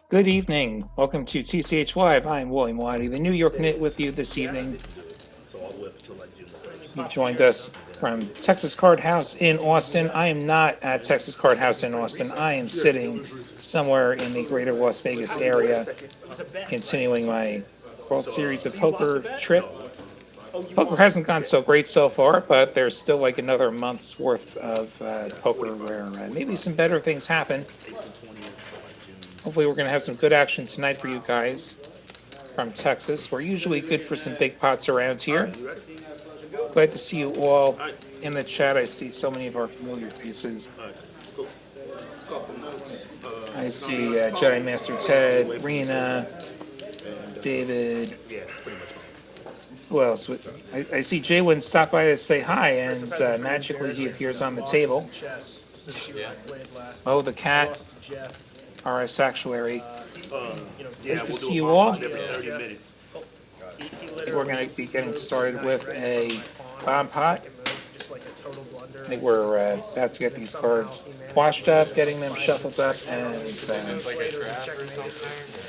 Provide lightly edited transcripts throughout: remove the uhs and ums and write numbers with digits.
Good evening. Welcome to TCH Live. I'm William Waddy, the New York Knit, with you this evening. You joined us from Texas Card House in Austin. I am not at Texas Card House in Austin. I am sitting somewhere in the greater Las Vegas area, continuing my World Series of Poker trip. Poker hasn't gone so great so far, but there's still like another month's worth of poker where maybe some better things happen. Hopefully, we're going to have some good action tonight for you guys from Texas. We're usually good for some big pots around here. Glad to see you all in the chat. I see so many of our familiar faces. I see Jedi Master Ted, Rena, David. Who else? I see JWin stop by to say hi, and magically he appears on the table. Oh, the cat. RS Actuary. Nice to see you all. I think we're going to be getting started with a bomb pot. I think we're about to get these cards washed up, getting them shuffled up, and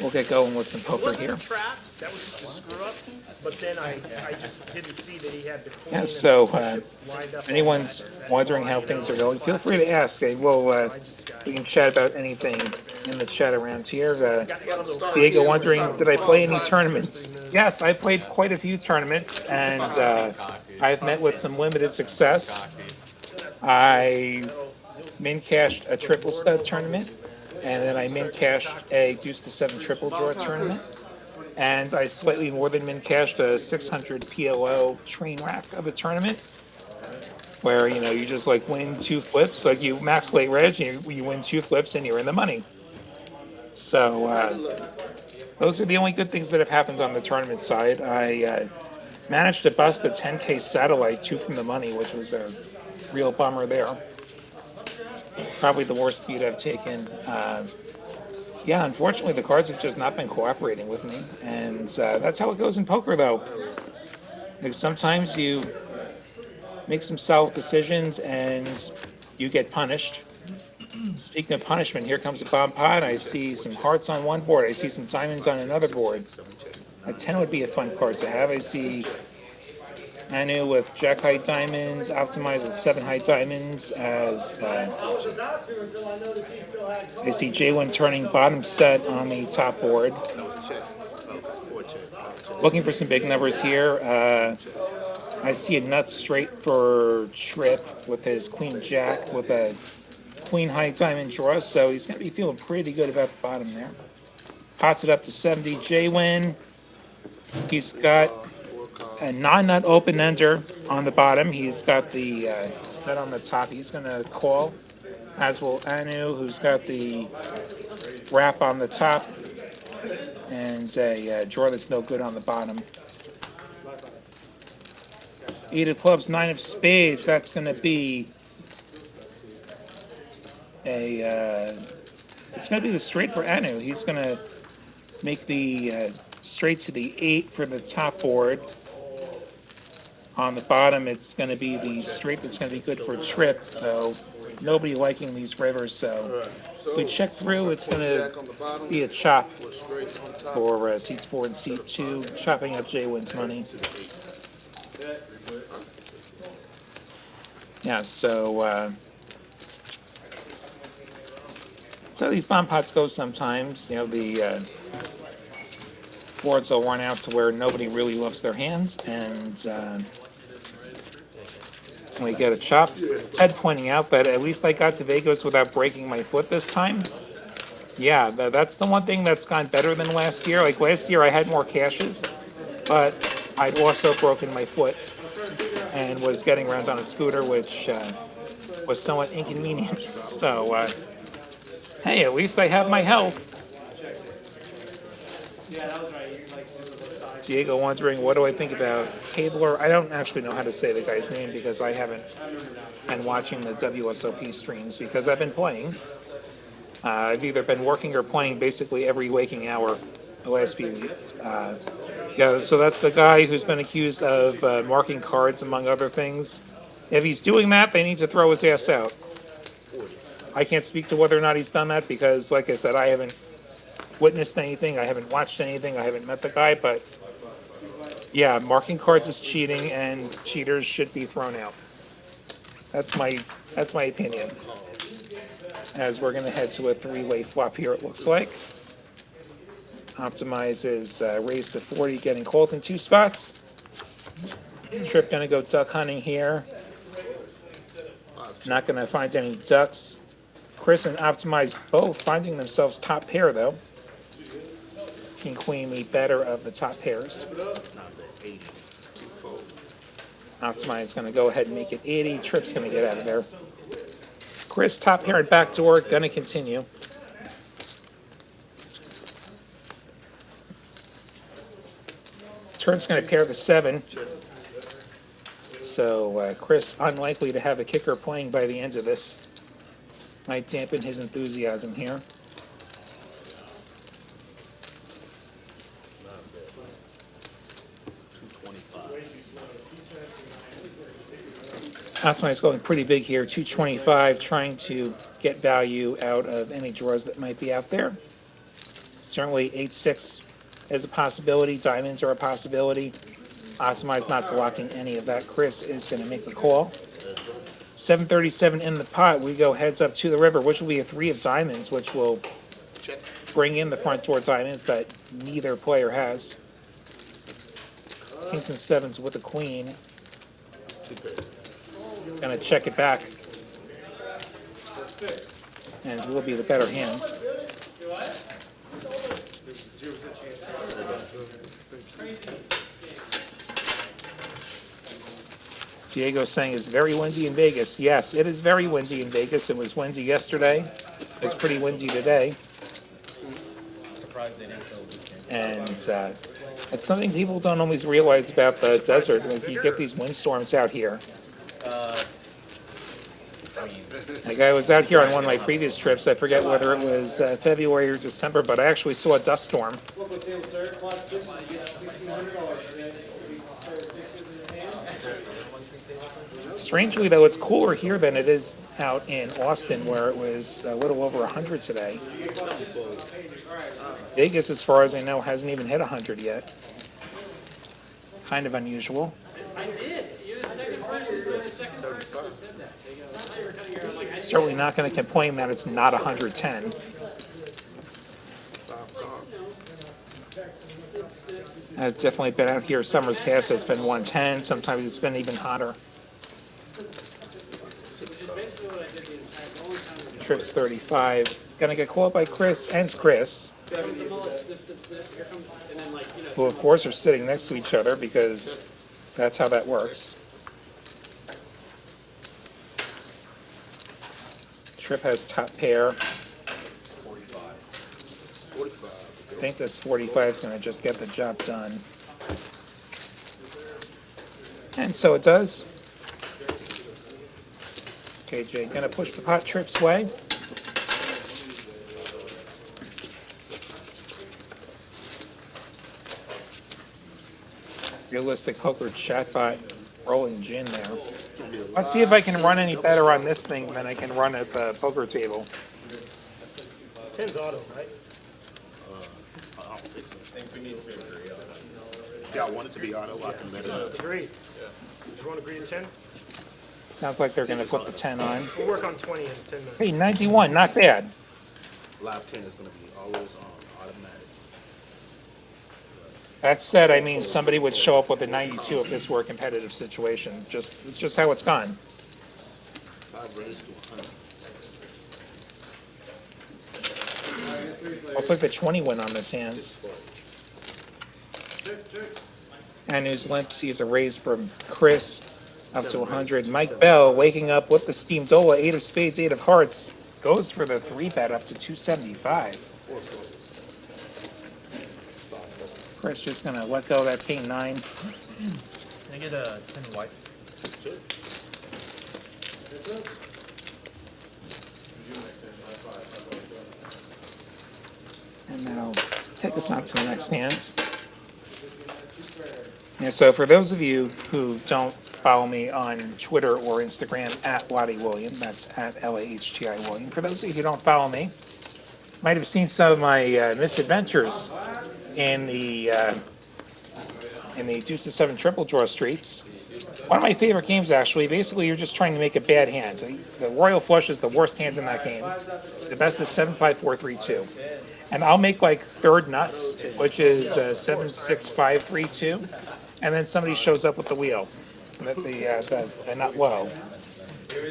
we'll get going with some poker here. That was just a screw up, but then I just didn't see that he had the queen. Yeah, so if anyone's wondering how things are going, feel free to ask. We can chat about anything in the chat around here. Diego wondering, did I play any tournaments? Yes, I played quite a few tournaments, and I've met with some limited success. I min-cashed a triple stud tournament, and then I min-cashed a deuce to seven triple draw tournament. And I slightly more than min-cashed a 600 PLO train rack of a tournament where, you just like win two flips, like you max late reg, and you win two flips and you're in the money. So those are the only good things that have happened on the tournament side. I managed to bust a 10K satellite, 2 from the money, which was a real bummer there. Probably the worst beat I've taken. Yeah, unfortunately, the cards have just not been cooperating with me, and that's how it goes in poker, though. Like, sometimes you make some solid decisions and you get punished. Speaking of punishment, here comes a bomb pot. I see some hearts on one board. I see some diamonds on another board. A 10 would be a fun card to have. I see Anu with jack high diamonds, optimized with 7 high diamonds. As I see JWin turning bottom set on the top board. Looking for some big numbers here. I see a nut straight for Trip with his queen jack with a queen high diamond draw, so he's going to be feeling pretty good about the bottom there. Pots it up to 70. JWin, he's got a non-nut open-ender on the bottom. He's got the nut on the top. He's going to call, as will Anu, who's got the wrap on the top and a draw that's no good on the bottom. 8 of clubs, 9 of spades. That's going to be it's going to be the straight for Anu. He's going to make the straight to the 8 for the top board. On the bottom, it's going to be the straight that's going to be good for Trip, so nobody liking these rivers. So if we check through, it's going to be a chop for seats 4 and seat 2, chopping up JWin's money. Yeah, so these bomb pots go sometimes. The boards will run out to where nobody really loves their hands, and we get a chop. Ted pointing out that at least I got to Vegas without breaking my foot this time. Yeah, that's the one thing that's gone better than last year. Like last year I had more cashes, but I'd also broken my foot and was getting around on a scooter, which was somewhat inconvenient. So, hey, at least I have my health. Diego wondering, what do I think about Cabler? I don't actually know how to say the guy's name because I haven't been watching the WSOP streams because I've been playing. I've either been working or playing basically every waking hour the last few weeks. Yeah, so that's the guy who's been accused of marking cards, among other things. If he's doing that, they need to throw his ass out. I can't speak to whether or not he's done that because, like I said, I haven't witnessed anything. I haven't watched anything. I haven't met the guy, but yeah, marking cards is cheating, and cheaters should be thrown out. That's my opinion. As we're gonna head to a three-way flop here, it looks like. Optimize is raised to 40, getting called in 2 spots. Trip gonna go duck hunting here. Not gonna find any ducks. Chris and Optimize both finding themselves top pair though. King Queen the better of the top pairs. Optimize is gonna go ahead and make it 80. Trip's gonna get out of there. Chris top pair and backdoor, gonna continue. Turn's gonna pair the 7. So Chris unlikely to have a kicker playing by the end of this. Might dampen his enthusiasm here. Optimize going pretty big here, 225, trying to get value out of any draws that might be out there. Certainly 8-6 is a possibility, diamonds are a possibility. Optimize not blocking any of that. Chris is going to make the call. 737 in the pot. We go heads up to the river, which will be a 3 of diamonds, which will bring in the front door diamonds that neither player has. Kings and 7s with a queen. Gonna check it back. And will be the better hands. Diego saying it's very windy in Vegas. Yes, it is very windy in Vegas. It was windy yesterday. It's pretty windy today. And it's something people don't always realize about the desert. Like, you get these windstorms out here. Like, I was out here on one of my previous trips. I forget whether it was February or December, but I actually saw a dust storm. Strangely, though, it's cooler here than it is out in Austin, where it was a little over 100 today. Vegas, as far as I know, hasn't even hit 100 yet. Kind of unusual. Certainly not going to complain that it's not 110. It's definitely been out here summers past. It's been 110. Sometimes it's been even hotter. Trip's 35. Gonna get called by Chris and Chris, who of course are sitting next to each other because that's how that works. Trip has top pair. I think this 45 is going to just get the job done. And so it does. KJ going to push the pot Trip's way. Realistic poker chatbot rolling gin there. Let's see if I can run any better on this thing than I can run at the poker table. 10's auto, right? I don't think so. Yeah, I want it to be auto. I can better. Agreed. Everyone agree to 10? Sounds like they're going to put the 10 on. We'll work on 20 in 10 minutes. Hey, 91, not bad. Live 10 is going to be always on automatic. That said, I mean, somebody would show up with a 92 if this were a competitive situation. It's just how it's gone. 5 raised to 100. Looks like the 20 win on this hand. And News Limp sees a raise from Chris up to 100. Mike Bell waking up with the steamdola, 8 of spades, 8 of hearts. Goes for the 3-bet up to 275. Chris just going to let go of that king 9. Can I get a 10 white? And now take us on to the next hand. Yeah, so for those of you who don't follow me on Twitter or Instagram at Lottie William, that's at LAHTI William. For those of you who don't follow me, might have seen some of my misadventures in the deuce to seven triple draw streets. One of my favorite games, actually. Basically, you're just trying to make a bad hand. So the royal flush is the worst hand in that game. The best is 7-5-4-3-2, and I'll make like third nuts, which is 7-6-5-3-2, and then somebody shows up with the wheel, the nut low,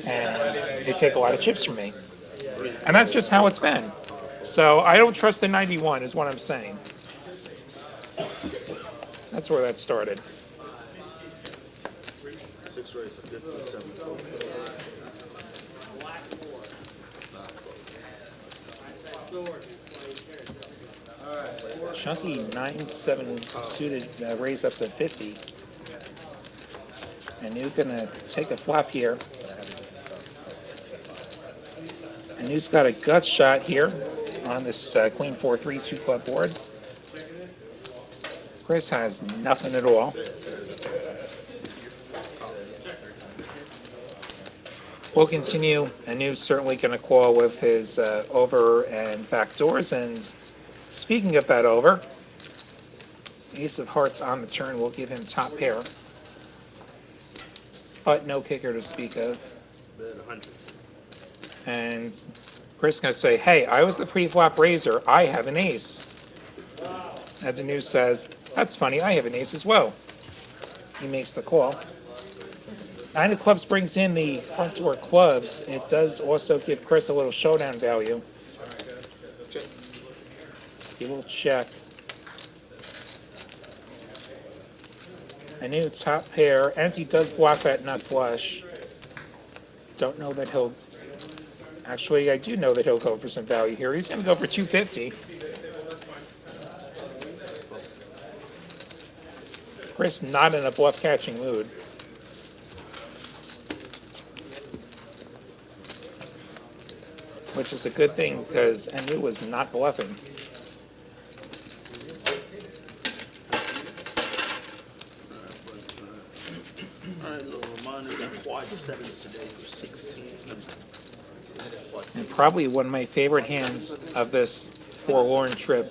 and they take a lot of chips from me, and that's just how it's been. So I don't trust the 91, is what I'm saying. That's where that started. 6 race of 57 fold. Chunky 9-7 suited raise up to 50. And you're gonna take a flop here. And you've got a gut shot here on this Queen 4-3 2 club board. Chris has nothing at all. We'll continue. Anu's certainly going to call with his over and back doors. And speaking of that over, Ace of Hearts on the turn will give him top pair, but no kicker to speak of. And Chris is going to say, hey, I was the pre-flop raiser. I have an ace. As Anu says, that's funny. I have an ace as well. He makes the call. 9 of clubs brings in the front door clubs. It does also give Chris a little showdown value. He will check. A new top pair. Empty does block that nut flush. Don't know that he'll... Actually, I do know that he'll go for some value here. He's going to go for 250. Chris not in a bluff catching mood. Which is a good thing because Anu was not bluffing. All right, little reminder that quad sevens today for 16. And probably one of my favorite hands of this forlorn trip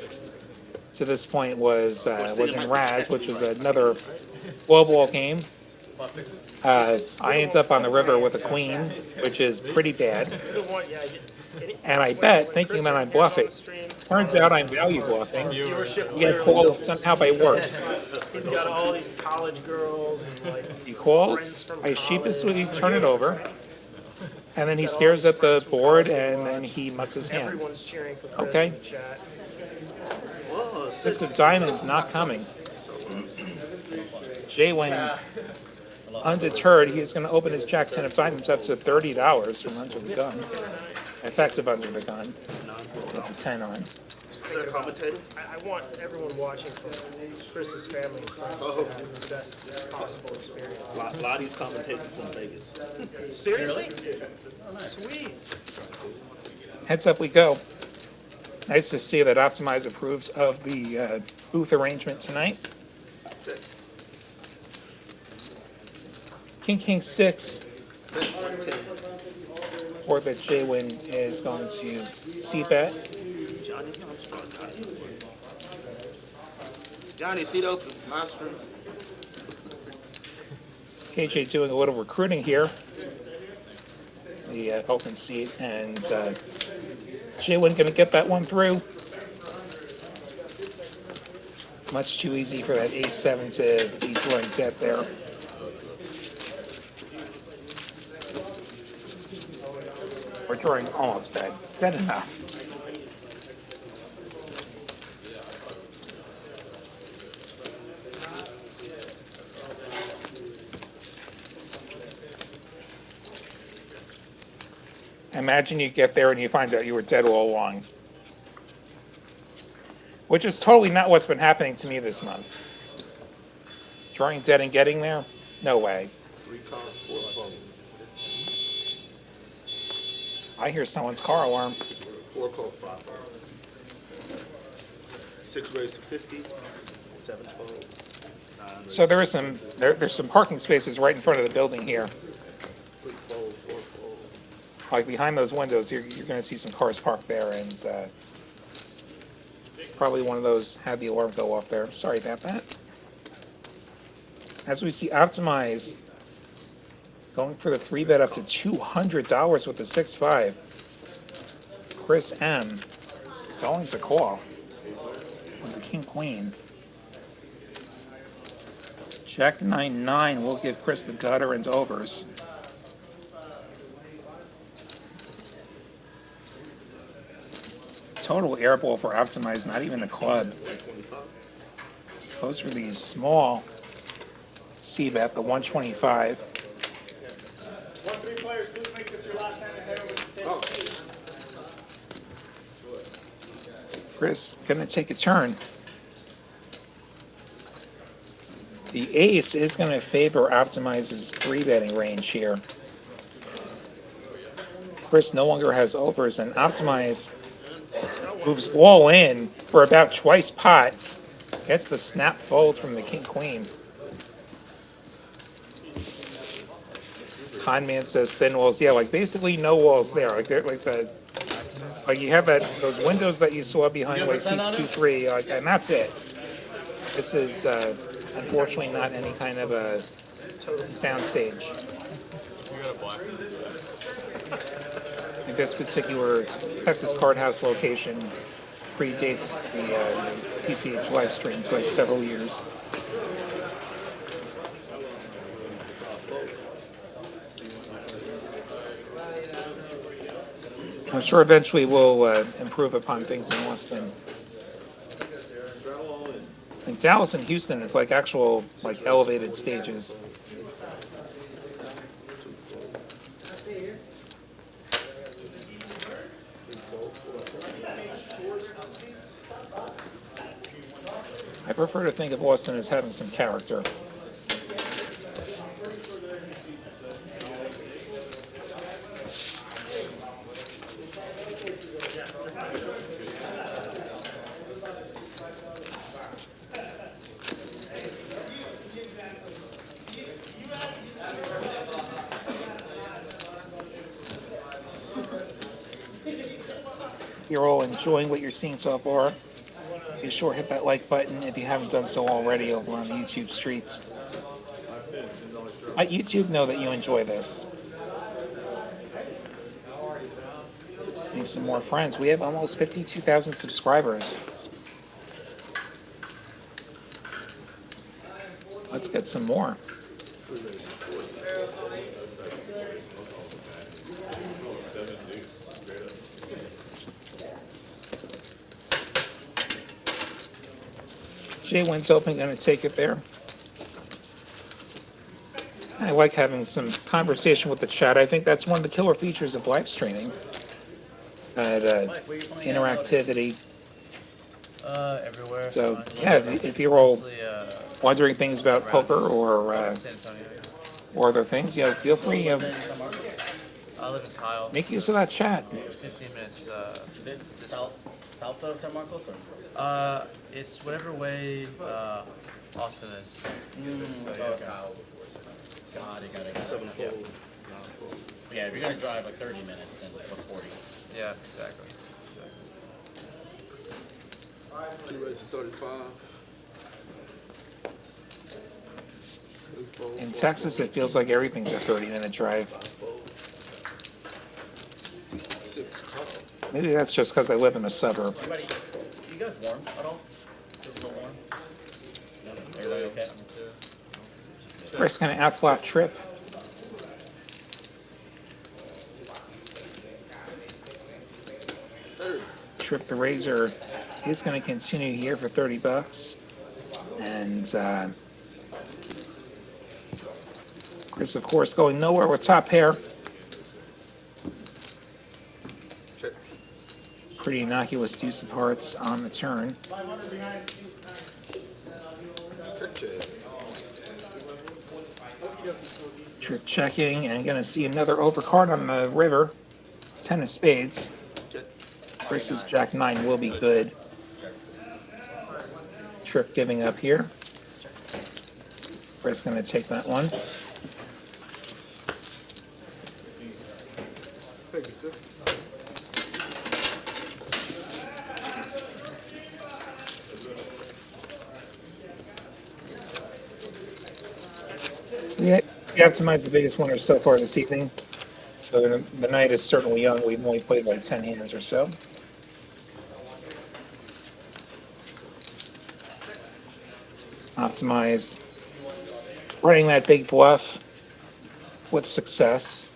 to this point was in Raz, which was another global game. I ended up on the river with a queen, which is pretty bad. And I bet, thinking that I'm bluffing. Turns out I'm value bluffing. You get called somehow by worse. He's got all these college girls and like. He calls, I sheepishly turn it over, and then he stares at the board, and then he mucks his hand. Everyone's cheering for Chris Okay. in the chat. Whoa, 6 of diamonds not coming. JWin, undeterred, he's going to open his jack 10 of diamonds up to $30 from under the gun. Effective under the gun. With the 10 on. is there a commentator? I want everyone watching from Chris's family and friends to have the best possible experience. A lot of these commentators from Vegas. Seriously? Sweet. Heads up we go. Nice to see that Optimize approves of the booth arrangement tonight. King 6. Or that JWin is going to c-bet. Johnny, seat open. Master. KJ doing a little recruiting here. The open seat, and JWin going to get that one through. Much too easy for that ace-7 to be drawing debt there. We're drawing almost dead. Dead enough. Imagine you get there and you find out you were dead all along. Which is totally not what's been happening to me this month. Drawing dead and getting there? No way. 3 card, 4 fold. I hear someone's car alarm. 4 call, 5 fold. 6 raise to 50. 7 fold. 9 So there is there's some parking spaces right in front of the building here. 3 fold, 4 fold. Like behind those windows, you're going to see some cars parked there, and Probably one of those had the alarm go off there. Sorry about that. As we see, Optimize going for the 3-bet up to $200 with the 6-5. Chris M going to call with the king-queen. Jack 9-9 will give Chris the gutter and overs. Total airball for Optimize, not even a club. Those are these small C-bet, the 125. Chris gonna take a turn. The ace is gonna favor Optimize's 3-betting range here. Chris no longer has overs, and Optimize moves all in for about twice pot. Gets the snap fold from the king-queen. Conman says thin walls. Yeah, like basically no walls there. Like they're like you have those windows that you saw behind like seats 2-3, and that's it. This is unfortunately not any kind of a sound stage. This particular Texas Card House location predates the TCH live streams by several years. I'm sure eventually we'll improve upon things in Austin. In Dallas and Houston, it's like actual like elevated stages. I prefer to think of Austin as having some character. You're all enjoying what you're seeing so far. Be sure to hit that like button if you haven't done so already over on the YouTube streets. Let YouTube know that you enjoy this. Need some more friends. We have almost 52,000 subscribers. Let's get some more. JWin's open, going to take it there. I like having some conversation with the chat. I think that's one of the killer features of live streaming. Interactivity. Everywhere. So, yeah, if you're all wondering things about poker or other things, feel free I live in Kyle. make use of that chat. 15 minutes. South of San Marcos? It's whatever way Austin is. Got it. Yeah, if you're gonna drive like 30 minutes, then go 40. Yeah, exactly. 2 races 35. In Texas, it feels like everything's a 30-minute drive. Maybe that's just because I live in a suburb. Everybody, you guys warm at all? Still warm? Everybody okay? First kind of outflop trip. Trip the Razor is going to continue here for $30. And Chris, of course, going nowhere with top pair. Pretty innocuous deuce of hearts on the turn. Trip checking, and going to see another overcard on the river. 10 of spades. Chris's Jack 9 will be good. Trip giving up here. Chris going to take that one. Yeah, we optimized the biggest winners so far this evening. So the night is certainly young. We've only played like 10 hands or so. Optimize. Running that big bluff with success.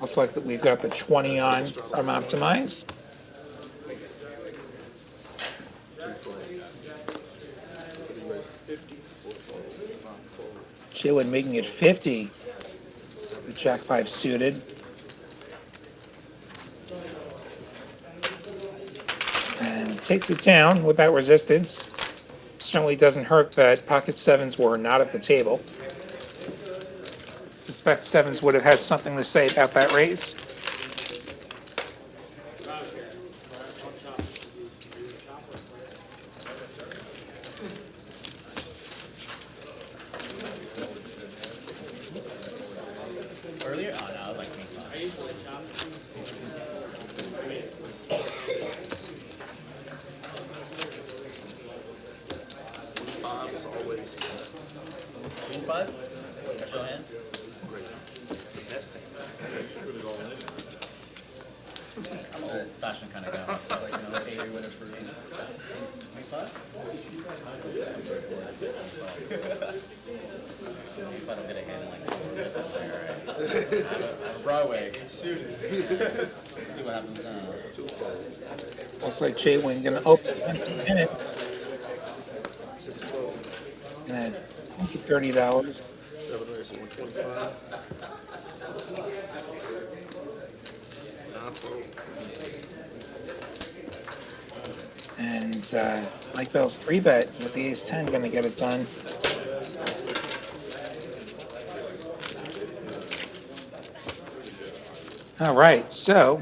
Looks like that we've got the 20 on from Optimize. JWin making it 50. The Jack 5 suited. And takes it down without resistance. Certainly doesn't hurt that pocket sevens were not at the table. Suspect sevens would have had something to say about that raise. Earlier? Oh, no, I was like 25. Is always 25? Special hand? great. I'm an old fashioned kind of guy. So like, you know, 80 winner for 25? If I don't get a hand in like 4 minutes, I'm like, alright. Broadway. It's suited. See what happens now. Looks like JWin gonna open in a minute. Gonna make it $30. 7 race, 125. And Mike Bell's 3-bet with the ace-10 gonna get it done. All right, so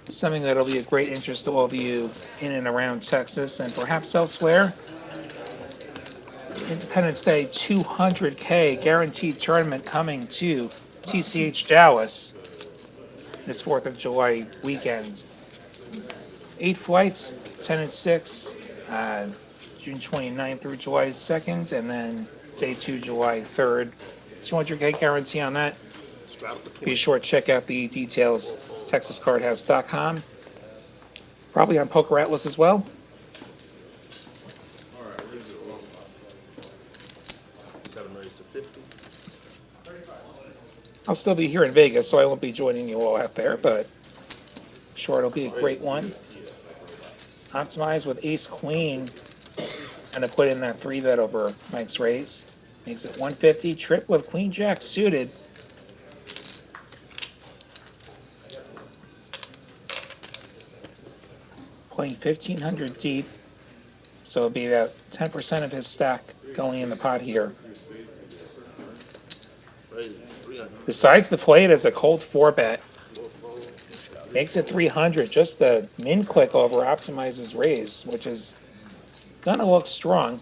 something that'll be of great interest to all of you in and around Texas and perhaps elsewhere. Independence Day 200K guaranteed tournament coming to TCH Dallas this 4th of July weekend. 8 flights, 10 and 6, June 29th through July 2nd, and then day 2, July 3rd. 200K guarantee on that. Be sure to check out the details, texascardhouse.com. Probably on Poker Atlas as well. I'll still be here in Vegas, so I won't be joining you all out there, but sure it'll be a great one. Optimize with ace queen. Gonna put in that 3-bet over Mike's raise. Makes it 150. Trip with queen jack suited. Playing 1,500 deep. So it'll be about 10% of his stack going in the pot here. Decides to play it as a cold 4-bet. Makes it 300. Just a min click over Optimize's raise, which is gonna look strong.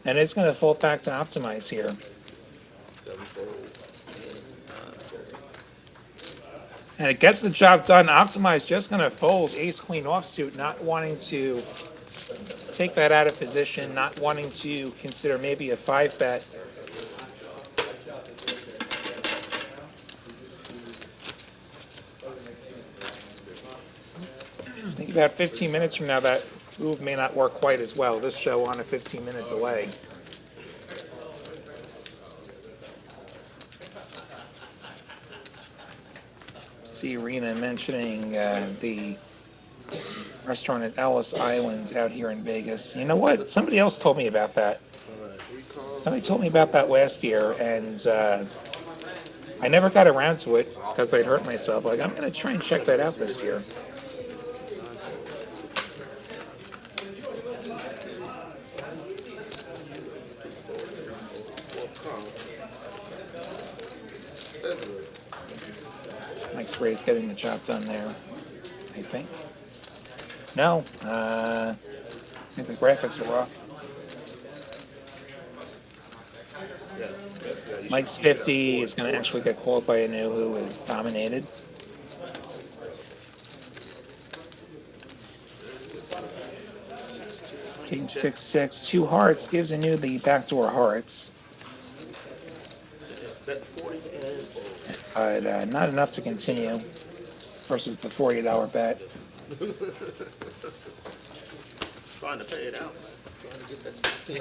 And it's gonna fold back to Optimize here. And it gets the job done. Optimize just gonna fold ace queen offsuit, not wanting to take that out of position, not wanting to consider maybe a 5-bet. I think about 15 minutes from now, that move may not work quite as well. This show on a 15-minute delay. See Rena mentioning the restaurant at Ellis Island out here in Vegas. You know what? Somebody else told me about that. Somebody told me about that last year, and I never got around to it because I'd hurt myself. Like, I'm going to try and check that out this year. Mike's raise getting the job done there, I think. No, I think the graphics are off. Mike's 50 is going to actually get called by a new who is dominated. King 6-6, 2 hearts gives Anu the backdoor hearts. Bet 40 and But not enough to continue versus the $40 bet. trying to pay it out. Trying to get that 16.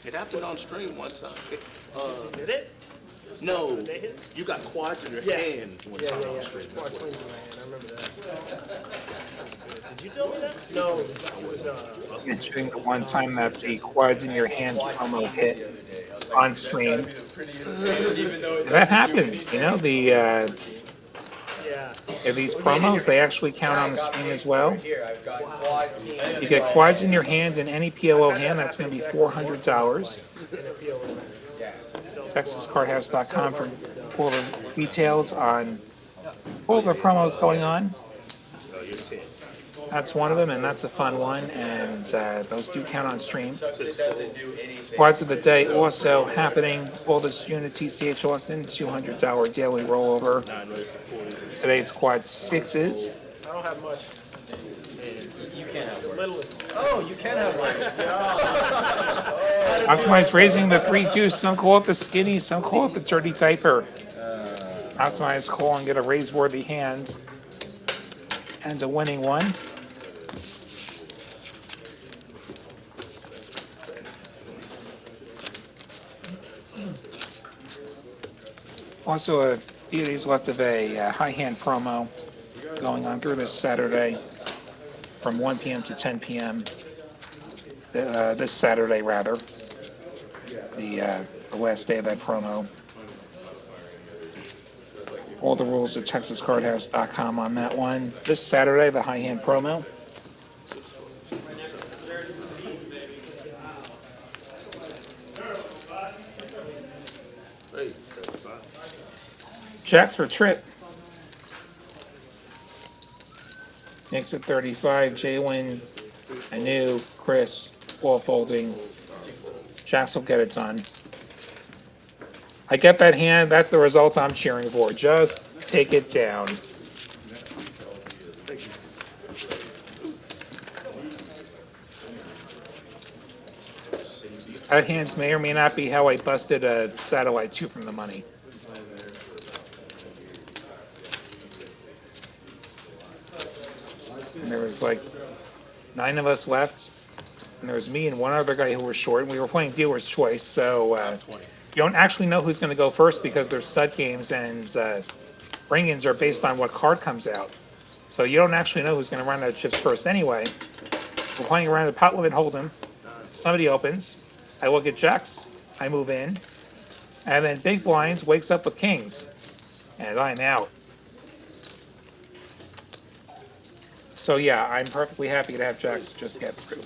It happened on stream one time. Did it? No, They hit? you got quads in your Yeah. hand one Yeah, time yeah, on yeah. stream. Quad queens in my hand. I remember that. Did you tell me that? No, it was Mentioning the one time that the quads in your hands promo hit on stream. That happens, you know, yeah. these promos, they actually count on the stream as well. You get quads in your hands in any PLO hand, that's going to be $400. In a PLO. TexasCardHouse.com for all the details on all the promos going on. That's one of them, and that's a fun one, and those do count on stream. Quads of the day also happening. Oldest unit TCH Austin, $200 daily rollover. Today it's quad 6s. I don't have much. You can't have one. Littlest. Oh, you can have one. Optimize raising the 3 juice. Some call it the skinny, some call it the dirty diaper. Optimize call and get a raise worthy hands and a winning one. Also, a few days left of a high hand promo going on through this Saturday from 1 p.m. to 10 p.m. This Saturday, rather. The last day of that promo. All the rules at TexasCardHouse.com on that one. This Saturday, the high hand promo. Jacks for Trip. Nick's at 35. JWin, Anu, Chris, all folding. Jacks will get it done. I get that hand. That's the result I'm cheering for. Just take it down. That hands may or may not be how I busted a satellite 2 from the money. And there was like 9 of us left. And there was me and one other guy who were short. And we were playing dealer's choice. So you don't actually know who's going to go first because there's stud games and bring-ins are based on what card comes out. So you don't actually know who's going to run out of chips first anyway. We're playing around the pot limit hold'em. Somebody opens. I look at jacks. I move in. And then big blinds wakes up with kings. And I'm out. So yeah, I'm perfectly happy to have jacks just get through.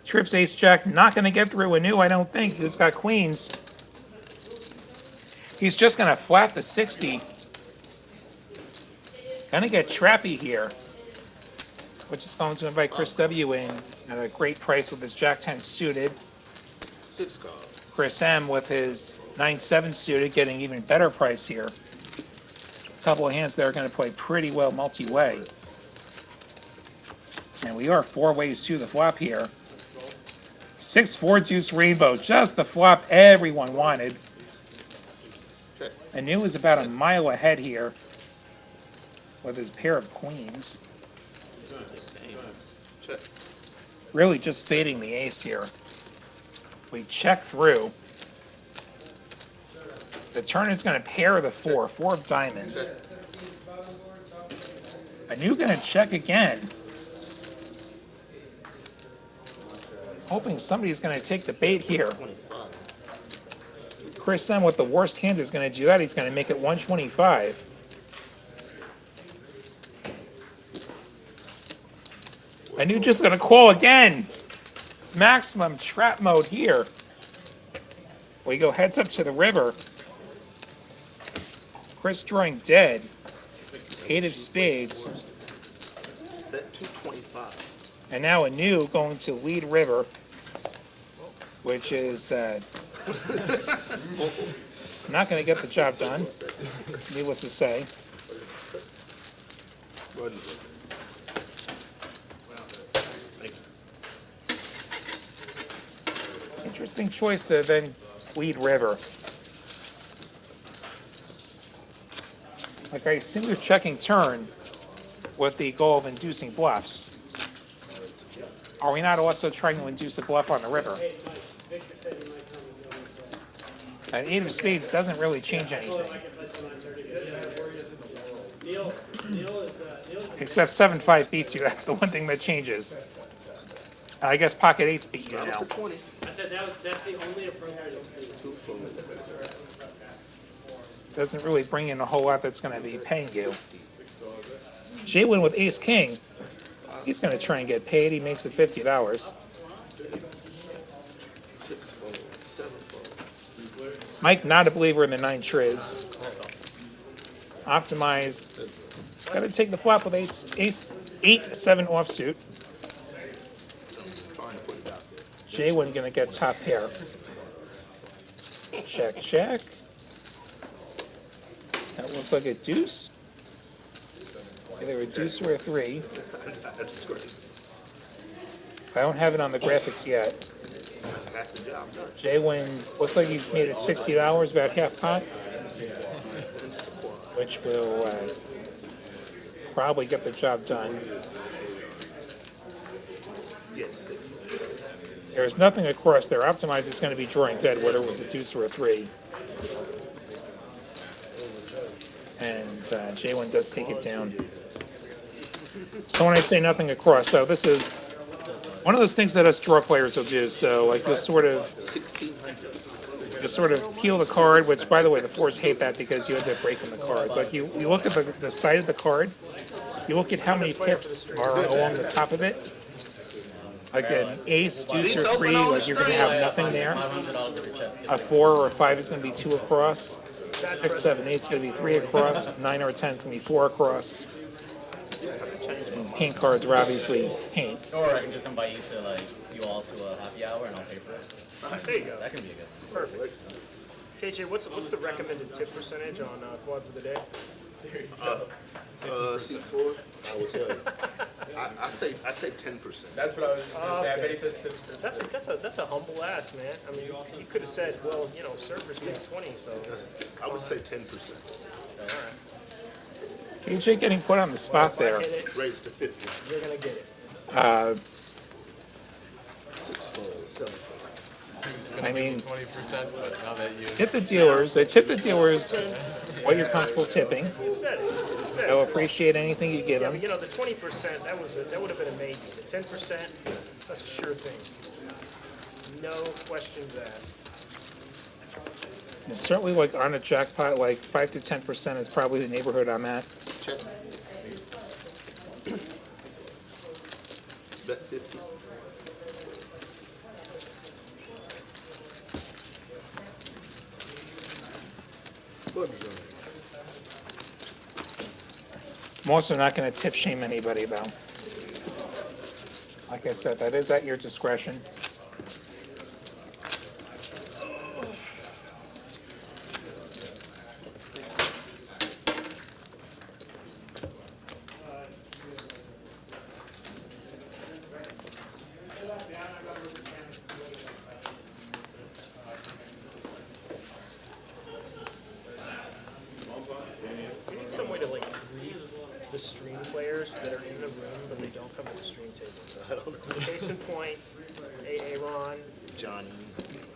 Trips ace jack, not going to get through Anu, I don't think. He's got queens. He's just going to flat the 60. Going to get trappy here. Which is going to invite Chris W in at a great price with his jack 10 suited. Chris M with his 9-7 suited getting even better price here. A couple of hands there are going to play pretty well multi-way. And we are 4 ways to the flop here. 6-4 deuce rainbow, just the flop everyone wanted. Anu is about a mile ahead here with his pair of queens. Really just fading the ace here. We check through. The turn is going to pair the 4 of diamonds. Anu going to check again. Hoping somebody's going to take the bait here. Chris M with the worst hand is going to do that. He's going to make it 125. Anu just going to call again. Maximum trap mode here. We go heads up to the river. Chris drawing dead. 8 of spades. Bet 225. And now Anu going to lead river, which is Not going to get the job done, needless to say. Interesting choice to then lead river. Like I assume you're checking turn with the goal of inducing bluffs. Are we not also trying to induce a bluff on the river? An 8 of spades doesn't really change anything. Except 7-5 beats you, that's the one thing that changes. I guess pocket 8s beat you now. I said that's the only approach I Doesn't really bring in a whole lot that's going to be paying you. JWin with ace king. He's going to try and get paid. He makes it $50. 6-fold, 7-fold. Mike, not a believer in the 9 triz. Optimize. Got to take the flop with ace 8-7 offsuit. Trying to put it out there. JWin going to get top pair. Check, check. That looks like a deuce. Either a deuce or a 3. That's great. I don't have it on the graphics yet. Half the job done. JWin looks like he's made it $60, about half pot, which will probably get the job done. Yes. There's nothing across there. Optimize is going to be drawing dead, whether it was a deuce or a 3. And JWin does take it down. So when I say nothing across, so this is one of those things that us draw players will do. So like you'll sort of peel the card, which by the way the fours hate that because you end up breaking the cards. Like you look at the side of the card, you look at how many pips are along the top of it. Like an ace, deuce, or 3, like you're going to have nothing there. A 4 or a 5 is going to be 2 across. 6, 7, 8 is going to be 3 across. 9 or 10 is going to be 4 across. And paint cards are obviously paint. Or I can just invite you to you all to a happy hour and I'll pay for it. There you go. That can be a good one. Perfect. KJ, what's the recommended tip percentage on quads of the day? C4, I will tell you. I say 10%. That's what I was just going to say. I bet he says 50%. That's a humble ask, man. I mean, you could have said, well, servers make 20, so. I would say 10%. All right. KJ getting put on the spot there. Hit it, Raise to 50. you're gonna get it. 6-fold, 7-fold. I mean, 20%, but now that you. tip the dealers. Tip the dealers what you're comfortable tipping. You said it. You said They'll it. appreciate anything you give Yeah, them. but the 20%, that would have been amazing. The 10%, that's a sure thing. No questions asked. And certainly, like on a jackpot, like 5 to 10% is probably the neighborhood I'm at. Check. Bet 50. I'm also not going to tip shame anybody, though. Like I said, that is at your discretion. We need some way to brief the stream players that are in the room, but they don't come to the stream table. I don't know. Case in point, Aaron, Johnny.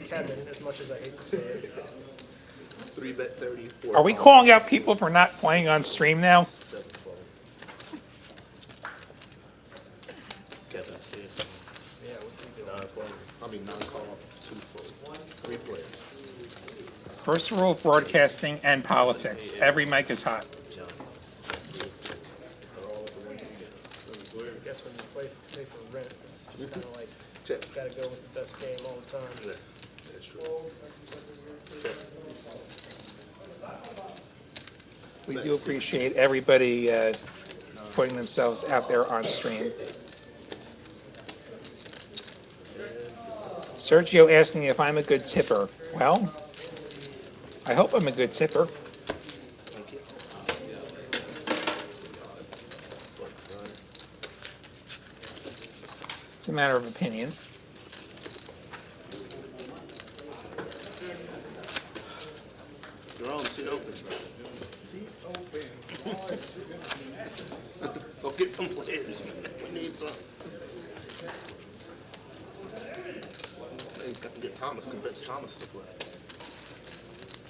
Kevin, as much as I hate to say it. 3-bet 30. Are we calling out people for not playing on stream now? 7-fold. Kevin's here. Yeah, what's he doing? 9-fold. I mean, 9-call, 2-fold. 3 players. First rule of broadcasting and politics. Every mic is hot. Johnny. I guess when you pay for rent, it's just kind of like, Check. gotta go with the best game all the time. Yeah, that's true. Check. We do appreciate everybody putting themselves out there on stream. Sergio asking if I'm a good tipper. Well, I hope I'm a good tipper. Thank you. It's a matter of opinion. You're on, seat open. Go get some players, man. We need some. Maybe I can get Thomas, convince Thomas to play.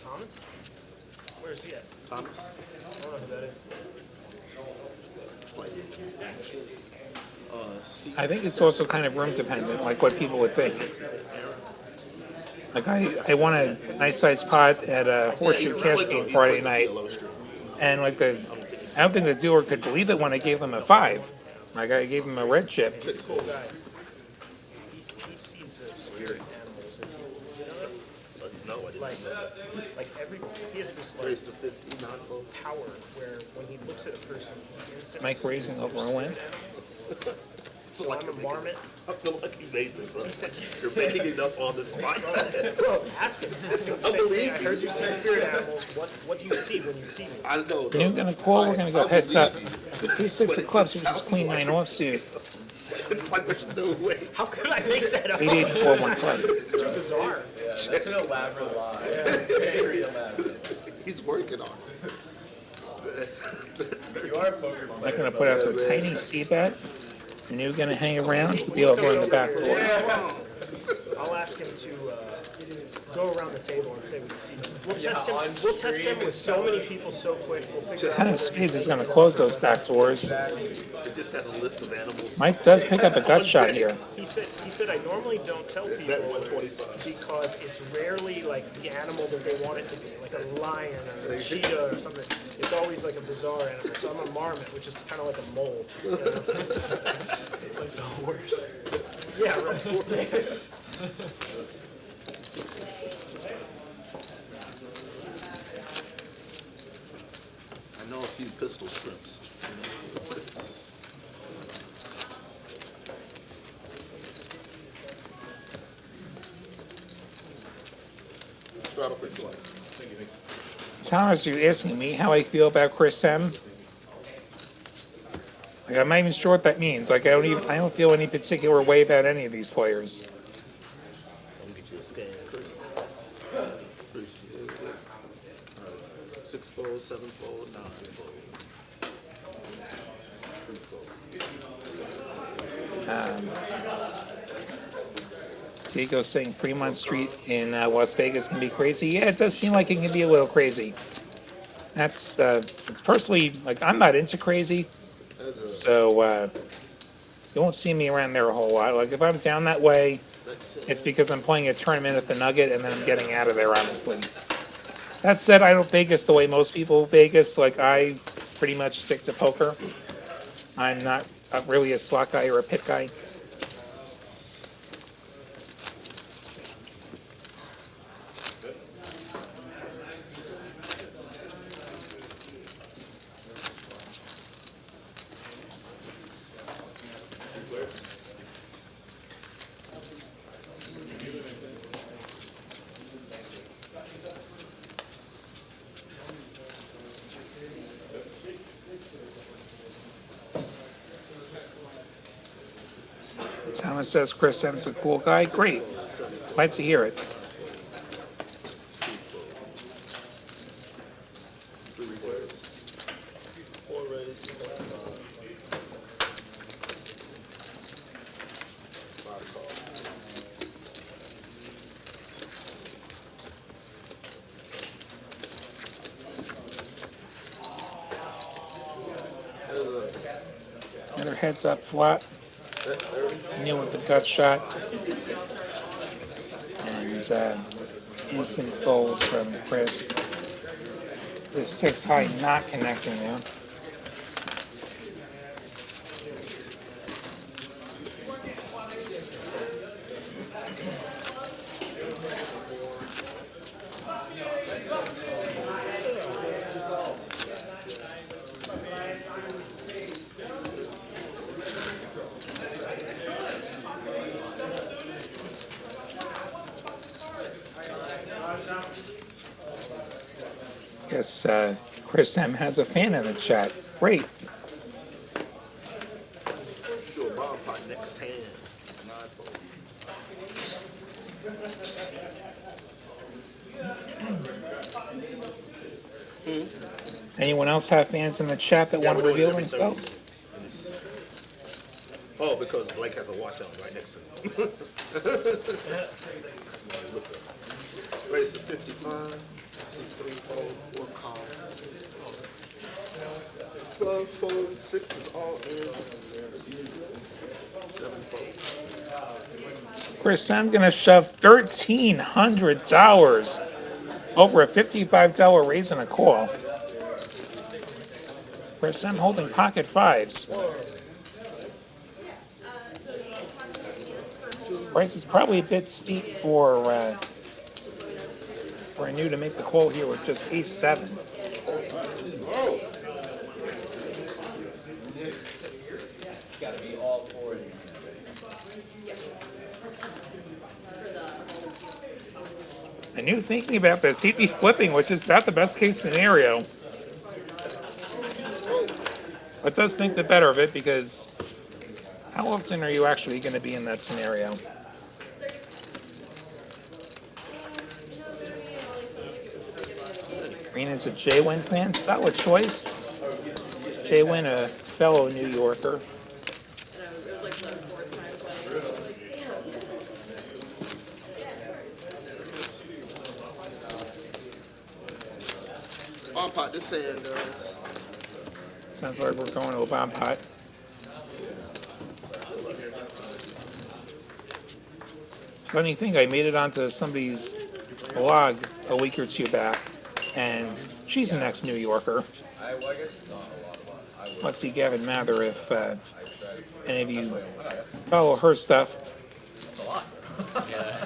Thomas? Where's he at? Thomas, I don't know who that is. play. Seat I think it's also kind of room dependent, like what people would think. Like I won a nice sized pot at a horseshoe cash game Friday night, and like I don't think the dealer could believe it when I gave him a 5. Like I gave him a red chip. He's a cool guy. He sees spirit animals in you. You know that? No, I didn't. Like he has this Raise to 50, not vote. power where when he looks at a person, he instantly Mike sees raising their over a spirit win. animal. So I'm a marmot. I feel like he made this up. He said, You're making it up on the spot. bro, ask him. I Say, believe I heard you see spirit animals. What do you see when you see me? I know. You're gonna call. We're gonna go heads up. 3-6 of clubs, which is queen 9 offsuit. It's like there's no way. How could I make that up? 8-8 4-1 play. It's too bizarre. Yeah, that's an elaborate lie. Very elaborate. He's working on it. You are a poker player. I'm gonna put out a tiny C bet, and you're gonna hang around. Be over in the back door. I'll ask him to go around the table and say what he sees. We'll test him. on We'll test him stream. with so many people so quick. We'll figure out. 10 of spades is gonna close those back doors. It just has a list of animals. Mike does pick up a gut shot here. He said I normally don't tell people because it's rarely like the animal that they want it to be, like a lion or a cheetah or something. It's always like a bizarre animal. So I'm a marmot, which is kind of like a mole. You know? It's like the worst. Yeah, right. I know a few pistol shrimps. Straddle for 20. Thomas, you asking me how I feel about Chris M? Like I'm not even sure what that means. Like I don't feel any particular way about any of these players. Let me get you a scan. Appreciate it. 6-fold, 7-fold, 9-fold. 3-fold. Diego saying Fremont Street in Las Vegas can be crazy. Yeah, it does seem like it can be a little crazy. That's it's personally like I'm not into crazy, so you won't see me around there a whole lot. Like if I'm down that way, it's because I'm playing a tournament at the Nugget and then I'm getting out of there. Honestly, that said, I don't Vegas the way most people Vegas. Like I pretty much stick to poker. I'm not really a slot guy or a pit guy. Thomas says Chris M's a cool guy. Great. Glad to hear it. Another heads up flat. Neil with the gut shot. And instant fold from Chris. The 6 high not connecting there. Guess Chris M has a fan in the chat. Great. Do a bomb pot next hand. Anyone else have fans in the chat that want to we're doing reveal every themselves? Oh, because Blake has a watch on right next to him. Raise to 55. 6, 3, 4, 4 calm. 12, 4, 6 is all in. 7, 4. Chris, I'm going to shove $1,300 over a $55 raise and a call. Chris, I'm holding pocket fives. Price is probably a bit steep for a new to make the call here with just ace 7. Got to be all for it. I knew thinking about this, he'd be flipping, which is not the best case scenario. But does think the better of it, because how often are you actually going to be in that scenario? Green is a JWin fan, solid choice. JWin, a fellow New Yorker. Bomb pot this hand, Sounds like we're going to a bomb pot. Funny thing, I made it onto somebody's blog a week or two back, and she's an ex-New Yorker. Let's see, Gavin Mather, if any of you follow her stuff.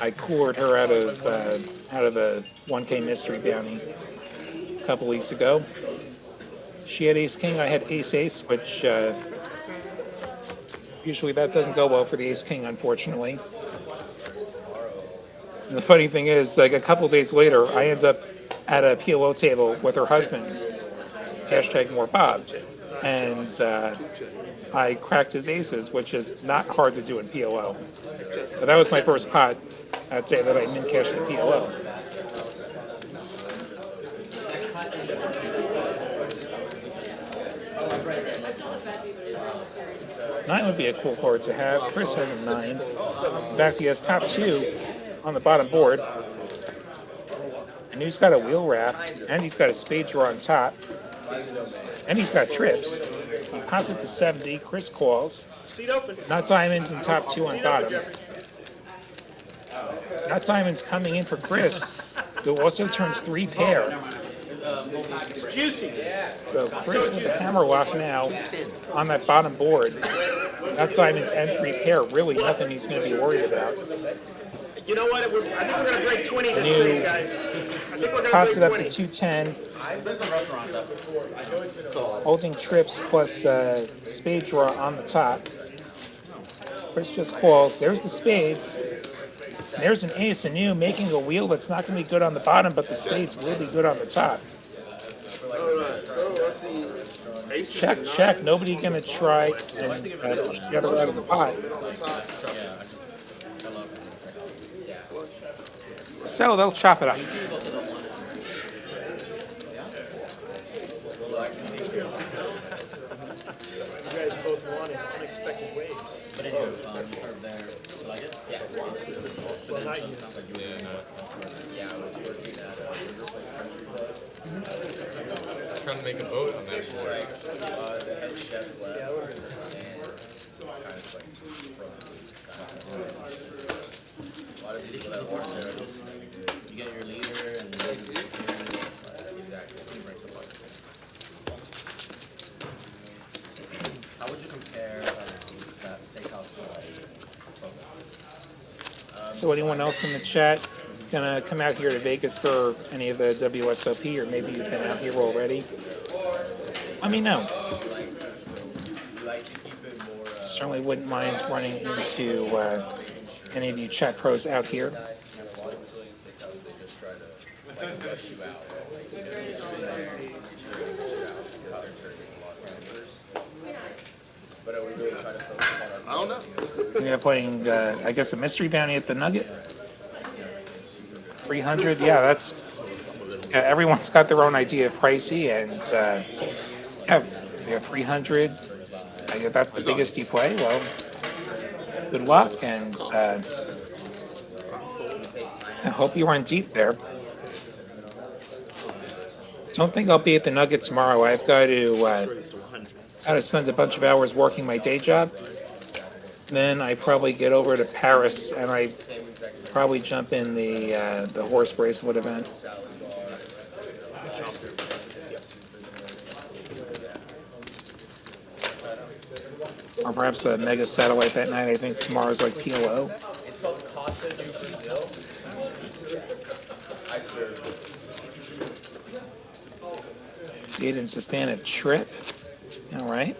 I coolered her out of a 1K mystery bounty a couple weeks ago. She had ace king, I had ace ace, which usually that doesn't go well for the ace king, unfortunately. And the funny thing is, like a couple days later, I end up at a PLO table with her husband, hashtag more Bob, and I cracked his aces, which is not hard to do in PLO. But that was my first pot that day that I min cashed the PLO. Nine would be a cool card to have. Chris has a 9. In fact, he has top 2 on the bottom board. And he's got a wheel wrap, and he's got a spade draw on top. And he's got trips. He pops it to 70. Chris calls. Seat open. Not diamonds in top 2 on Seat open, bottom. Jeffrey. Not diamonds coming in for Chris, who also turns 3 pair. It's juicy. So Chris with the hammer lock now on that bottom board. Not diamonds and 3 pair. Really nothing he's going to be worried about. You know what? I think we're going to break 20 this New thing, guys. I think we're going Pops to it up break to 20. 210. Holding trips plus spade draw on the top. Chris just calls. There's the spades. There's an ace, a new making a wheel that's not going to be good on the bottom, but the spades will be good on the top. Alright, so let's see. Aces Check, and check. nines. Nobody going to try and push the other out of the pot. So they'll chop it up. You guys both won in unexpected ways. Well, not you. Trying to make a vote on that board. Yeah, we're good. You get your leader and then how would you compare that steakhouse? So anyone else in the chat gonna come out here to Vegas for any of the WSOP, or maybe you've been out here already? Let me know. Certainly wouldn't mind running into any of you chat pros out here. We are playing, I guess, a mystery bounty at the Nugget. 300. Yeah, that's. Yeah, everyone's got their own idea of pricey, and yeah, we have 300. I guess that's the biggest you play. Well, good luck, and I hope you run deep there. Don't think I'll be at the Nugget tomorrow. I've got to spend a bunch of hours working my day job. Then I probably get over to Paris, and I probably jump in the horse bracelet event. Or perhaps a mega satellite that night. I think tomorrow's like PLO. It's called Costa do Brazil. I served. Aiden's a fan of Trip. All right.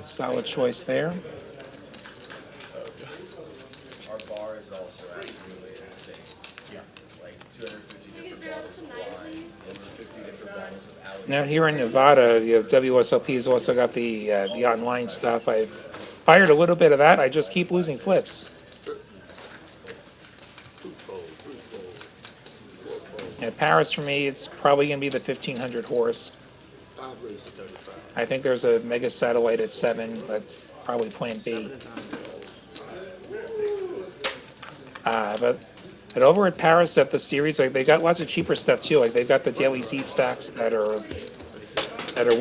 Solid choice there. Our bar is also actually insane. Yeah. Like 250 different bottles of wine, over 50 different bottles of alcohol. Now here in Nevada, you have WSOP's also got the online stuff. I've fired a little bit of that. I just keep losing flips. At Paris for me, it's probably going to be the 1500 horse. I think there's a mega satellite at 7. That's probably plan B. But over at Paris at the series, like they got lots of cheaper stuff too. Like they've got the daily deep stacks that are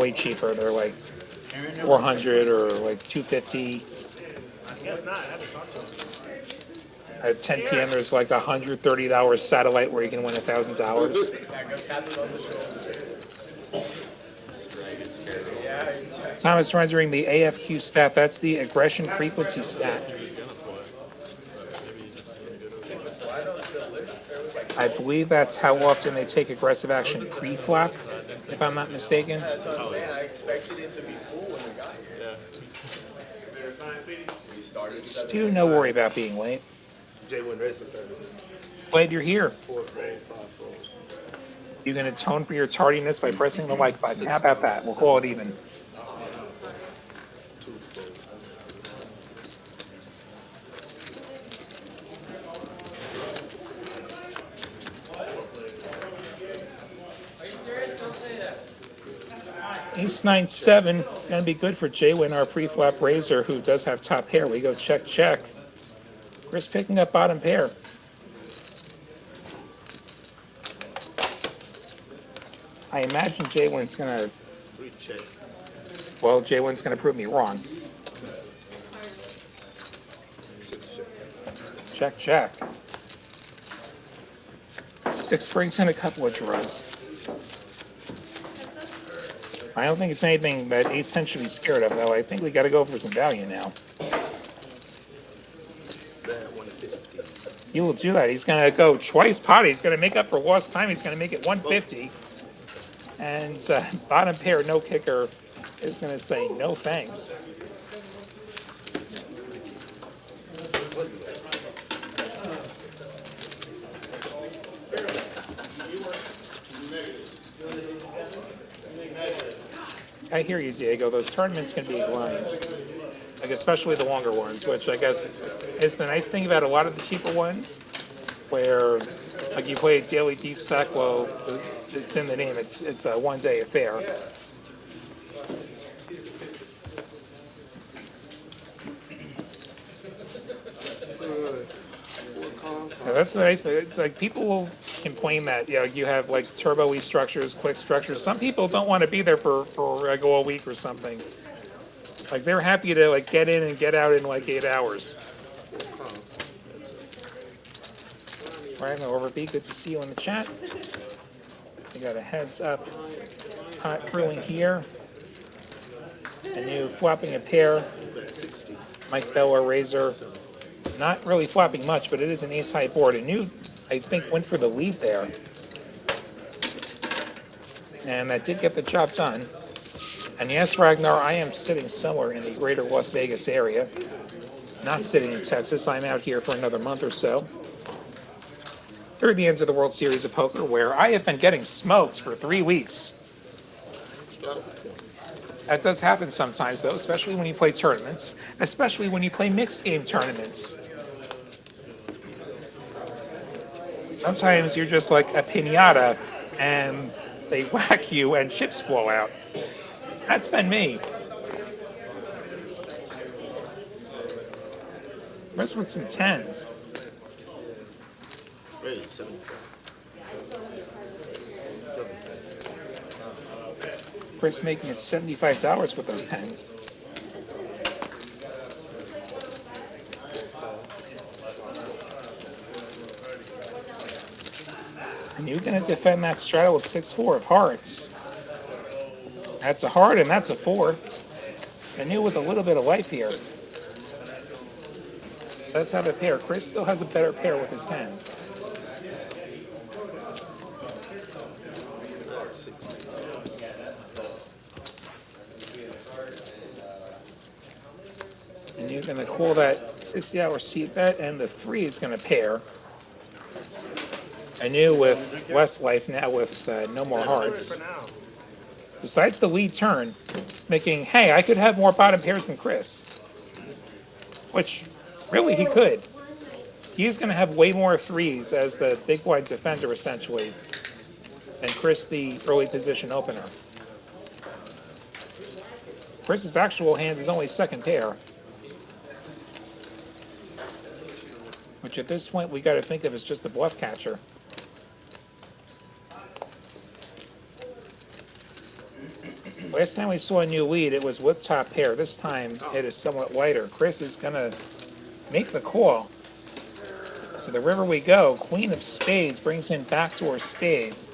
way cheaper. They're like 400 or like 250. I guess not. I haven't talked to him. At 10 p.m. there's like $130 satellite where you can win $1,000. Thomas rendering the AFQ stat. That's the aggression frequency stat. I believe that's how often they take aggressive action pre-flop, if I'm not mistaken. That's what I'm saying. I expected it to be full when we got here. We started Stu, no worry about being late. JWin race at 30. Glad you're here. 4-4, 5-4. You can atone for your tardiness by pressing the like button. How about that? We'll call it even. Ace 9-7 going to be good for JWin, our pre-flop raiser, who does have top pair. We go check, check. Chris picking up bottom pair. I imagine JWin's going to... Well, JWin's going to prove me wrong. Check, check. 6 freaks and a couple of draws. I don't think it's anything that Ace 10 should be scared of, though. I think we got to go for some value now. He will do that. He's going to go twice pot. He's going to make up for lost time. He's going to make it 150. And bottom pair, no kicker, is going to say no thanks. I hear you, Diego. Those tournaments can be grind, like especially the longer ones, which I guess is the nice thing about a lot of the cheaper ones, where like you play a daily deep stack. Well, it's in the name. It's a one-day affair. Now, that's the nice thing. It's like people will complain that you have like turbo-y structures, quick structures. Some people don't want to be there for like a week or something. Like they're happy to like get in and get out in like 8 hours. Right, Overby, good to see you in the chat. We got a heads up hot brewing here. A new flopping a pair. Mike Bell, Razor. Not really flopping much, but it is an ace high board. A new, I think, went for the lead there. And that did get the job done. And yes, Ragnar, I am sitting somewhere in the greater Las Vegas area. Not sitting in Texas. I'm out here for another month or so. Through the ends of the World Series of Poker, where I have been getting smoked for 3 weeks. That does happen sometimes, though, especially when you play tournaments, especially when you play mixed game tournaments. Sometimes you're just like a pinata and they whack you and chips fall out. That's been me. Rest with some tens. Really, 7. Chris making it $75 with those tens. And you're going to defend that straddle with 6-4 of hearts. That's a heart and that's a 4. And you with a little bit of life here. Does have a pair. Chris still has a better pair with his tens. And you're going to call that 60-hour seat bet, and the 3 is going to pair. I knew with less life now with no more hearts. For now. Besides the lead turn, thinking, hey, I could have more bottom pairs than Chris. Which, really, he could. He's going to have way more 3s as the big wide defender, essentially, than Chris, the early position opener. Chris's actual hand is only second pair. Which at this point we got to think of as just a bluff catcher. Last time we saw a new lead, it was with top pair. This time it is somewhat lighter. Chris is going to make the call. To the river we go. Queen of spades brings him back to her spades.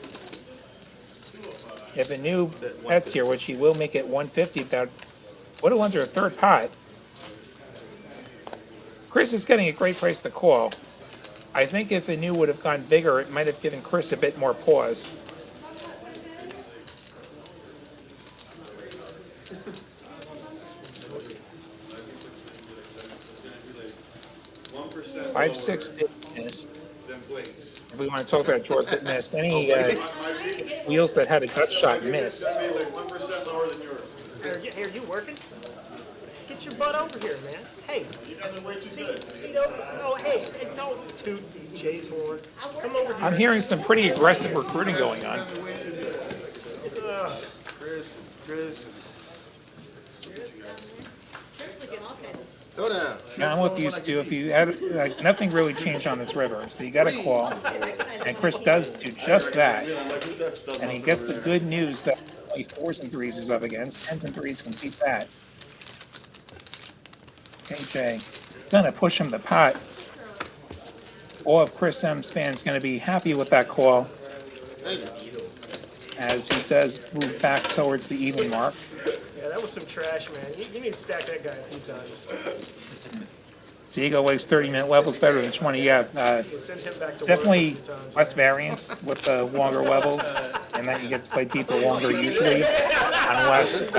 If a new bets here, which he will make it 150, that would have won her third pot. Chris is getting a great price to call. I think if the new would have gone bigger, it might have given Chris a bit more pause. Five, 6 did miss. If we want to talk about draws that missed, any wheels that had a gut shot missed. Here, you working? Get your butt over here, man. Hey, seat over. Oh, hey, no, toot Jay's horn. Come over here. I'm hearing some pretty aggressive recruiting going on. Chris. Go down. Now I'm with you, Stu. If you had nothing really changed on this river, so you got a call, and Chris does do just that, and he gets the good news that only 4s and 3s is up against. 10s and 3s can beat that. KJ gonna push him the pot. All of Chris M's fans gonna be happy with that call, as he does move back towards the even mark. Yeah, that was some trash, man. You need to stack that guy a few times. Diego weighs 30-minute levels better than 20. Yeah, Send him back to definitely work a few times. less variance with the longer levels, and that you get to play deeper longer usually, unless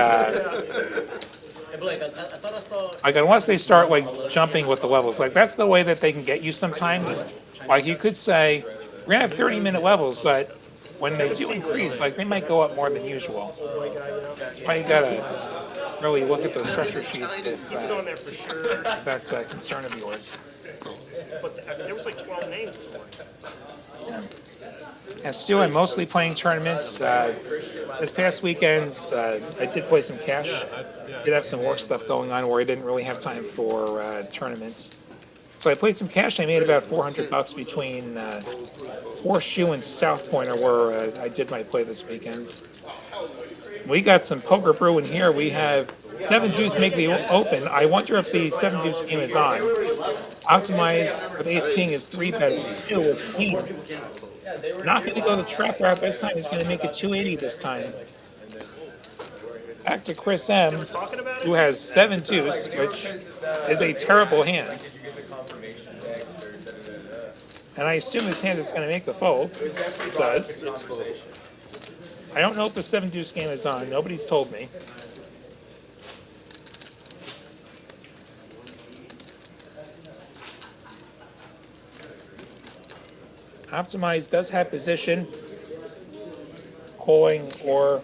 unless they start like jumping with the levels. Like that's the way that they can get you sometimes. Like you could say, we're gonna have 30-minute levels, but when they do increase, like they might go up more than usual. That's why you gotta really look at those structure sheets if He was on there for sure. that's a concern of yours. But there was like 12 names this morning. And Stu, I'm mostly playing tournaments. This past weekend, I did play some cash. Did have some work stuff going on where I didn't really have time for tournaments. So I played some cash. I made about $400 between Horseshoe and South Pointer where I did my play this weekend. We got some poker brew in here. We have 7 deuce make the open. I wonder if the 7 deuce game is on. Optimize with ace king is 3 bet 2 with queen. Not going to go the trap route this time. He's going to make it 280 this time. Back to Chris M, who has 7 deuce, which is a terrible hand. And I assume his hand is going to make the fold. It does. I don't know if the 7 deuce game is on. Nobody's told me. Optimize does have position, calling or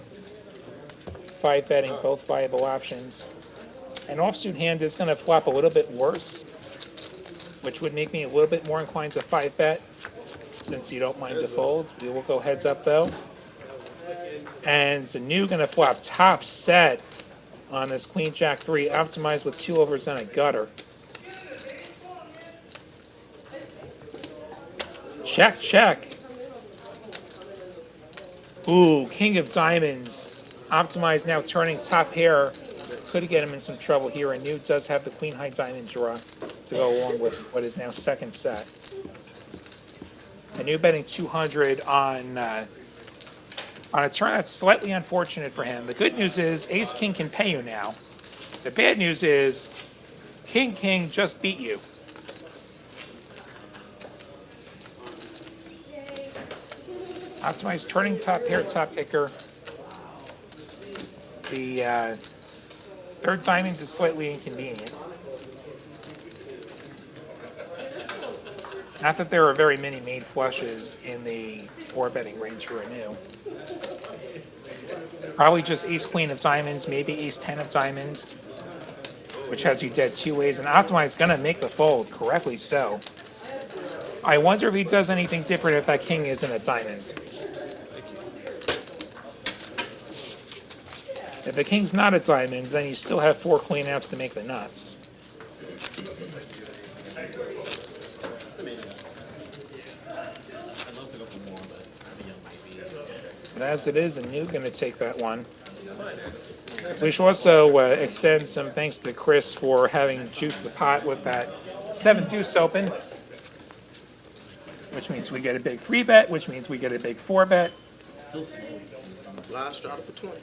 5 betting both viable options. An offsuit hand is going to flop a little bit worse, which would make me a little bit more inclined to 5 bet, since you don't mind to fold. We will go heads up though. And Zanu going to flop top set on this queen jack 3, optimized with 2 overs and a gutter. Check, check. Ooh, king of diamonds. Optimized now turning top pair. Could get him in some trouble here. And New does have the queen high diamond draw to go along with what is now second set. And New betting 200 on a turn that's slightly unfortunate for him. The good news is ace king can pay you now. The bad news is king just beat you. Optimized turning top pair, top kicker. The third diamond is slightly inconvenient. Not that there are very many made flushes in the 4 betting range for a New. Probably just ace queen of diamonds, maybe ace 10 of diamonds, which has you dead 2 ways. And Optimize is going to make the fold, correctly so. I wonder if he does anything different if that king isn't a diamond. If the king's not a diamond, then you still have 4 queen outs to make the nuts. But as it is, a New going to take that one. We should also extend some thanks to Chris for having juiced the pot with that 7 deuce open, which means we get a big 3 bet, which means we get a big 4 bet. Last shot for 20.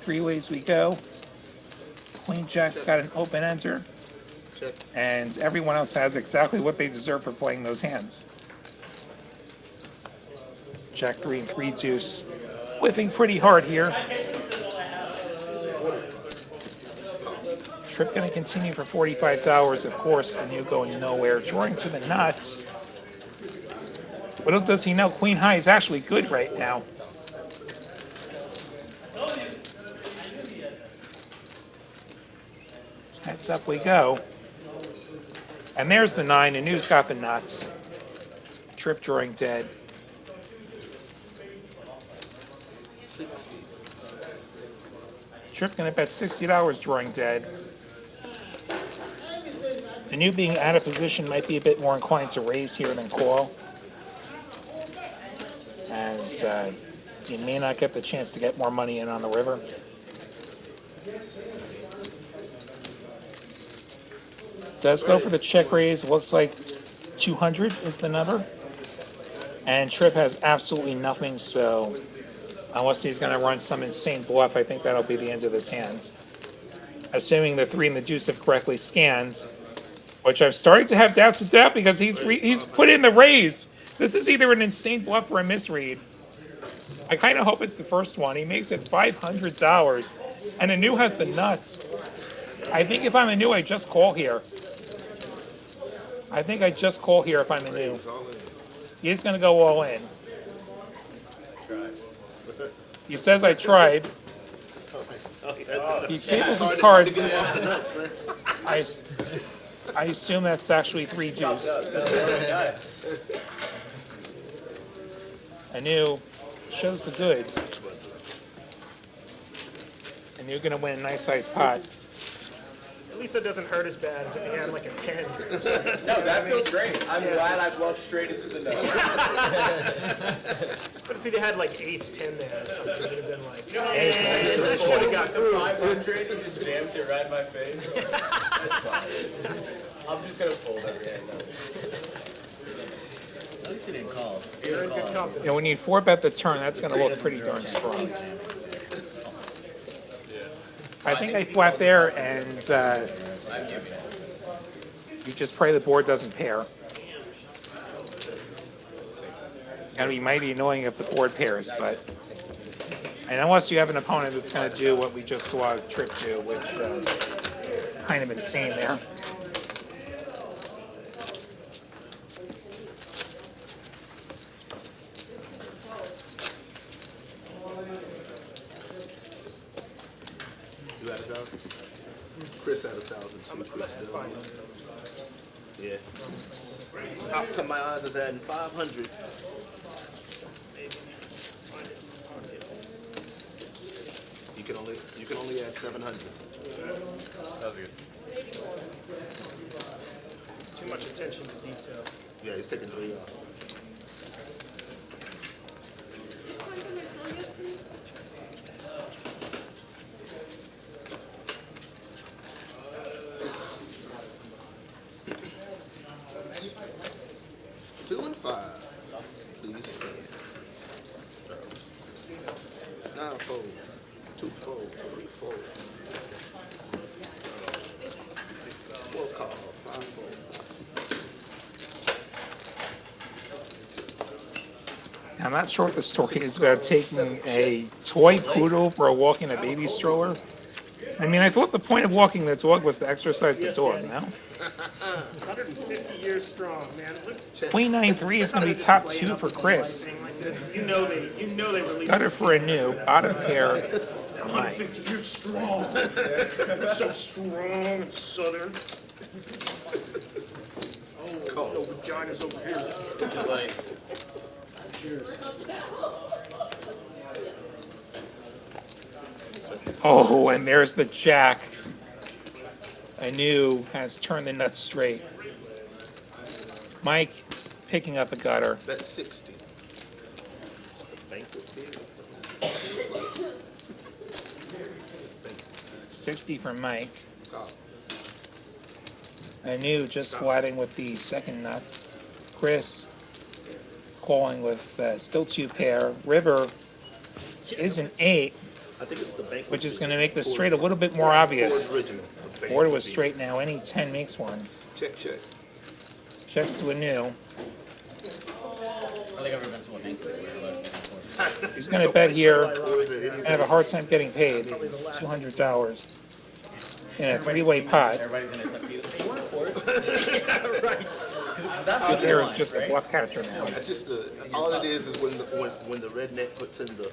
Three ways we go. Queen Jack's got an open enter, and everyone else has exactly what they deserve for playing those hands. Jack 3 and 3 deuce, whipping pretty hard here. Trip going to continue for $45, of course, and you going nowhere. Drawing to the nuts. Little does he know, Queen High is actually good right now. Heads up we go. And there's the 9, and New's got the nuts. Trip drawing dead. 60. Trip going to bet $60 drawing dead. The New being out of position might be a bit more inclined to raise here than call, as you may not get the chance to get more money in on the river. Does go for the check raise. Looks like 200 is the number. And Trip has absolutely nothing, so unless he's going to run some insane bluff, I think that'll be the end of his hands. Assuming the 3 and the deuce have correctly scanned, which I'm starting to have doubts of doubt because he's put in the raise. This is either an insane bluff or a misread. I kind of hope it's the first one. He makes it $500, and Anu has the nuts. I think if I'm Anu, I just call here. I think I just call here if I'm Anu. He's going to go all in. He says I tried. He tables his cards. I assume that's actually 3 deuce. Anu shows the goods. And you're going to win a nice sized pot. At least it doesn't hurt as bad as if he had like a 10 or something. No, that feels great. I'm glad I bluffed straight into the nose. But if he had like ace 10 there or something, it would have been like, Hey, that should have got through. 500 and just jammed it right in my face. That's fine. I'm just gonna fold every hand now. At least he didn't call. You're in good company. And when you 4 bet the turn, that's going to look pretty darn strong. I think I flat there, and you just pray the board doesn't pair. Gonna be mighty annoying if the board pairs, but and unless you have an opponent that's gonna do what we just saw Trip do with kind of insane there. You had 1,000? Chris had 1,000 too. Chris still. Yeah. Up to my odds of that in 500. You can only add 700. That was good. Too much attention to detail. Yeah, he's taking 3 off. Two and 5. Please scan. Now fold. 2 fold. 3 fold. 4 call. 5 fold. I'm not sure what the story is about taking a toy poodle for a walk in a baby stroller. I mean, I thought the point of walking the dog was to exercise the dog, no? 150 years strong, man. Look, Queen 9-3 is going to be top 2 for Chris. you know they released Gutter for a new, bottom pair. Mike. 150 years strong. So strong and southern. Oh, no vaginas over here. Just like, Oh, and there's the jack. Anu has turned the nuts straight. Mike picking up a gutter. Bet 60. Banquet table. 60 for Mike. Call. Anu just flatting with the second nut. Chris calling with still 2 pair. River is an 8, I think it's the banquet. which is going to make the straight a little bit more obvious. Original. Board was straight now. Any 10 makes one. Check, check. Checks to Anu. I think I've ever been to a banquet where like, He's going to bet here What was it? and have a hard time getting paid. $200 in a 3-way pot. everybody's gonna accept you. Hey, you want a quarter? Right. That's The the pair is line, just a right? bluff catcher now. That's just all it is when the redneck puts in the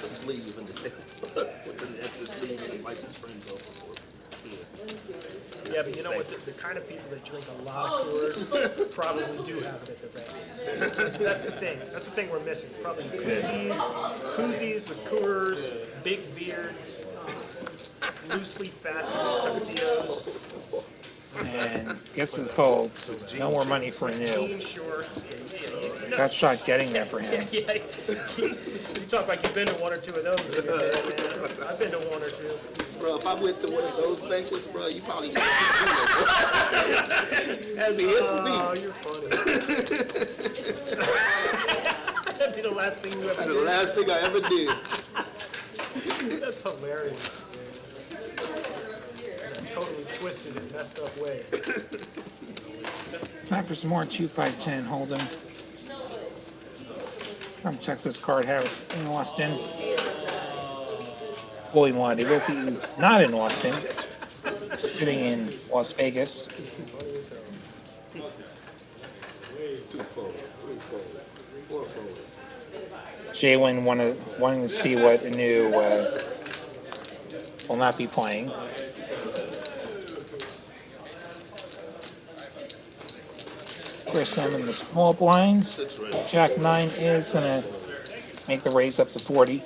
sleeve and the puts in the extra sleeve and invites his friends over. Yeah, but you know what? The kind of people that drink a lot of Coors probably do have it at their banquets. That's the thing. That's the thing we're missing. Probably koozies with Coors, big beards, loosely fastened tuxedos, And gets his fold. No more money for Anu. jean shorts. Yeah, That shot getting there for him. yeah. You talk like you've been to 1 or 2 of those in your day, man. I've been to 1 or 2. Bro, if I went to one of those banquets, bro, you probably that'd be it for me. Oh, you're funny. That'd be the last thing you ever That's the did. last thing I ever did. That's hilarious. Totally twisted and messed up way. Time for some more 2-5-10 Hold'em from Texas Card House in Austin. Boy, one. It will be not in Austin, sitting in Las Vegas. 2 fold, 3 fold, 4 fold. JWin wanting to see what Anu will not be playing. Chris M in the small blinds. 6 raise. Jack 9 is going to make the raise up to 40.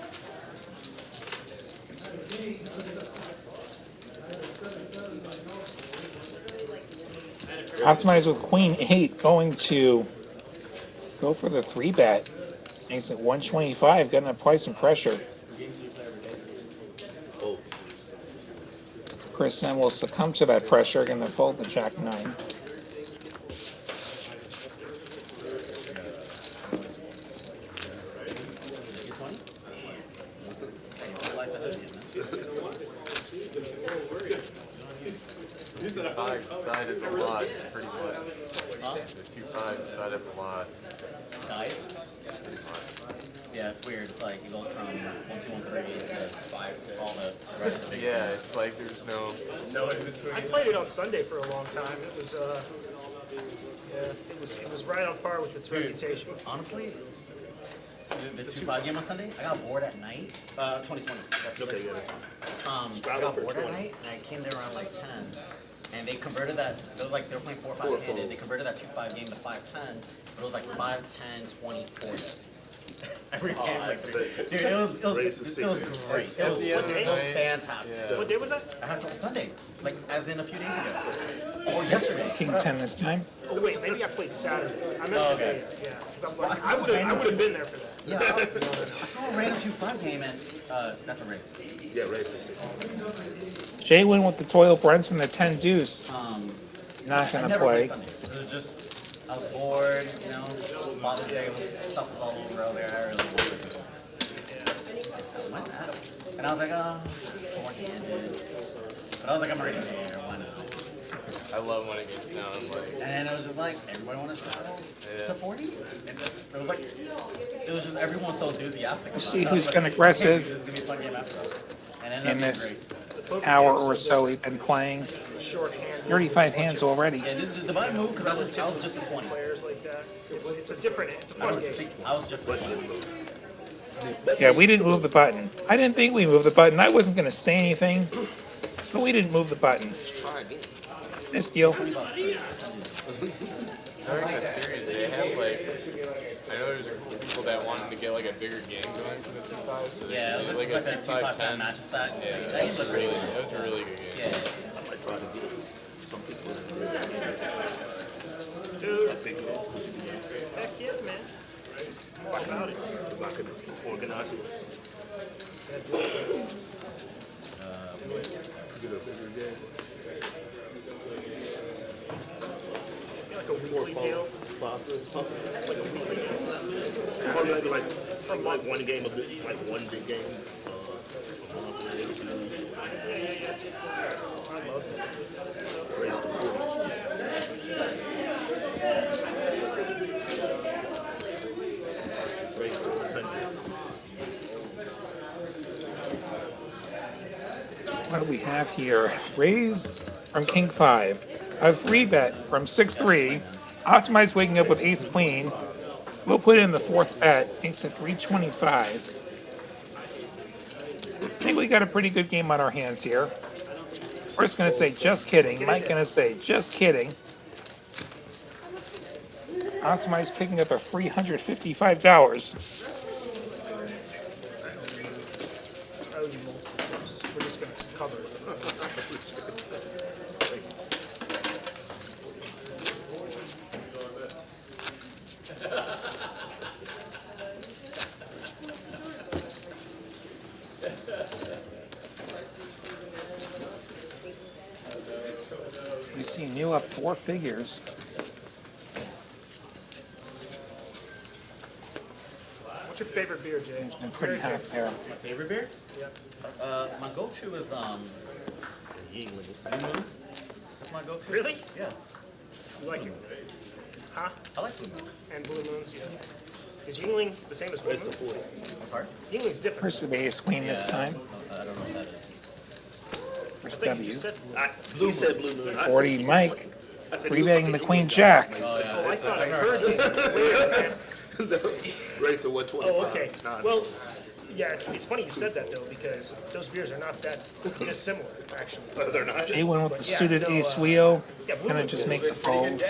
Optimize with Queen 8 going to go for the 3-bet. Makes it 125, getting a price and pressure. Oh, Chris M will succumb to that pressure, going to fold the Jack 9. 5 decided a lot, pretty much. Huh? The 2-5 decided a lot, Died? pretty much. Yeah, it's weird. It's like it goes from 1-2-1-3 to 5 to all the rest of the big Yeah, it's like there's no. I played it on Sunday for a long time. It was, yeah, it was right on par with its reputation. Honestly, the 2-5 game on Sunday, I got bored at night. 2020. That's Okay, yeah. I got bored at night, and I came there around like 10. And they converted that, it was like they were playing 4-5 handed. They converted that 2-5 game to 5-10, but it was like 5-10 20 40. Every game, like 3. Dude, it was great. It was the end of the night, fantastic. yeah. What day was that? I had something Sunday, like as in a few days ago. Or yesterday. King 10 this time. Oh wait, maybe I played Saturday. I missed Oh, the okay. day. Yeah, 'cause I'm like, I would have been there for that. Yeah, I saw a random 2-5 game and that's a race. Yeah, raise the 6. JWin with the Toil Brunson, the 10 deuce. Not I gonna never play. played Sunday. It was just, I was bored, you know, Father's Day stuff was all over there. I really wanted to. I went at it. And I was like, four-handed. But I was like, I'm already there, why not? I love when it gets down, like. And it was just like, everybody want to travel Yeah. to 40? And it was like, it was just everyone so enthusiastic. We'll about see it. I who's was been like, aggressive This is going to be a fun game after all. And it ended in up being this great. hour or so we've been playing. Shorthand. 35 hands already. Yeah, the divide move, because I was just 20. Players like that. It's a different. It's a I fun game. was just 20. Yeah, we didn't move the button. I didn't think we moved the button. I wasn't gonna say anything, but we didn't move the button. This deal. During the series, they have like. I know there's people that wanted to get like a bigger game going for the 2-5, so they Yeah, could it do was like a like a 2-5 2-5-10. match stack. Yeah, That that was was pretty really, good. that was a really good game. Yeah. I might try to get some people in Dude, big heck yeah, man. What about it? if I could organize it. Get a bigger game. Like a weekly deal. Like a weekly game. Or maybe like one game of it, like one big game. Raise the 40. Raise the 100. What do we have here? Raise from King 5. A free bet from 6-3. Optimize waking up with Ace Queen. We'll put in the fourth bet. Makes it 325. I think we got a pretty good game on our hands here. We're just gonna say just kidding. Mike gonna say just kidding. Optimize picking up a free $155. I owe you multiple tips. We're just gonna cover it. We see new up 4 figures. What's your favorite beer, Jay? It's been pretty hot there. My favorite beer? Yeah. My go-to is Blue Moon. That's my go-to. Really? Yeah. You like it? Huh? I like Blue Moon. And Blue Moons, yeah. Is Yingling the same as Blue Moon? I'm sorry? Yingling's different. First with Ace Queen this time. I don't know what that is. I First think you W. just said. He said Blue Moon. I 40 said, Mike. I said, Free betting the Queen Jack. Oh, yeah. Oh, I thought I heard you. Wait, man. Race of 125. Oh, okay. Nah, Well, yeah, it's funny you said that though, because those beers are not that dissimilar, actually. they're not. J1 with the Yeah, suited no, Ace Wheel. Yeah, Blue Gonna Moon just is make the fold.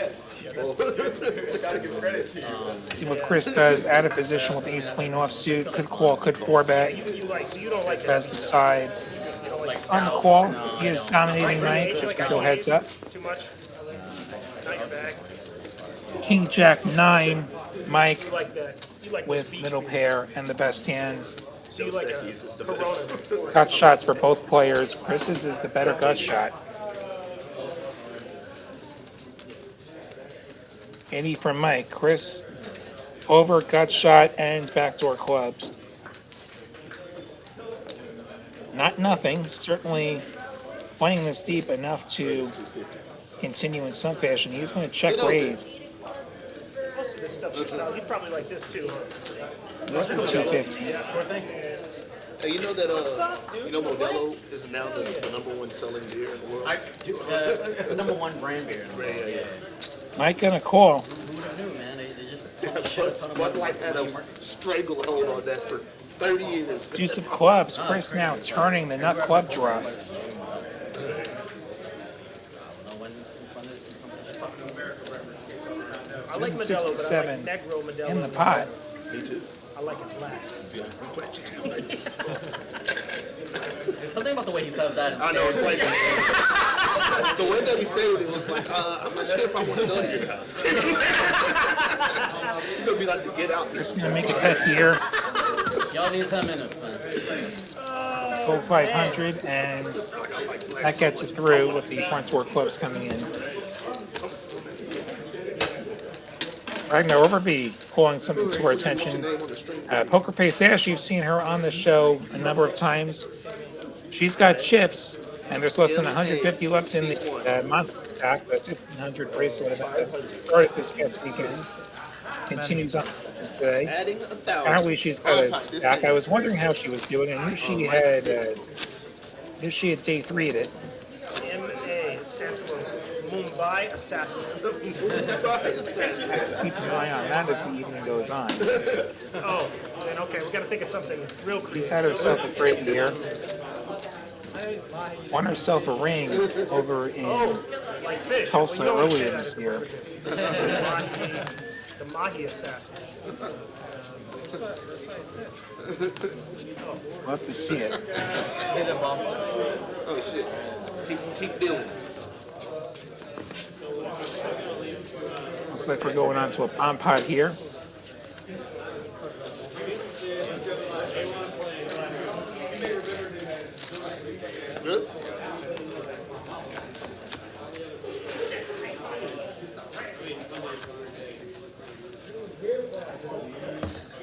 Gotta give credit to you. See what Chris does. Out of position with Ace Queen offsuit. Could call, could 4-bet. so you don't like it. Has the side. You don't like On the stouts? call, he is dominating Mike. You Just like go heads up. Too much? Not your bag. King Jack 9. Mike You like that. You like those with beach middle beers. pair and the best hands. So you like a Dos Equis is the Corona best. before. Gut shots for both players. Chris's is the better gut shot. 80 from Mike. Chris over gut shot and backdoor clubs. Not nothing. Certainly playing this deep enough to continue in some fashion. He's going to check raise. Most of this stuff's just out. You probably like this too, huh? This is 250. Hey, you know that Modelo is now the #1 selling beer in the world. It's the #1 brand beer. Yeah. Mike gonna call. Who knew, man? They just shit a ton of Bud money. Light had a stranglehold on that for 30 years. Deuce of clubs. Chris now turning the nut club draw. I like Modelo, but I like Negro Modelo. In the pot. Me too. I like it black. There's something about the way he says that. I know, it's like, the way that he said it, it was like, I'm not sure if I want to go to your house. It's going to be like to get out here. Just gonna make a bet here. Y'all need 10 minutes, man. Full 500, and that gets it through with the front door clubs coming in. Ragnar Overby calling something to our attention. Poker Face Ash, you've seen her on the show a number of times. She's got chips, and there's less than 150 left in the monster pack. The 1500 bracelet that started this past weekend continues on today. Apparently, she's got a stack. I was wondering how she was doing. I knew she had day 3'd it. MA, it stands for Mumbai Assassin. Keep an eye on that as the evening goes on. Oh, then okay, we gotta think of something real She's creative. had herself a great year. Won herself a ring over in Like fish. Tulsa we know it's earlier fish. this year. The Mahi Assassin. Love to see it. Oh, shit. Keep dealing. Looks like we're going on to a palm pot here. Good?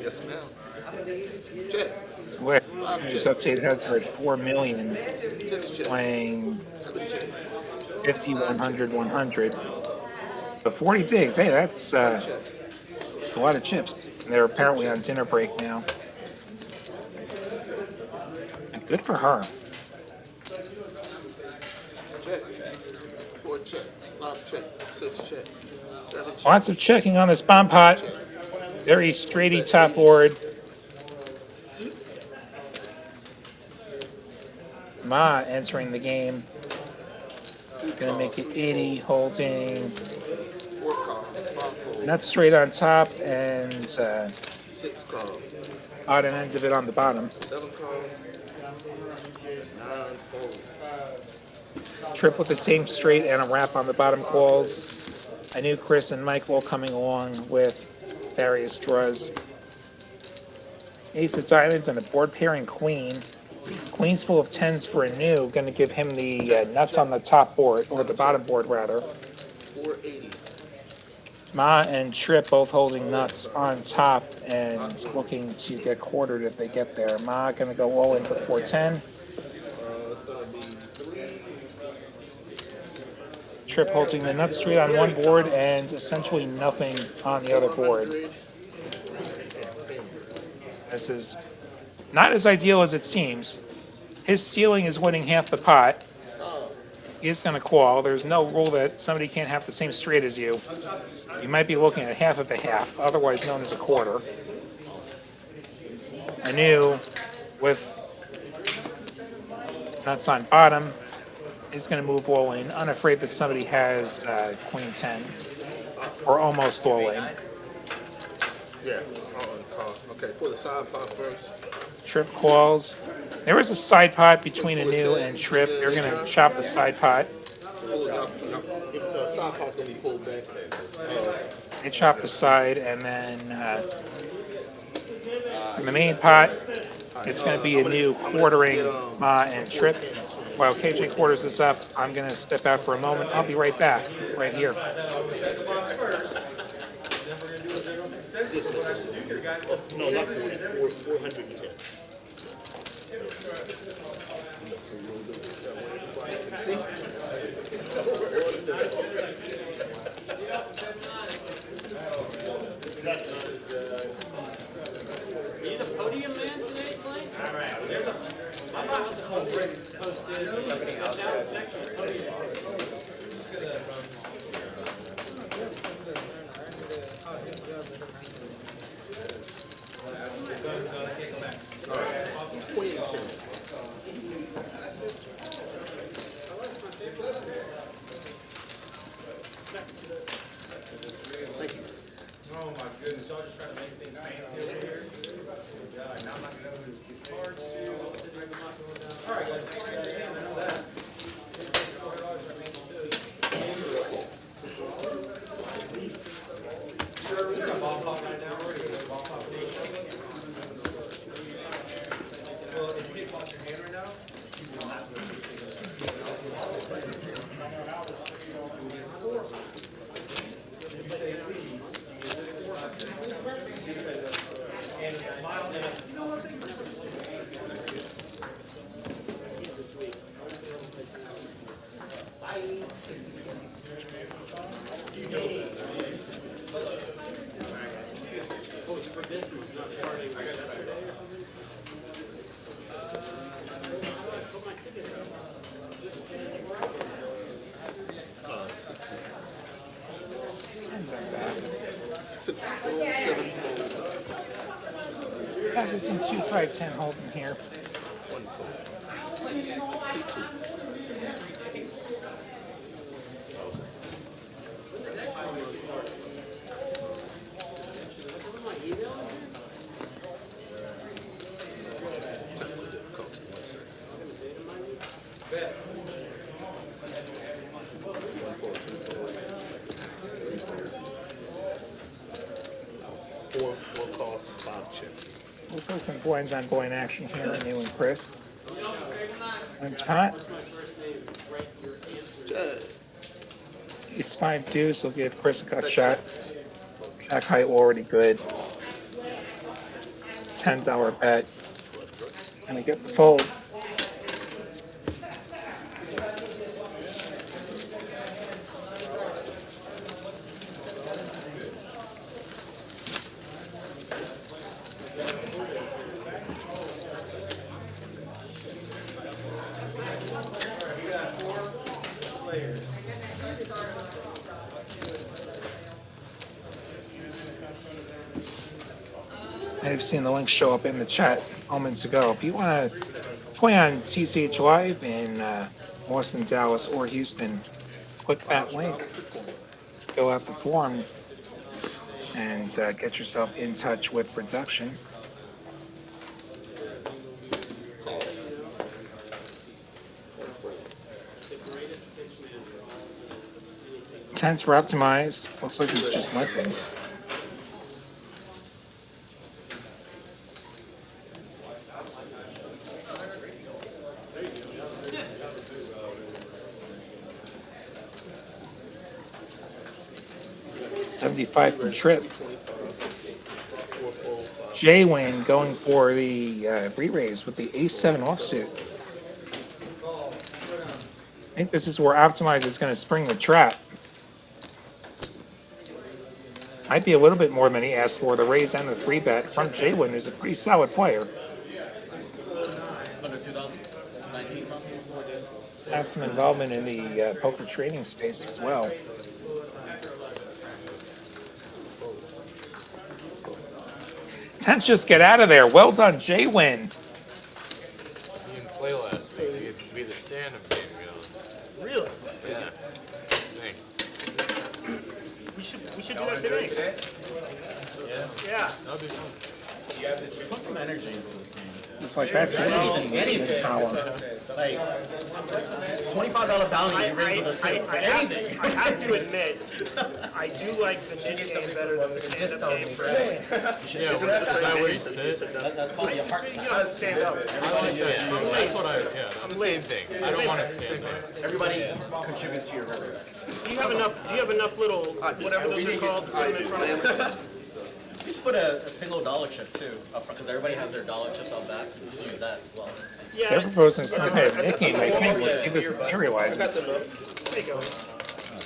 Yes, ma'am. Check. With his updated heads are at 4 million, 6 check. playing 7 check. 50, 100, 100. But 40 bigs, hey, that's a lot of chips. And they're apparently on dinner break now. And good for her. Check. 4 check. 5 check. 6 check. 7 check. Lots of checking on this bomb pot. Very straighty top board. Ma entering the game. Gonna make it 80, holding. 4 call. 5 fold. Nuts straight on top and 6 call. odd and ends of it on the bottom. 7 call. 9 fold. Trip with the same straight and a wrap on the bottom calls. I knew Chris and Mike all coming along with various draws. Ace of diamonds and a board pairing queen. Queen's full of 10s for a new. Going to give him the nuts on the top board, or the bottom board rather. 480. Ma and Trip both holding nuts on top and looking to get quartered if they get there. Ma going to go all in for 410. It's gonna be 3. Trip holding the nuts straight on one board and essentially nothing on the other board. 100. This is not as ideal as it seems. His ceiling is winning half the pot. He is going to call. There's no rule that somebody can't have the same straight as you. You might be looking at half of a half, otherwise known as a quarter. I knew with nuts on bottom, he's going to move all in, unafraid that somebody has queen 10, or almost all in. Yeah. Call. Okay, for the side pot first. Trip calls. There was a side pot between a new and Trip. They're going to chop the side pot. Pull it up. The side pot's gonna be pulled back. They chop the side, and then in the main pot, it's going to be a new quartering Ma and Trip. While KJ quarters this up, I'm going to step out for a moment. I'll be right back, right here. No, not 40. 410. See? Oh my goodness, y'all just trying to make things fancy over here. Oh God, now I'm not gonna know who to get cards to. Alright guys, thanks for that. I know that. We're gonna ball pop right now. We're gonna go ball pop. Well, if you get off your hand right now, you will have Yeah, there's some 2, 5, 10 holding here. Four calls, 5 chips. Looks like some blinds on blind action here in New and Chris. And Scott. Ace 5 deuce will give Chris a gut shot. Jack height already good. $10 bet. And we get the fold. I've seen the link show up in the chat moments ago. If you want to play on TCH Live in Austin, Dallas, or Houston, click that link, fill out the form, and get yourself in touch with production. Tents were optimized. Looks like he's just limping. $75 for trip. JWin going for the re-raise with the ace-7 offsuit. I think this is where Optimize is going to spring the trap. Might be a little bit more than he asked for. The raise and the 3-bet from JWin, who's a pretty solid player. Has some involvement in the poker trading space as well. Tents just get out of there. Well done, JWin. He didn't play last week. He had to be the stand of game going. Really? Yeah. Thanks. We should do that today. Yeah. That'll be fun. Put some energy into this game. It's like that. Anything. Power. Like, $25 bounty, you raise with a two. Anything. I have to admit, I do like the mini game better than the stand-up game for Yeah, is that where you sit? That's called the heart You know, stand up. I like that. Yeah, that's what that's the same thing. I don't want to stand there. Everybody contributes to your river. Do you have enough little, whatever those are called, to put them in front of you? Just put a single dollar chip too, up front, because everybody has their dollar chips on back. Just use that as well. They're Yeah, proposing some kind of nickname. I think we'll see this materializes. there you go. Oh,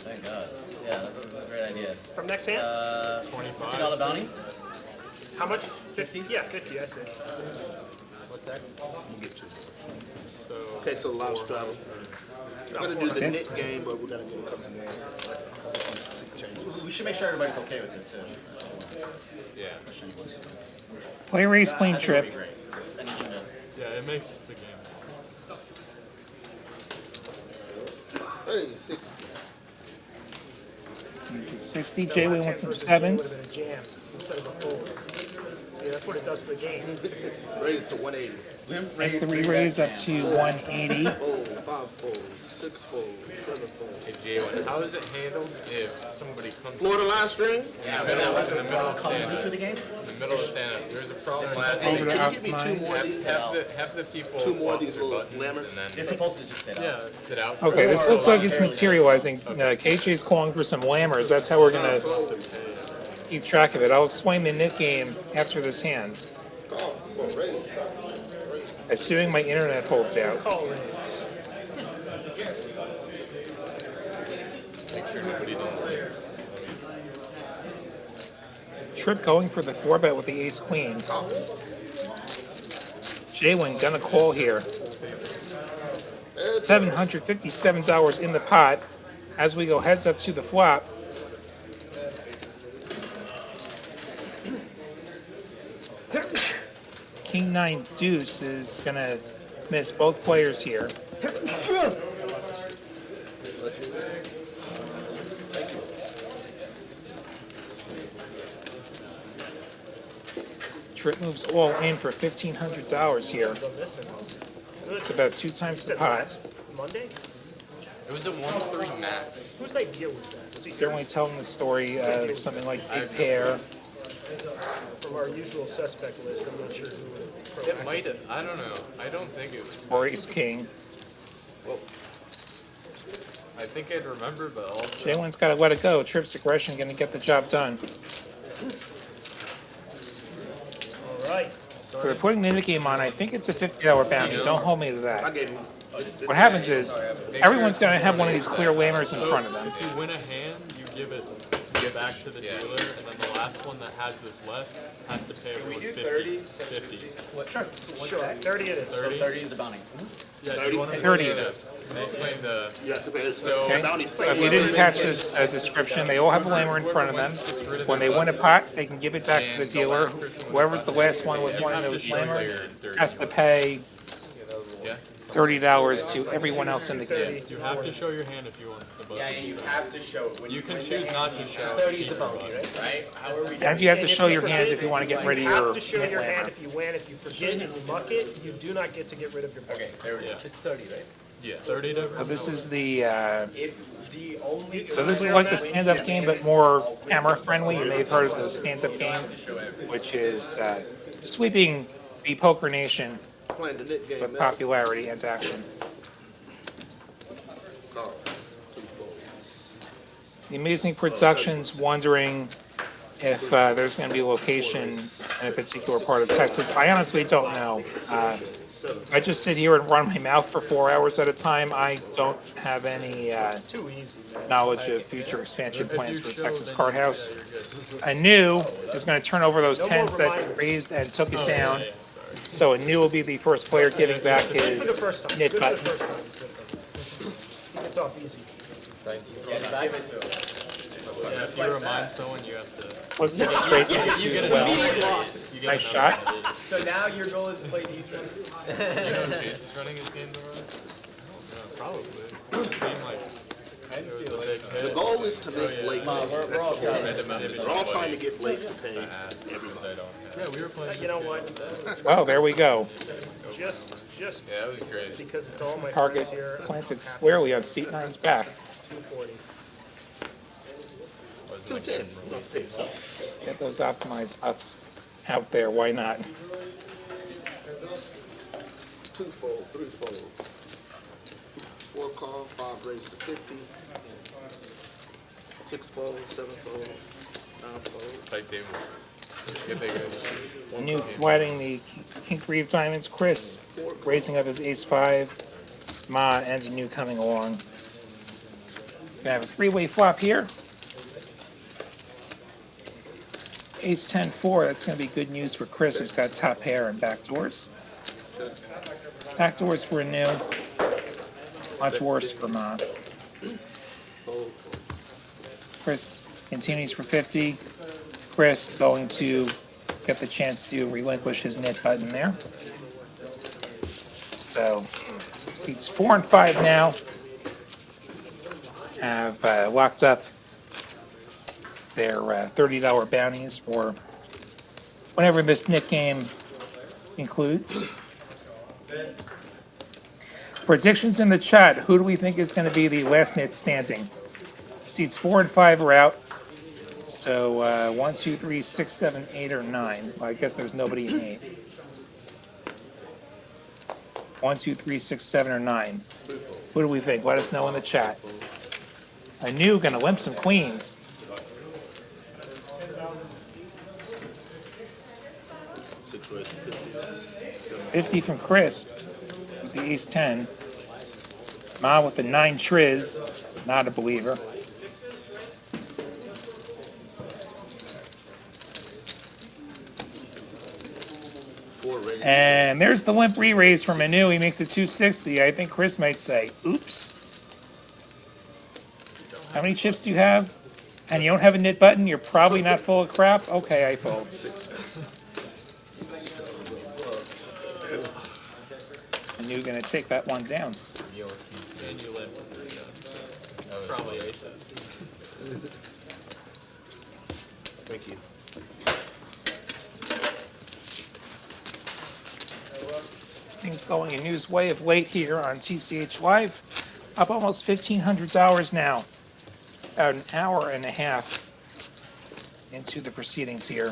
thank God. Yeah, that's a great idea. From next hand? $50 bounty? How much? 50? Yeah, 50, I say. We'll Okay, so live straddle. We're gonna do the knit game, but we're gonna get a couple more changes. We should make sure everybody's okay with it too. Yeah. Play raise queen trip. Anything to Yeah, it makes the game. Hey, 60. He's at 60. That JWin last with hand some versus Jay would've sevens. been a jam instead of a fold. See, that's what it does for the game. Raise to 180. That's the re-raise up to 180. Fold, 5 fold, 6 fold, 7 fold. Hey, JWin, how is it handled if somebody comes Florida line string? in the middle of the stand-up? the game? In the middle of the stand-up, there's a problem last Hey, week. Over to can you give me 2 optimize. more of these? Have the people Two more of lost these their little buttons glamours? and You're then supposed to just sit out. sit out. Okay, this looks like it's materializing. KJ's calling for some lammers. That's how we're gonna keep track of it. I'll explain the knit game after this hands. Call, raise. Assuming my internet holds out. Call raise. Make sure nobody's on the way. Trip going for the 4-bet with the ace queen. JWin gonna call here. $757 in the pot as we go heads up to the flop. King 9 deuce is gonna miss both players here. Trip moves all in for $1,500 here. Go listen. Good. It's about 2 You times the said pot. last Monday? It was a 1-3 match. Whose idea was that? Was it They're yours? only telling the story of something like big pair. From our usual suspect list, I'm not sure who. It might have. I don't know. I don't think it was. Or ace king. Well, I think I'd remember, but also. JWin's got to let it go. Trip's aggression going to get the job done. All right. So we're putting the game on. I think it's a $50 bounty. Don't hold me to I that. gave him. What happens is everyone's going to have one of these clear lammers in front of them. If you win a hand, you give it back to the dealer, and then the last one that has this left has to pay everyone 50. Sure. 30 it is. 30? 30 is the bounty. Yeah, do you want to 30 say it that? is. Can I explain the? You have to pay So- bounties. If you didn't catch this description, they all have a lammer in front of them. When they win a pot, they can give it back to the dealer. Whoever's the last one with one of those lammers has to pay Yeah. $30 to everyone else in the game. You have to show your hand if you want the button. Yeah, you have to show it. When You can choose not to show. 30 is the bounty, right? How are we And you have to show your hands if you want to get rid of You your have to show knit your hand lammer. if you win. If you forget and you muck it, you do not get to get rid of your money. Okay, there we go. Yeah. It's 30, right? Yeah. 30 to So this is the If the only. so this is like the stand-up game, but more camera-friendly. You may have heard of the stand-up game, which is sweeping the poker nation Playing the knit game. with man. popularity into action. Oh, The Amazing Productions wondering if there's going to be a location in a particular part of Texas. I honestly don't know. I just sit here and run my mouth for 4 hours at a time. I don't have any Too easy, man. knowledge of future expansion plans for show, Texas then Card yeah, House. A new is going to turn over those No more tens that reminders. raised and took it Yeah, down. yeah, sorry. So a new will be the first player giving back Good for the his first time. knit Good for the button. first time. It's off easy. Yeah, if you remind someone, you have to. Looks like straight into an well. immediate loss. You get Nice another shot. edit. So now your goal is to play defense. Do you know if Jason's running his game tomorrow? Yeah, probably. It seemed like it was a big The hit. goal is to make Blake pay. That's the whole. Random message. We're all trying to get Blake to pay Because everybody. I don't have. Yeah, we were playing. You know what? Well, there we go. Just Yeah, that was great. because it's all my Target friends here. planted squarely on seat 9's back. 240. Wasn't 210. Get those optimized ups out there. Why not? 2 fold, 3 fold. 4 call, 5 raise to 50. 6 fold, 7 fold, 9 fold. Tight table. Get big guys. New flatting the King 3 of Diamonds. Chris raising up his ace 5. Ma and a new coming along. Gonna have a 3-way flop here. Ace 10-4. That's gonna be good news for Chris, who's got top pair and back doors. Back doors for a new. Much worse for Ma. Oh, Chris continues for 50. Chris going to get the chance to relinquish his knit button there. So seats 4 and 5 now have locked up their $30 bounties for whenever this knit game includes. Predictions in the chat. Who do we think is going to be the last knit standing? Seats 4 and 5 are out. So 1, 2, 3, 6, 7, 8, or 9. Well, I guess there's nobody in 8. 1, 2, 3, 6, 7, or 9. Who do we think? Let us know in the chat. I knew gonna limp some queens. situation. 50 from Chris with the ace 10. Ma with the 9 triz. Not a believer. And there's the limp re-raise from Anu. He makes it 260. I think Chris might say, oops. How many chips do you have? And you don't have a knit button? You're probably not full of crap? Okay, I fold. Anu gonna take that one down. And you limp. Probably aces. Thank you. Things going Anu's way of late here on TCH Live. Up almost $1,500 now. About an hour and a half into the proceedings here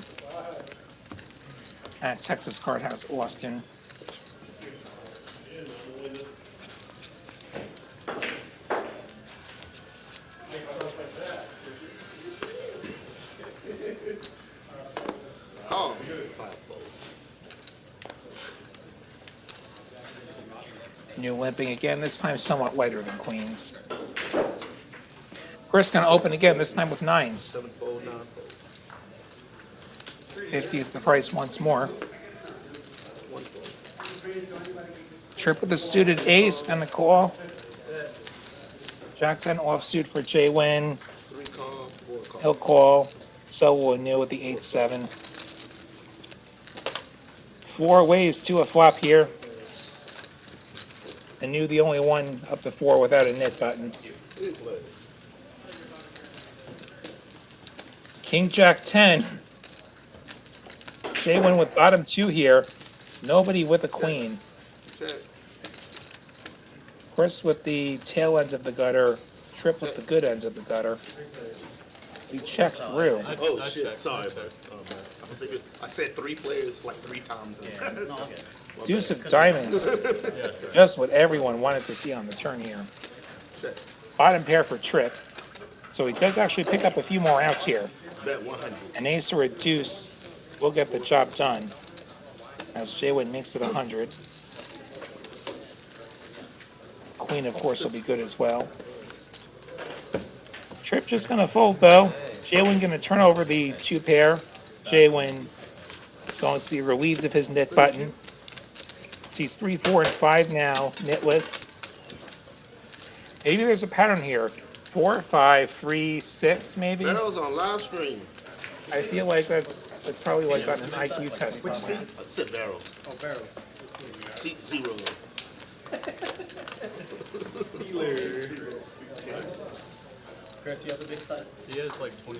at Texas Card House Austin. Oh, Anu limping again, this time somewhat lighter than queens. Chris gonna open again, this time with 9s. 7-fold, 9-fold. 50 is the price once more. Trip with a suited ace, gonna call. Jack 10 offsuit for JWin. 3 call, 4 call. He'll call. So will Anu with the 8-7. 4 ways to a flop here. Anu the only one up to 4 without a knit button. King Jack 10. JWin with bottom 2 here. Nobody with a queen. Check. Chris with the tail ends of the gutter. Trip with the good ends of the gutter. We check through. Oh I shit! checked. Sorry, man. Oh man. I said 3 players like 3 times. Deuce of diamonds. Yeah, sorry. Just what everyone wanted to see on the turn here. Check. Bottom pair for Trip. So he does actually pick up a few more outs here. Bet 100. An ace or a deuce will get the job done. As JWin makes it 100. Queen, of course, will be good as well. Trip just going to fold, though. JWin going to turn over the 2 pair. JWin going to be relieved of his knit button. He's 3, 4, and 5 now, knitless. Maybe there's a pattern here. 4, 5, 3, 6, maybe. That was on live stream. I feel like that's probably like on an IQ test somewhere. I said barrel. Oh, barrel. Seat 0. Chris, you have a big stack? He has like 20,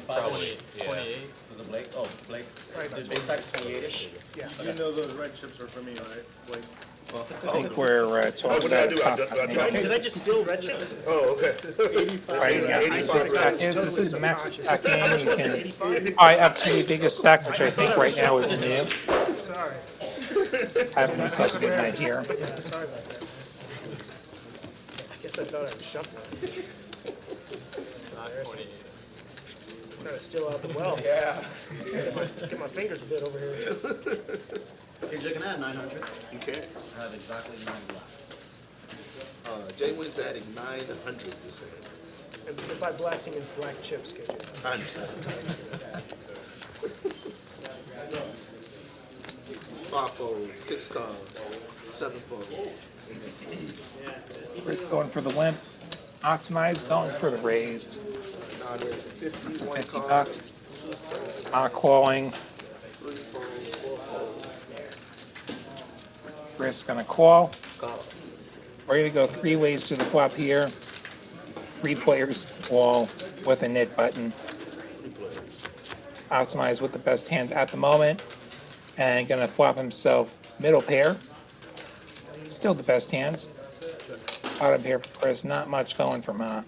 probably, 28. Was it Blake? Oh, Blake. The big stack's 28-ish? You know those red chips are for me, right? Like, I think we're talking about top Did I just steal red chips? Oh, okay. right, yeah, 85 stack is, this is the max stack game. You can buy up to the biggest stack, which I think right now is a new. Sorry. I have myself a good night here. Yeah, sorry about that. I guess I thought I was shuffling. It's not 28. Trying to steal out the well. yeah. Get my fingers a bit over here. You're looking at 900. You can't. I have exactly 9 blacks. JWin's adding 900%. And by blacks, he means black chips. I understand. 5-fold, 6 card. 7-fold. Chris going for the limp. Optimize going for the raised. Nah, there's 50, one 50 card, bucks. Not calling. 3-fold, 4-fold. Chris gonna call. Call. We're gonna go 3 ways to the flop here. 3 players to call with a knit button. 3 players. Optimize with the best hands at the moment. And gonna flop himself middle pair. Still the best hands. Bottom pair for Chris. Not much going from Bet.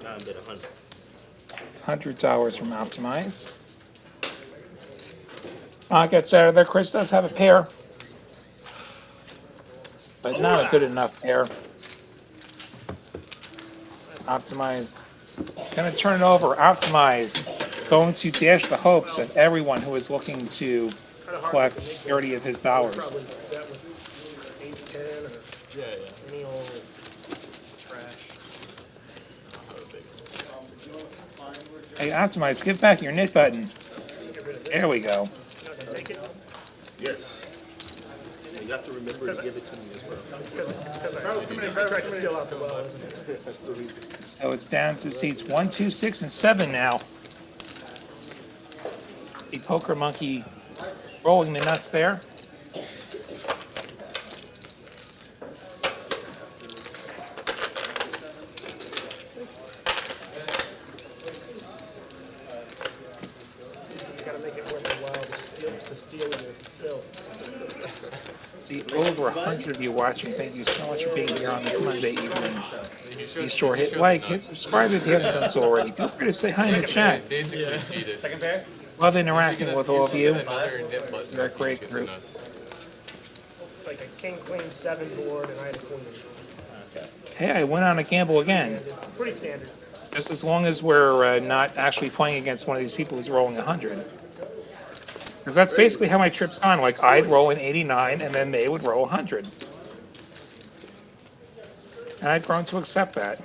Now I'm bet 100. $100 from Optimize. Gets out of there. Chris does have a pair, but not a good enough pair. Optimize. Gonna turn it over. Optimize. Going to dash the hopes of everyone who is looking to collect 30 of his dollars. Probably bet with ace 10 or Yeah. any old trash. Hey, Optimize, give back your knit button. There we go. You're not gonna take it? Yes. You have to remember to give it to me as well. It's because I tried to steal out the well, isn't it? That's the reason. So it's down to seats 1, 2, 6, and 7 now. The Poker Monkey rolling the nuts there. You gotta make it worth their while to steal your fill. See, over 100 of you watching. Thank you so much for being here on this Monday evening. Be sure hit like, hit subscribe if you haven't done so already. Feel free to say hi in the chat. Basically cheated. Second pair? Love interacting with all of you. Another nip button. You're a great group. It's like a king, queen, 7 board, and I had a queen. Hey, I went on a gamble again. Pretty standard. Just as long as we're not actually playing against one of these people who's rolling 100. Because that's basically how my trip's gone. Like, I'd roll an 89, and then they would roll 100. And I've grown to accept that.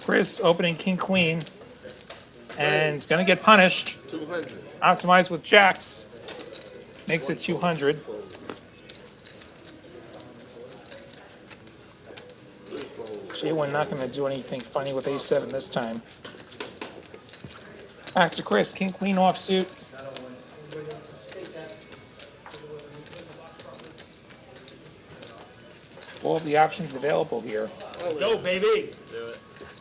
Chris opening king, queen, and gonna get punished. 200. Optimized with jacks. Makes it 200. 3-fold. JWin not gonna do anything funny with a7 this time. Back to Chris, king, queen offsuit. All of the options available here. Go, baby!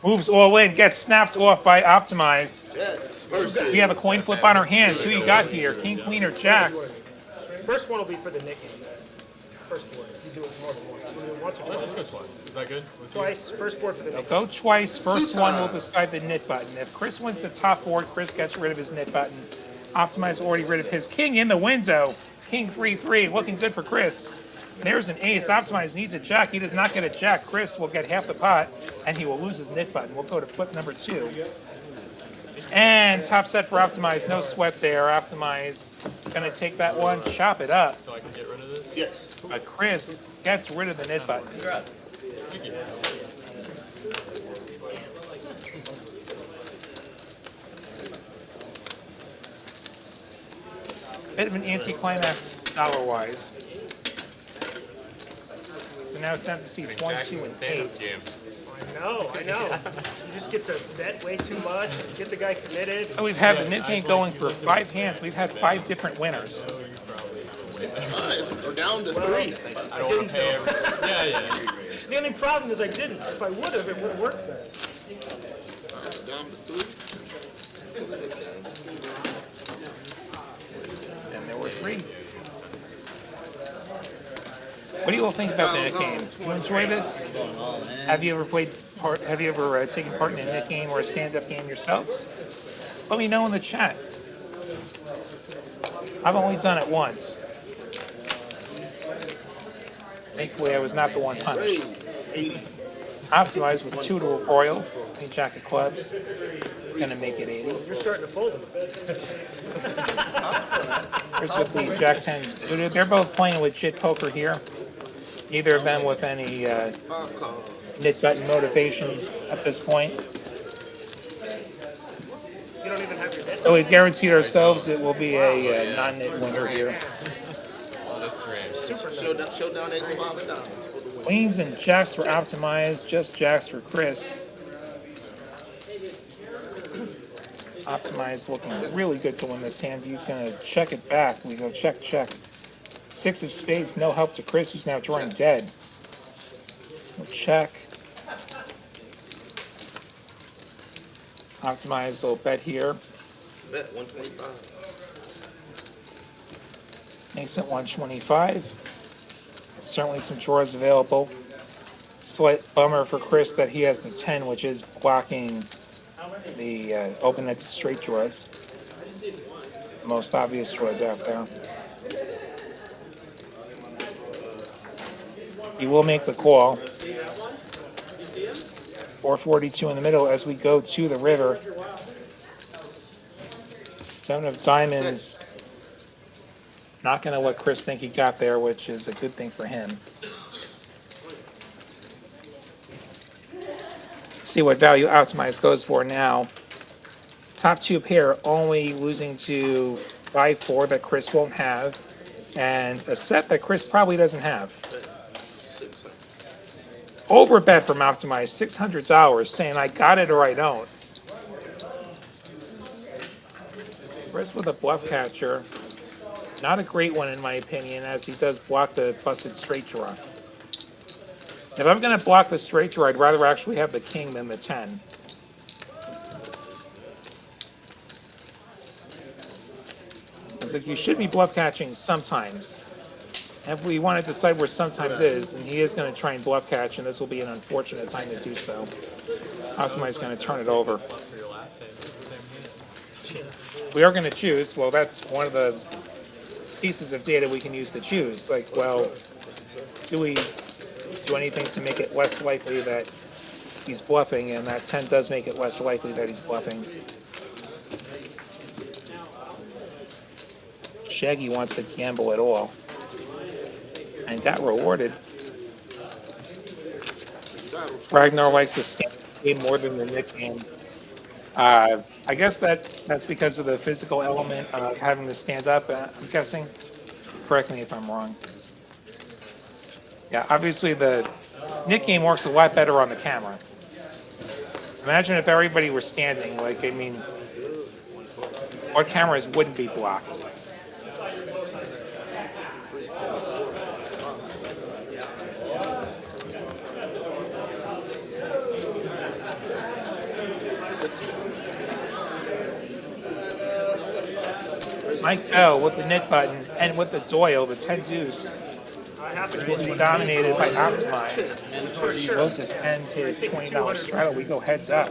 Moves all in, gets snapped off by Optimize. Yes. First We have a coin flip on our hands. Who you got here? King, queen, or jacks? First one will be for the nicking. First board. You do it more than once. You do it once or Let's twice. go twice. Is that good? Let's Twice. First board for the nicking. Go twice. First one will decide the knit button. If Chris wins the top board, Chris gets rid of his knit button. Optimize already rid of his king in the window. King 3-3, looking good for Chris. There's an ace. Optimize needs a jack. He does not get a jack. Chris will get half the pot, and he will lose his knit button. We'll go to flip number 2. And top set for Optimize. No sweat there. Optimize gonna take that one, chop it up. So I can get rid of this? Yes. But Chris gets rid of the knit button. Thank you. Bit of an anticlimax dollar-wise. So now it's down to seats 1, 2, and 8. Game. I know. You just get to bet way too much, get the guy committed. So we've had the knit game going for 5 hands. We've had 5 different winners. We're down to 3. I don't want to pay every. Yeah. The only problem is I didn't. If I would have, it would have worked better. Down to 3. And there were 3. What do you all think about the knit game? Do you enjoy this? Have you ever taken part in a knit game or a stand-up game yourselves? Let me know in the chat. I've only done it once. Thankfully, I was not the one punished. Optimized with 2 to a royal. Queen jack of clubs. Gonna make it 80. You're starting to fold him. Chris with the jack 10 suited. They're both playing legit poker here. Neither of them with any knit button motivations at this point. You don't even have your net So we've guaranteed ourselves it will be a non-net winner here. Oh, that's strange. Super nice. Showdown ain't $5 for the win. Queens and jacks for optimized, just jacks for Chris. Optimized looking really good to win this hand. He's going to check it back. We go check, check. 6 of spades, no help to Chris, who's now drawing dead. We'll check. Optimized little bet here. Bet 125. Makes it 125. Certainly some draws available. Slight bummer for Chris that he has the 10, which is blocking the open-ended straight draws. The most obvious draws out there. He will make the call. 442 in the middle as we go to the river. 7 of diamonds. Not going to let Chris think he got there, which is a good thing for him. See what value optimized goes for now. Top 2 pair only losing to 5-4 that Chris won't have, and a set that Chris probably doesn't have. Over bet from optimized, $600, saying I got it or I don't. Chris with a bluff catcher. Not a great one in my opinion, as he does block the busted straight draw. If I'm going to block the straight draw, I'd rather actually have the king than the 10. Because if you should be bluff catching sometimes. If we want to decide where sometimes is, and he is going to try and bluff catch, and this will be an unfortunate time to do so. Optimize is going to turn it over. We are going to choose. Well, that's one of the pieces of data we can use to choose. Like, well, do we do anything to make it less likely that he's bluffing? And that 10 does make it less likely that he's bluffing. Shaggy wants to gamble at all. And got rewarded. Ragnar likes the stand game more than the Nick game. I guess that's because of the physical element of having to stand up, I'm guessing. Correct me if I'm wrong. Yeah, obviously the Nick game works a lot better on the camera. Imagine if everybody were standing, like, I mean, what cameras wouldn't be blocked? Mike O with the knit button and with the Doyle, the 10 deuce, which will be dominated by Optimize. He will defend his $20 straddle. We go heads up.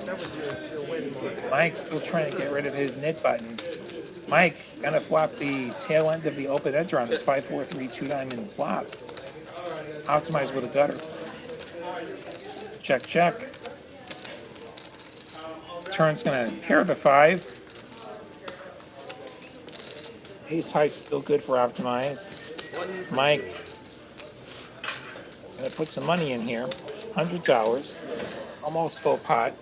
Mike's still trying to get rid of his knit button. Mike gonna flop the tail end of the open ender on this 5-4-3 2-diamond flop. Optimize with a gutter. Check, check. Turn's gonna pair the 5. Ace high still good for Optimize. Mike gonna put some money in here. $100. Almost full pot.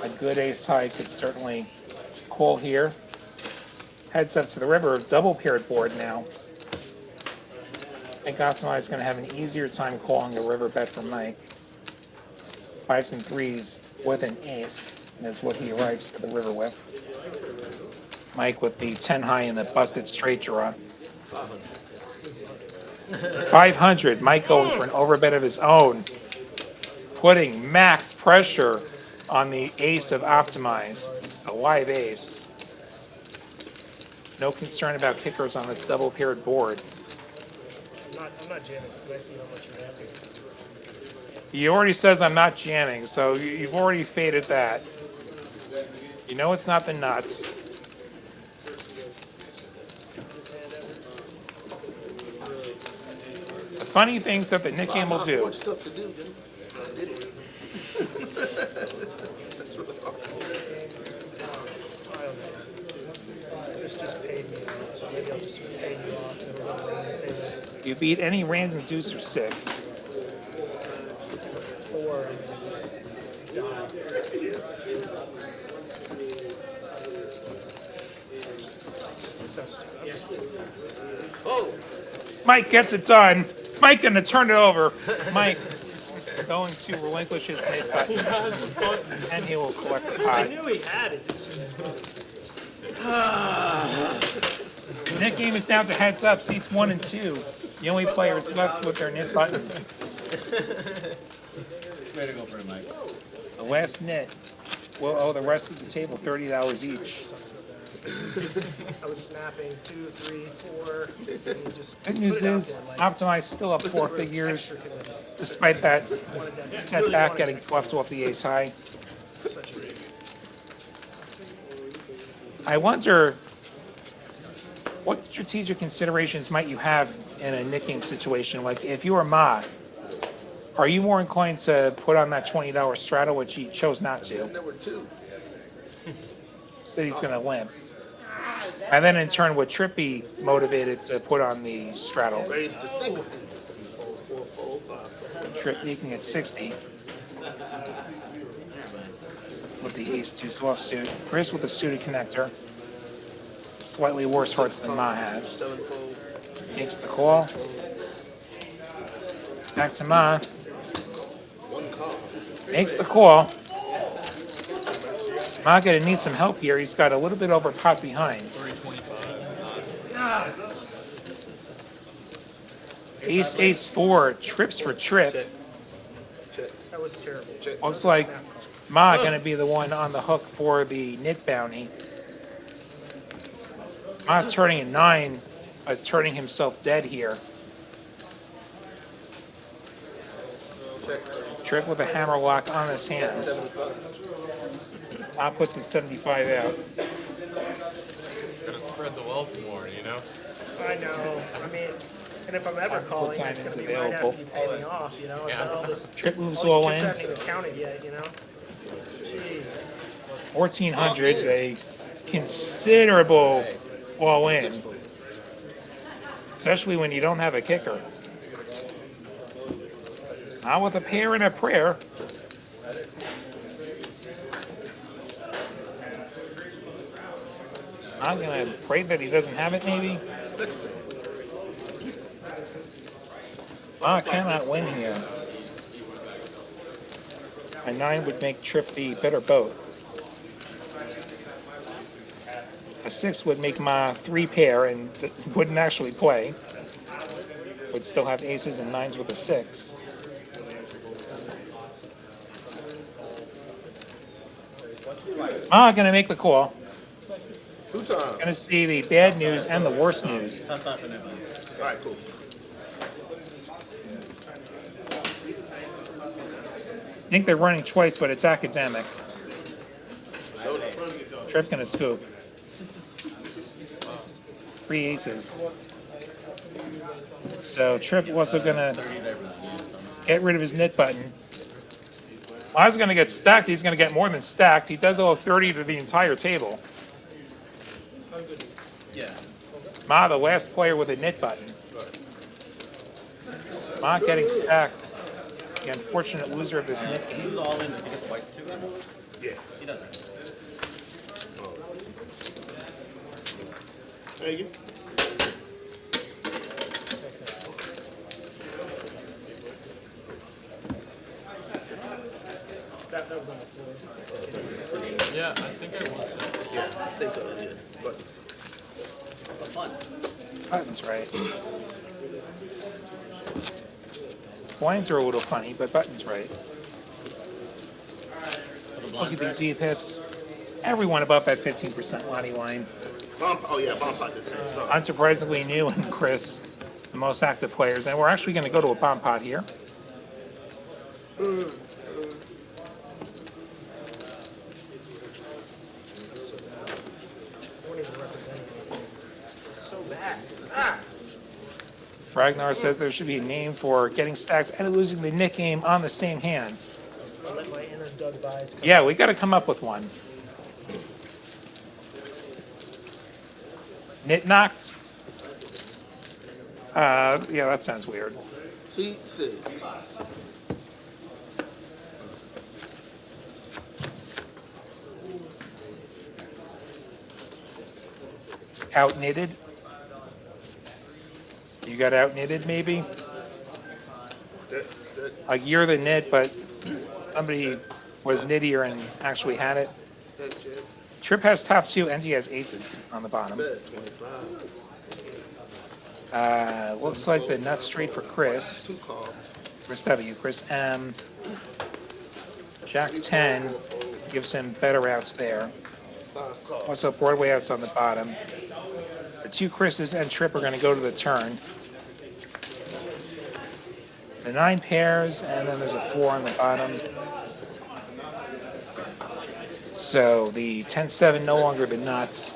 A good ace high could certainly call here. Heads up to the river. Double paired board now. I think Optimize is going to have an easier time calling a river bet from Mike. 5s and 3s with an ace is what he arrives to the river with. Mike with the 10 high and the busted straight draw. 500. Mike going for an overbet of his own. Putting max pressure on the ace of Optimize. A live ace. No concern about kickers on this double paired board. I'm not jamming. I see how much you're happy. He already says I'm not jamming, so you've already faded that. You know it's not the nuts. The funny things that the Nick game will do. This just paid me off, so maybe I'll just pay you off and it'll go on the table. You beat any random deuce or 6. 4, Oh, Mike gets it done. Mike gonna turn it over. Mike going to relinquish his nit button, and he will collect the I pot. knew he had it. It's just The nit game is down to heads up, seats 1 and 2. The only players left with their nit buttons. Way to go for it, Mike. The last nit will owe the rest of the table $30 each. I was snapping 2, 3, 4. And you just Good put news it out is, there, like, Optimize still up 4 figures, extra commitment. despite that Wanted that- really setback wanted getting fluffed off the ace high. such a- I wonder, what strategic considerations might you have in a nicking situation? Like, if you were Ma, are you more inclined to put on that $20 straddle, which he chose not to? number 2. Said he's gonna limp. And then in turn, would Trip be motivated to put on the straddle? Raise to 60. 4, 4, 5. Trip making it 60. With the ace-2 offsuit. Chris with a suited connector. Slightly worse hearts than Ma has. 7 fold. Makes the call. Back to Ma. 1 call. Makes the call. Ma gonna need some help here. He's got a little bit over pot behind. 325. Ace, ace, 4. Trips for Trip. Check. Check. That was terrible. Check. Looks like Ma gonna be the one on the hook for the nit bounty. Ma turning a 9, turning himself dead here. Check. Trip with a hammer lock on his hands. 75. Ma puts the 75 out. Gotta spread the wealth more, you know? I know. I mean, and if I'm ever calling, it's going to be right after you pay me off, you know? Yeah. All this, Trip moves all all these chips in. haven't even counted yet, you know? Jeez. 1400, a considerable all in. Especially when you don't have a kicker. Not with a pair and a prayer. I'm gonna pray that he doesn't have it, maybe. Ma cannot win here. A 9 would make Trip the better boat. A 6 would make Ma 3 pair and wouldn't actually play. Would still have aces and 9s with a 6. Ma gonna make the call. 2 times. Gonna see the bad news and the worst news. Tough thought for Newman. All right, cool. I think they're running twice, but it's academic. Trip gonna scoop. 3 aces. So Trip also gonna get rid of his nit button. Ma's gonna get stacked. He's gonna get more than stacked. He does owe 30 to the entire table. Yeah. Ma, the last player with a nit button. Ma getting stacked. The unfortunate loser of this nit game. He's all in. Does he get the whites too? Yeah. He doesn't. Thank you. That was on the floor. Yeah, I think I was. Yeah, I think so, yeah. But But fun. Button's right. Blinds are a little funny, but button's right. Look at these V-pips. Everyone above that 15% money line. bomb, oh yeah, bomb pot this hand. Sorry. Unsurprisingly, new and Chris, the most active players. And we're actually going to go to a bomb pot here. Tony's a representative. It's so bad. Ah! Ragnar says there should be a name for getting stacked and losing the nit game on the same hands. I let my inner Doug Bies come Yeah, we got to come up with one. Nit knocked? Yeah, that sounds weird. See. Out knitted? You got out knitted maybe? That, Like you're the nit, but somebody was nittier and actually had it. that check. Trip has top two and he has aces on the bottom. Bet 25. Looks like the nut straight for Chris. 2 call. Chris W. Chris M. Jack 10 gives him better outs there. 5 call. Also Broadway outs on the bottom. The two Chris's and Trip are going to go to the turn. The 9 pairs, and then there's a 4 on the bottom. So the 10-7 no longer the nuts.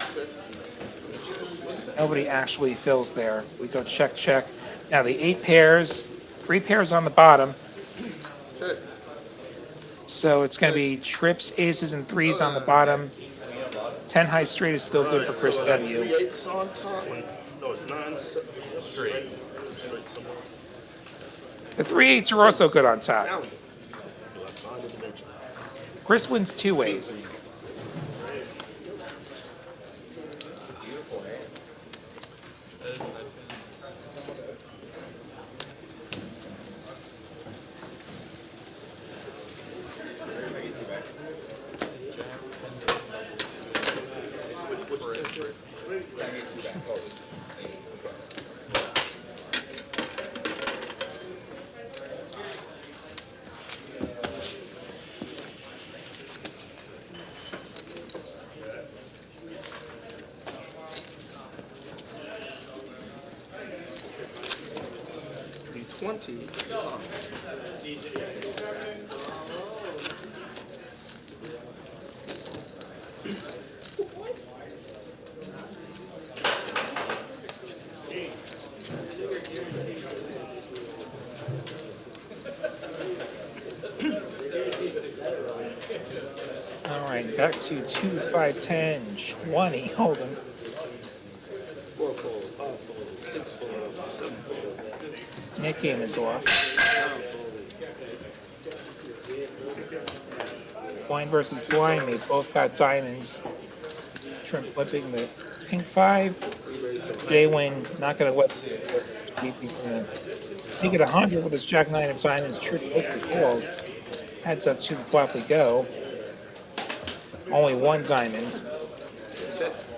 Nobody actually fills there. We go check, check. Now the 8 pairs, 3 pairs on the bottom. So it's going to be trips, aces, and 3s on the bottom. 10 high straight is still good for Chris W. 3 8s on top. No, it's 9 straight. The 3-8s are also good on top. Down. Chris wins 2 ways. That is a nice hand. The 20 is on. All right, back to 2, 5, 10, 20. Hold him. 4 fold, 5 fold, 6 fold, 7 fold, Nick game is off. 9 fold. Blind versus blind. They both got diamonds. Trim flipping the pink 5. JWin not going to let. He's going to make it 100 with his Jack 9 of diamonds. Trip with the calls. Heads up to the flop we go. Only 1 diamond.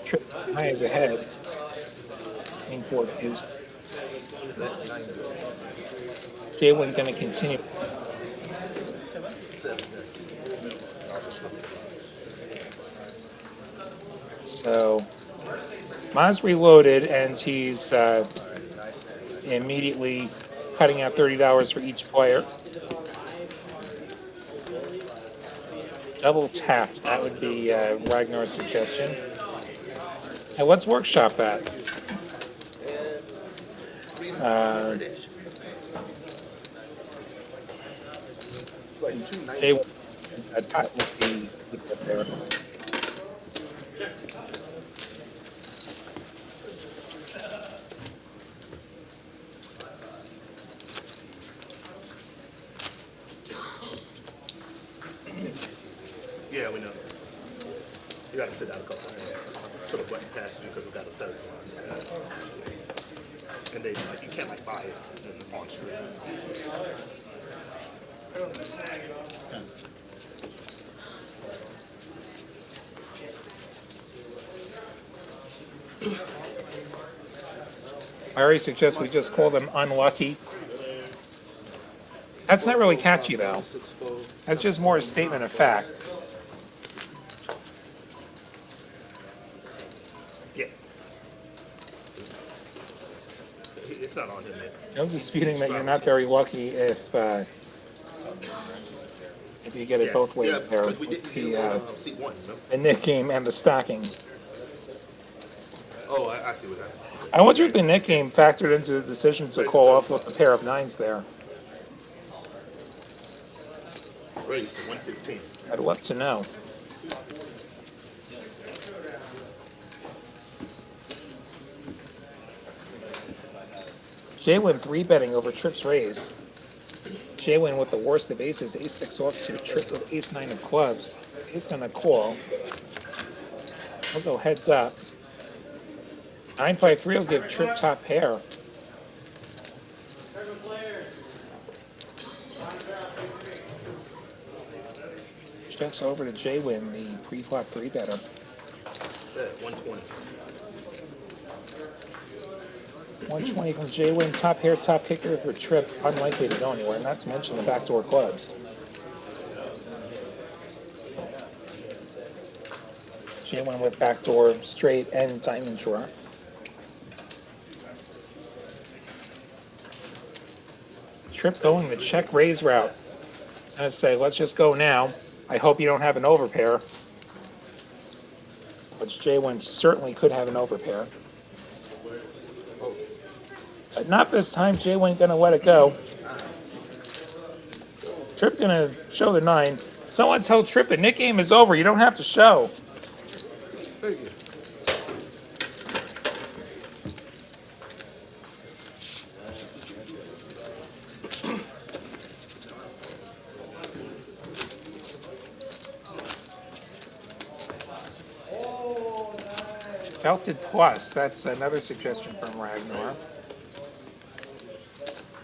Trip high is ahead. King 4 deuce. JWin going to continue. So Maz reloaded and he's immediately cutting out $30 for each player. Double tapped, that would be Ragnar's suggestion. And let's workshop that. They a pot with the there. Yeah, we know. You gotta sit down a couple times. Put a button past you because we got a third one. And they like you can't like buy it on stream. I already suggest we just call them unlucky. That's not really catchy though. 6 fold. That's just more a statement of fact. Yeah. It's not on him, man. I'm disputing that you're not very lucky if you get it both ways there because we with didn't do seat 1, you know? the Nick game and the stocking. Oh, I see what happened. I wonder if the Nick game factored into the decision to call off with a pair of 9s there. Raised to 115. I'd love to know. JWin 3-betting over trips raise. JWin with the worst of aces, ace-6 offsuit, trip with ace-9 of clubs. He's gonna call. We'll go heads up. 9-5-3 will give trip top pair. Checks over to JWin, the pre-flop 3-better. 120. 120 from JWin, top pair, top kicker for Trip, unlikely to go anywhere, not to mention the backdoor clubs. JWin with backdoor, straight, and diamond draw. Trip going the check raise route. I say, let's just go now. I hope you don't have an overpair. Which JWin certainly could have an overpair. But not this time. JWin gonna let it go. Trip gonna show the 9. Someone tell Trip the Nick game is over. You don't have to show. Thank you. Felted plus. That's another suggestion from Ragnar.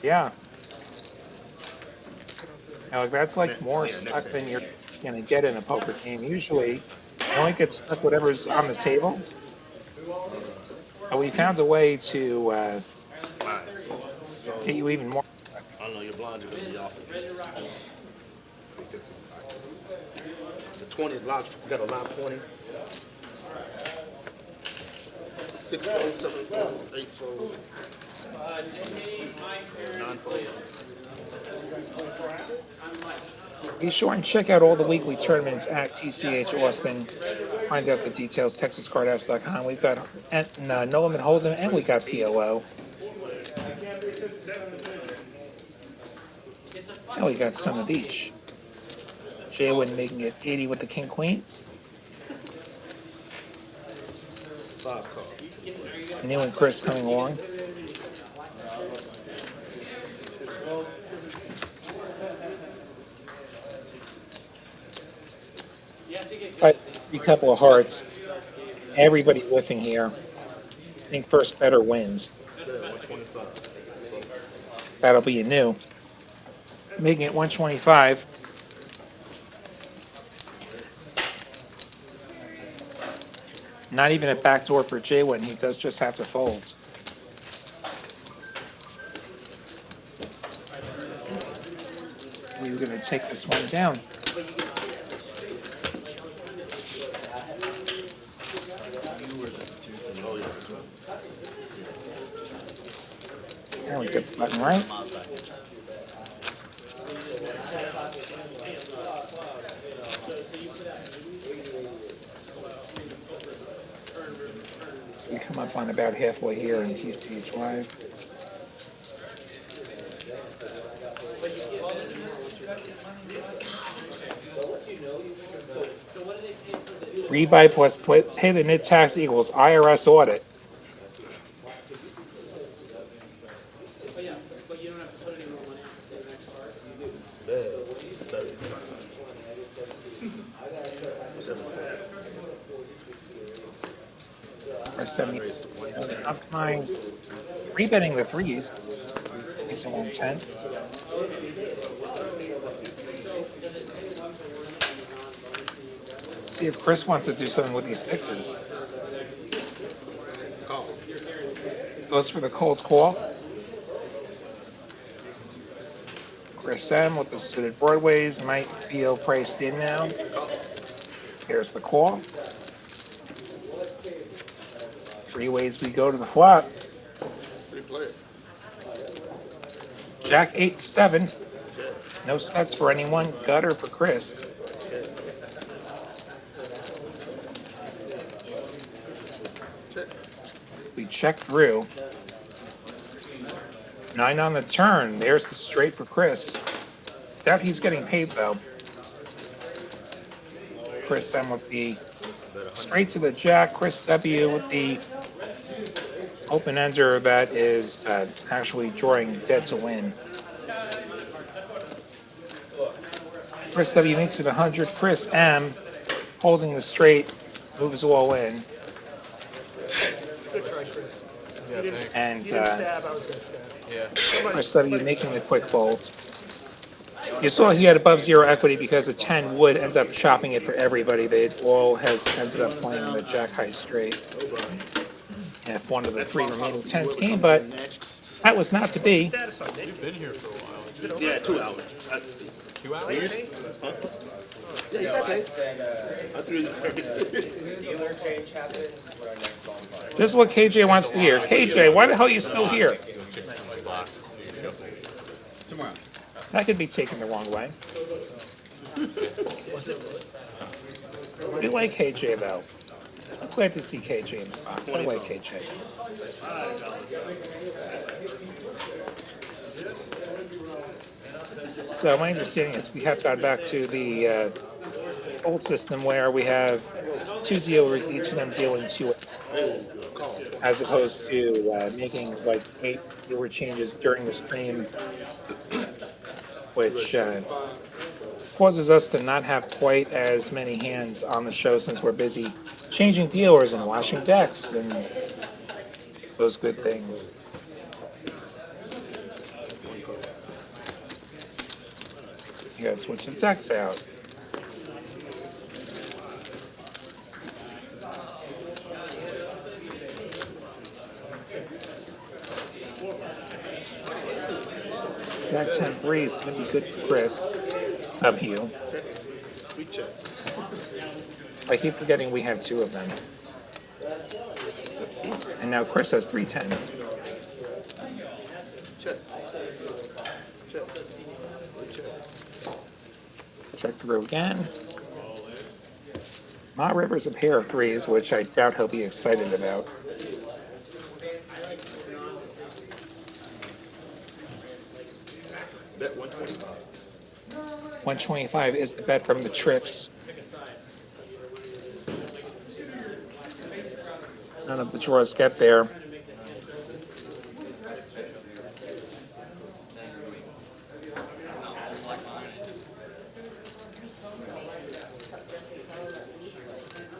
Yeah. Now, that's like more stuck than you're going to get in a poker game. Usually, you only get stuck whatever's on the table. But we found a way to get you even more. I don't know, your blinds are going to be off. The 20 lines, we got a line 20. 6 fold, 7 fold, 8 fold, 9 fold. Be sure and check out all the weekly tournaments at TCH Austin. Find out the details, TexasCardHouse.com. We've got No Limit Hold'em, and we got PLO. And we got some of each. JWin making it 80 with the King Queen. 5 card. Neil and Chris coming along. But a couple of hearts. Everybody whiffing here. I think first better wins. 125. That'll be a new. Making it 125. Not even a backdoor for JWin. He does just have to fold. We're going to take this one down. There we get the button right. We come up on about halfway here in TCH Live. Rebuy plus pay the net tax equals IRS audit. Optimize rebetting the 3s. It's a 110. See if Chris wants to do something with these 6s. Goes for the cold call. Chris M with the suited broadways might feel priced in now. Here's the call. 3 ways we go to the flop. Jack 8-7. No sets for anyone. Gutter for Chris. We check through. 9 on the turn. There's the straight for Chris. Doubt he's getting paid though. Chris M with the straight to the jack. Chris W with the open ender that is actually drawing dead to win. Chris W makes it 100. Chris M holding the straight, moves all in. Good try, Chris. Yeah, He thanks. And didn't stab, I was gonna stab. Yeah. instead of you making the quick fold, you saw he had above zero equity because the 10 would end up chopping it for everybody. They'd all have ended up playing the jack high straight. And if one of the three remaining 10s came, but Next. that was not to be. Status on You've been here for a while. Is it over? Yeah, 2 hours. 2 hours? Yeah, you got paid. I threw you. Dealer change happens when our next bonfire. This is what KJ wants to hear. KJ, why the hell are you still here? Tomorrow. That could be taken the wrong way. We like KJ though. I'm glad to see KJ in the box. I like KJ. So my understanding is we have gone back to the old system where we have 2 dealers, each of them dealing 2, as opposed to making like 8 dealer changes during the stream, which causes us to not have quite as many hands on the show since we're busy changing dealers and washing decks and those good things. You gotta switch the decks out. Jack 10 3 is gonna be good for Chris of you. I keep forgetting we have 2 of them. And now Chris has 3 10s. Check through again. Ma River's a pair of 3s, which I doubt he'll be excited about. Bet 125. 125 is the bet from the trips. None of the drawers get there.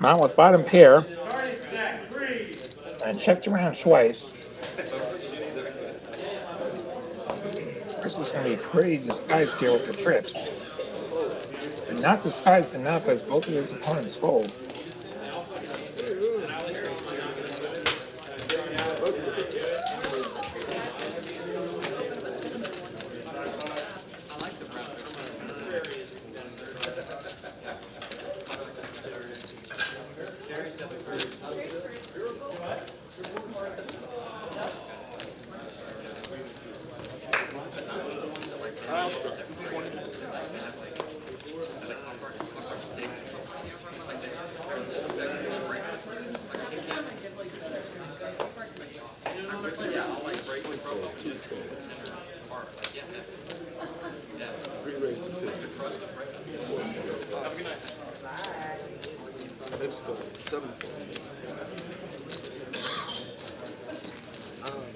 Mount with bottom pair. And checked around twice. This is going to be pretty disguised here with the trips. And not disguised enough as both of his opponents fold. Let's go. 7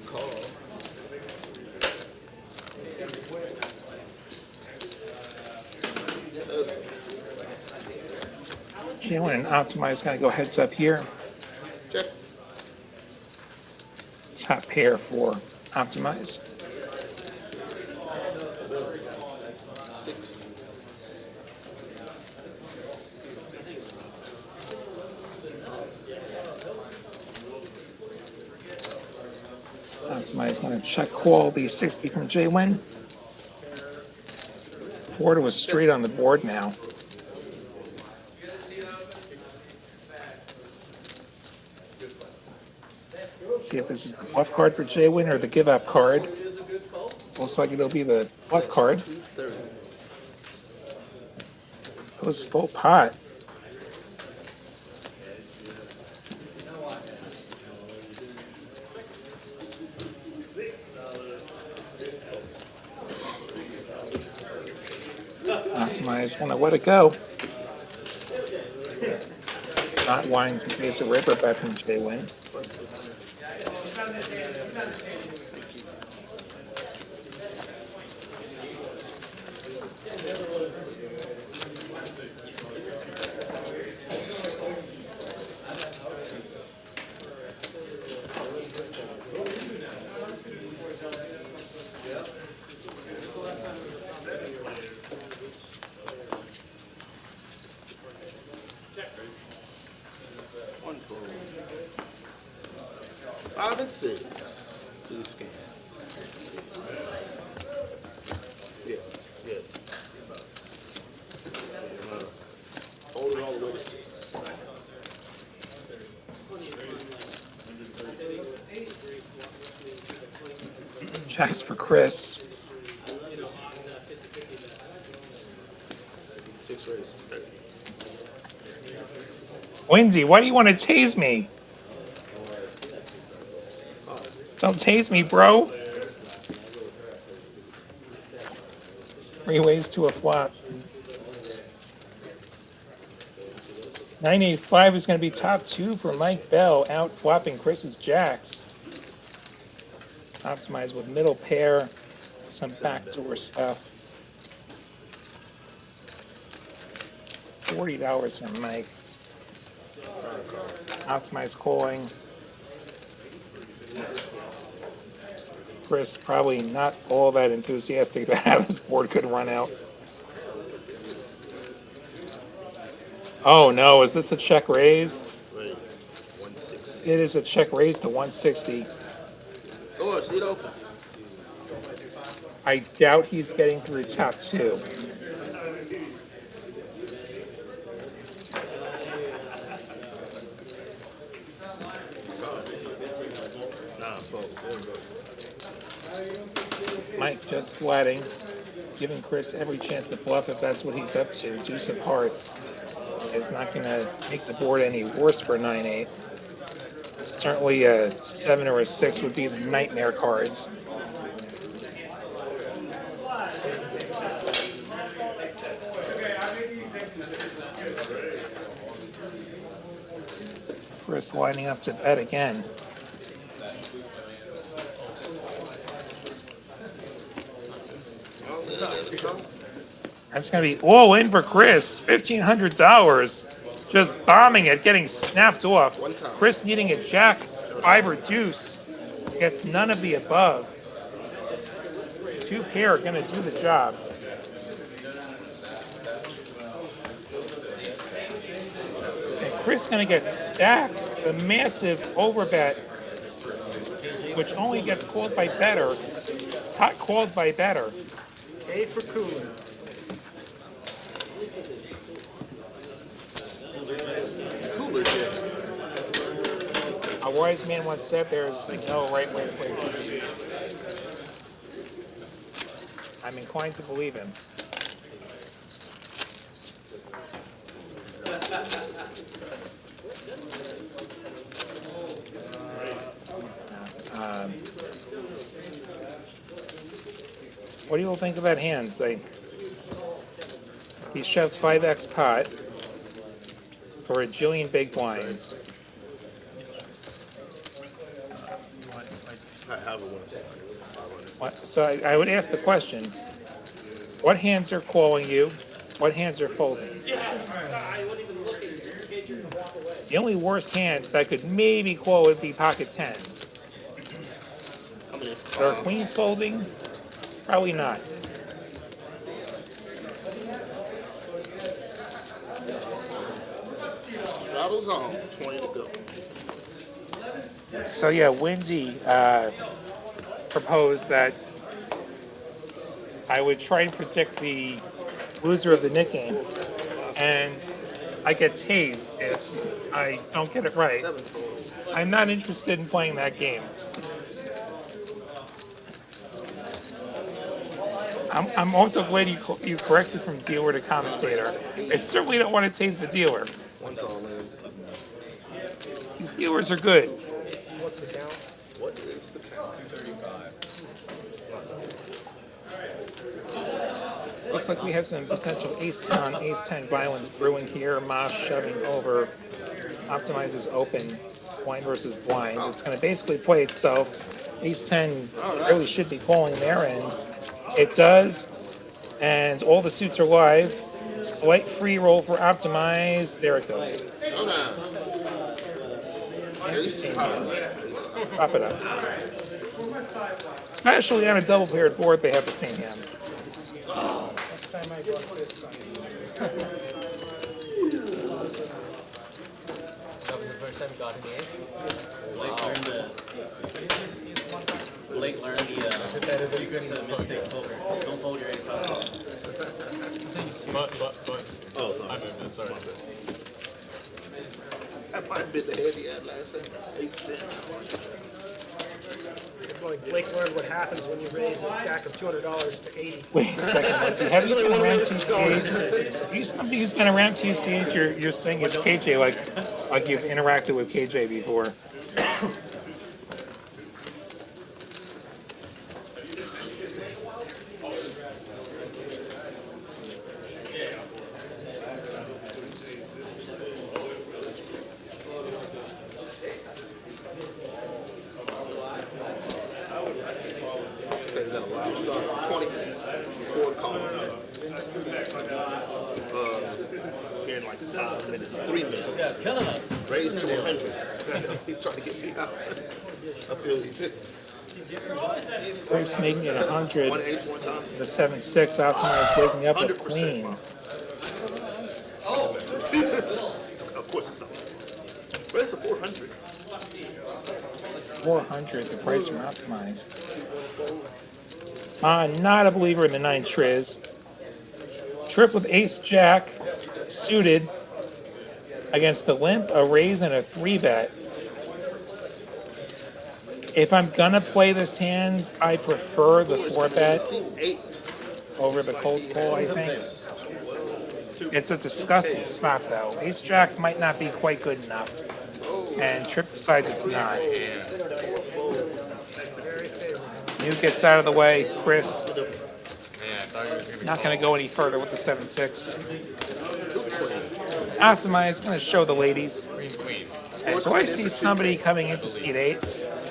call. JWin and Optimize going to go heads up here. Check. Top pair for Optimize. 6. Optimize going to check call the 60 from JWin. Porter was straight on the board now. See if this is the bluff card for JWin or the give up card. Looks like it'll be the bluff card. 30. Goes full pot. Optimize, want to let it go. Not wanting to face a river bet from JWin. 5 and 6. Please scan. Yeah, yeah. Hold it all the way to 6. Jacks for Chris. 6 raised. Winsy, why do you want to tase me? Don't tase me, bro. 3 ways to a flop. 985 is going to be top 2 for Mike Bell, out flopping Chris's jacks. Optimize with middle pair, some backdoor stuff. $40 from Mike. Optimize calling. Chris probably not all that enthusiastic to have his board could run out. Oh no, is this a check raise? Raise. 160. It is a check raise to 160. Oh, see it open. I doubt he's getting through top 2. Mike just flatting, giving Chris every chance to bluff if that's what he's up to. Deuce of hearts is not going to make the board any worse for 9-8. Certainly a 7 or a 6 would be the nightmare cards. Chris lining up to bet again. That's going to be all in for Chris. $1,500. Just bombing it, getting snapped off. Chris needing a jack, 5 or deuce. Gets none of the above. 2 pair are going to do the job. And Chris going to get stacked. The massive overbet, which only gets called by better. Hot called by better. A for cooler. Cooler shit. A wise man once said there's no right way to play this. I'm inclined to believe him. What do you all think of that hand? Say, he shoves 5x pot for a jillion big blinds. I have a 1. So I would ask the question, what hands are calling you? What hands are folding? The only worst hand that could maybe call would be pocket 10s. Are queens folding? Probably not. Rattles on. 20 to go. So yeah, Winsy proposed that I would try and predict the loser of the Nick game, and I get tased if I don't get it right. I'm not interested in playing that game. I'm also glad you corrected from dealer to commentator. I certainly don't want to tase the dealer. One's all in. These dealers are good. What's the count? What is the count? 235. Looks like we have some potential ace-10 on ace-10 violence brewing here. Mosh shoving over. Optimizes open. Blind versus blind. It's going to basically play itself. Ace-10 really should be calling their ends. It does. And all the suits are live. Slight free roll for Optimize. There it goes. Pop it up. Especially on a double paired board, they have the same hand. first time he got in here. Blake learned the secret to mistake poker. Don't fold your ace out. But, Oh, I moved it, sorry. that might have been the head he had last time. Ace 10. That's why Blake learned what happens when you raise a stack of $200 to 80. Wait a second. Have you There's only been one way around this is going. TCH? Somebody who's been around TCH, you're saying it's KJ, like you've interacted with KJ before. Okay, we got a wild start. 24 call. Here in like 5 minutes, 3 minutes. Yeah, it's killing us. Raise to 100. He's trying to get me out. I feel he did. Chris making it 100. 1 ace one time. The 7-6 optimized waking up with 100%. queen. Of course it's not. Raise to 400. 400, the price from optimized. Not a believer in the 9 triz. Trip with ace jack suited against the limp, a raise, and a 3-bet. If I'm gonna play this hand, I prefer the 4-bet over the cold call, I think. It's a disgusting spot though. Ace jack might not be quite good enough. And Trip decides it's not. New gets out of the way. Chris Yeah, I thought he was gonna be not going to go any further with the 7-6. Optimize going to show the ladies. queen. And so I see somebody coming into seat 8.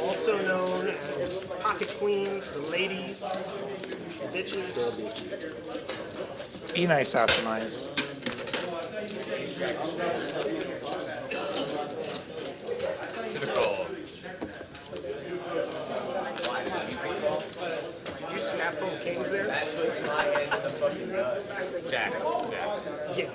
Also known as pocket queens, the ladies, the bitches. Be nice, Optimize. To the call. Did you snap phone kings there? Jack. Yeah.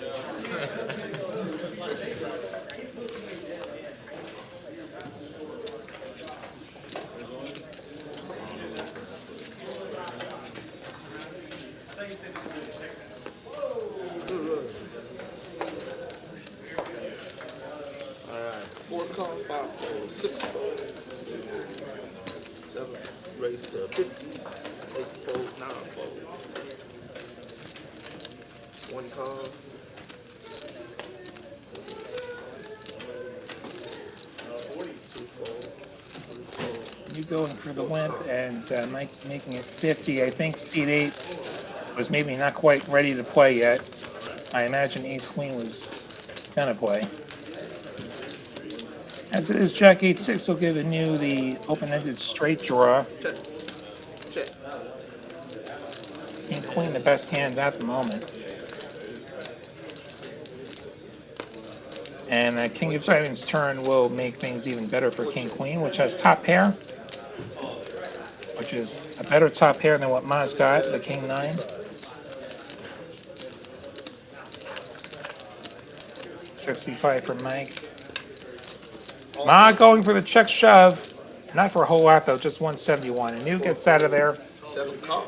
Alright. 4 call, 5 fold, 6 fold. 7 raise to 50. 8 fold, 9 fold. 1 call. 2 fold. 3 fold. You going for the wimp and Mike making it 50. I think seat 8 was maybe not quite ready to play yet. I imagine Ace Queen was going to play. As it is, Jack 8-6 will give New the open-ended straight draw. Check. Check. King Queen, the best hand at the moment. And King of Diamonds' turn will make things even better for King Queen, which has top pair, which is a better top pair than what Ma's got, the King 9. 65 for Mike. Ma going for the check shove. Not for a whole lot though, just 171. And New gets out of there. 7 call.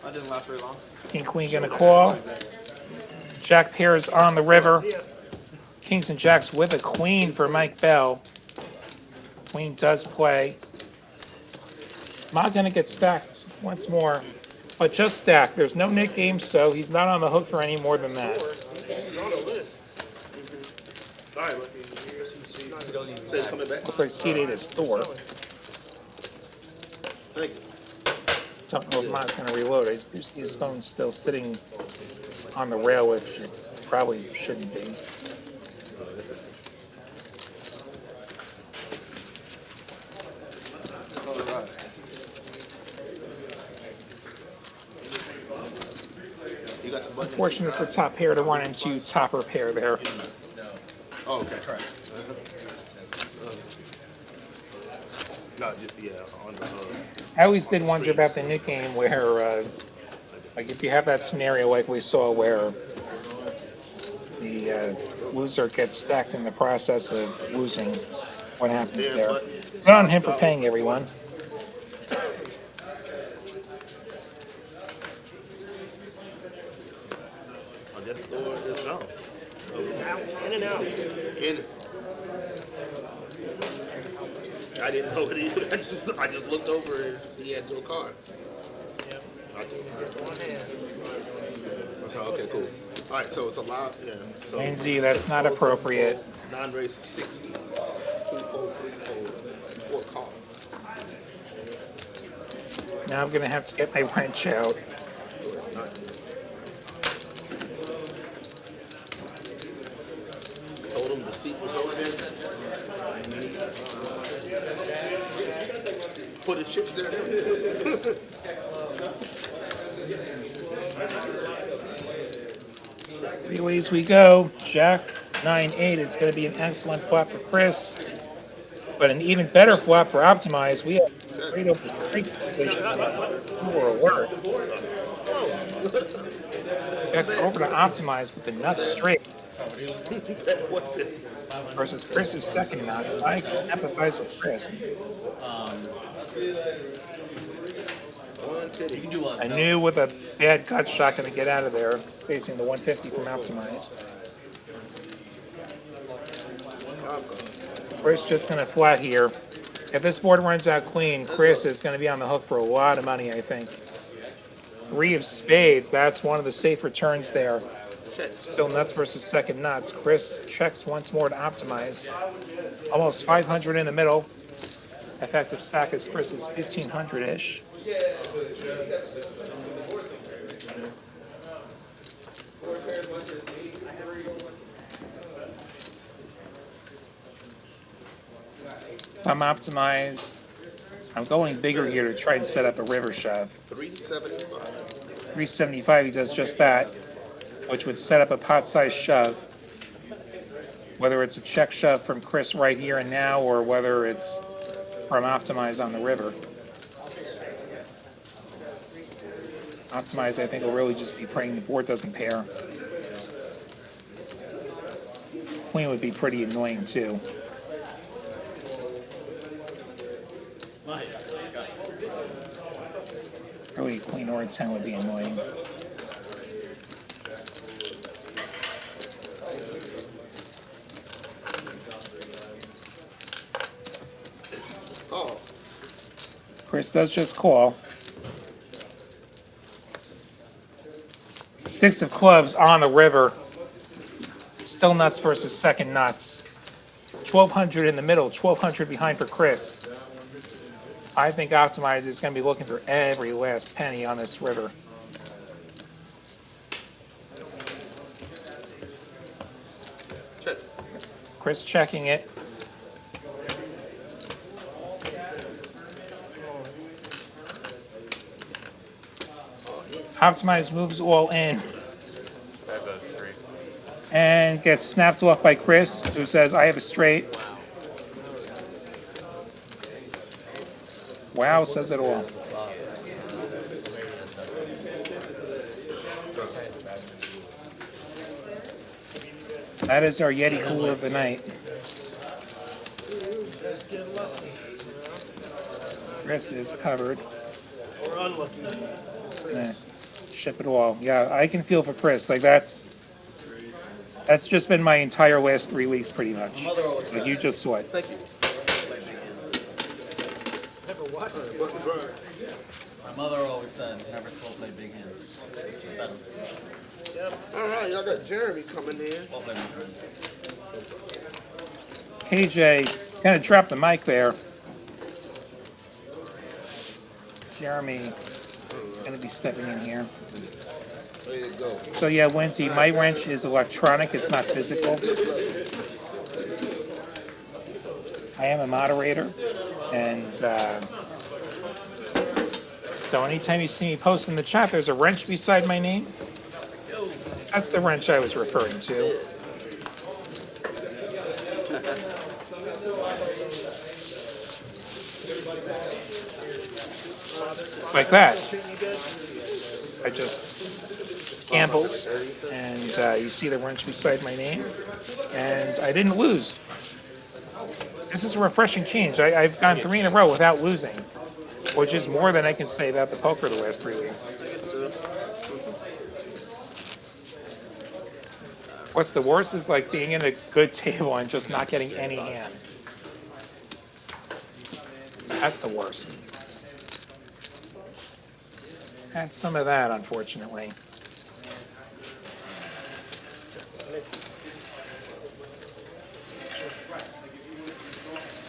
That didn't last very long. King Queen gonna call. Jack pairs on the river. See ya. Kings and Jacks with a Queen for Mike Bell. Queen does play. Ma gonna get stacked once more, but just stacked. There's no Nick game, so he's not on the hook for any more than that. He's on the list. Alright, Lucky. Say it's coming back. Looks like seat 8 is Thor. Thank you. Don't know if Ma's gonna reload. His phone's still sitting on the rail, which it probably shouldn't be. You got the button. Unfortunate for top pair to run into topper pair there. Oh, okay. No, just, yeah, on the, I always did wonder about the Nick game where, like if you have that scenario like we saw where the loser gets stacked in the process of losing. What happens Yeah, there? but Good on him for paying everyone. I guess Thor is gone. It's out, in and out. In. I didn't know it either. I just looked over and he had no card. Yep. I just, One hand. okay, cool. All right, so it's allowed. Yeah. So Lindsay, that's not appropriate. Non-race 60. 2 fold, 3 fold, 4 card. Now I'm gonna have to get my wrench out. Told him the seat was over there. Put his chips there. Three ways we go. Jack 9-8 is going to be an excellent flop for Chris, but an even better flop for Optimize. We have straight over straight position or alert. Jack's over to Optimize with the nuts straight versus Chris's second nut. I can empathize with Chris. I knew with a bad gut shot going to get out of there, facing the 150 from Optimize. Chris just going to flat here. If this board runs out clean, Chris is going to be on the hook for a lot of money, I think. 3 of spades, that's one of the safe returns there. Still nuts versus second nuts. Chris checks once more to Optimize. Almost 500 in the middle. Effective stack is Chris's 1,500-ish. I'm Optimized. I'm going bigger here to try and set up a river shove. 375. 375, he does just that, which would set up a pot-sized shove. Whether it's a check shove from Chris right here and now, or whether it's from Optimize on the river. Optimize, I think, will really just be praying the board doesn't pair. Queen would be pretty annoying, too. Really, queen or 10 would be annoying. Oh. Chris does just call. Six of clubs on the river. Still nuts versus second nuts. 1,200 in the middle, 1,200 behind for Chris. I think Optimize is going to be looking for every last penny on this river. Check. Chris checking it. Optimize moves all in. And gets snapped off by Chris, who says, I have a straight. Wow, says it all. That is our Yeti cooler of the night. Just get lucky. Chris is covered. Or unlucky. Ship it all. Yeah, I can feel for Chris. Like that's just been my entire last 3 weeks, pretty much. Like you just saw it. Thank you. Never watched it. My mother always said, never slow play big hands. Yep. All right, y'all got Jeremy coming in. Slow play my friend. KJ kind of dropped the mic there. Jeremy going to be stepping in here. There you go. So yeah, Wendy, my wrench is electronic. It's not physical. I am a moderator, and so anytime you see me post in the chat, there's a wrench beside my name. That's the wrench I was referring to. Like that. I just gambles, and you see the wrench beside my name, and I didn't lose. This is a refreshing change. I've gone 3 in a row without losing, which is more than I can say about the poker the last 3 weeks. I guess so. What's the worst is like being in a good table and just not getting any hands. That's the worst. Had some of that, unfortunately.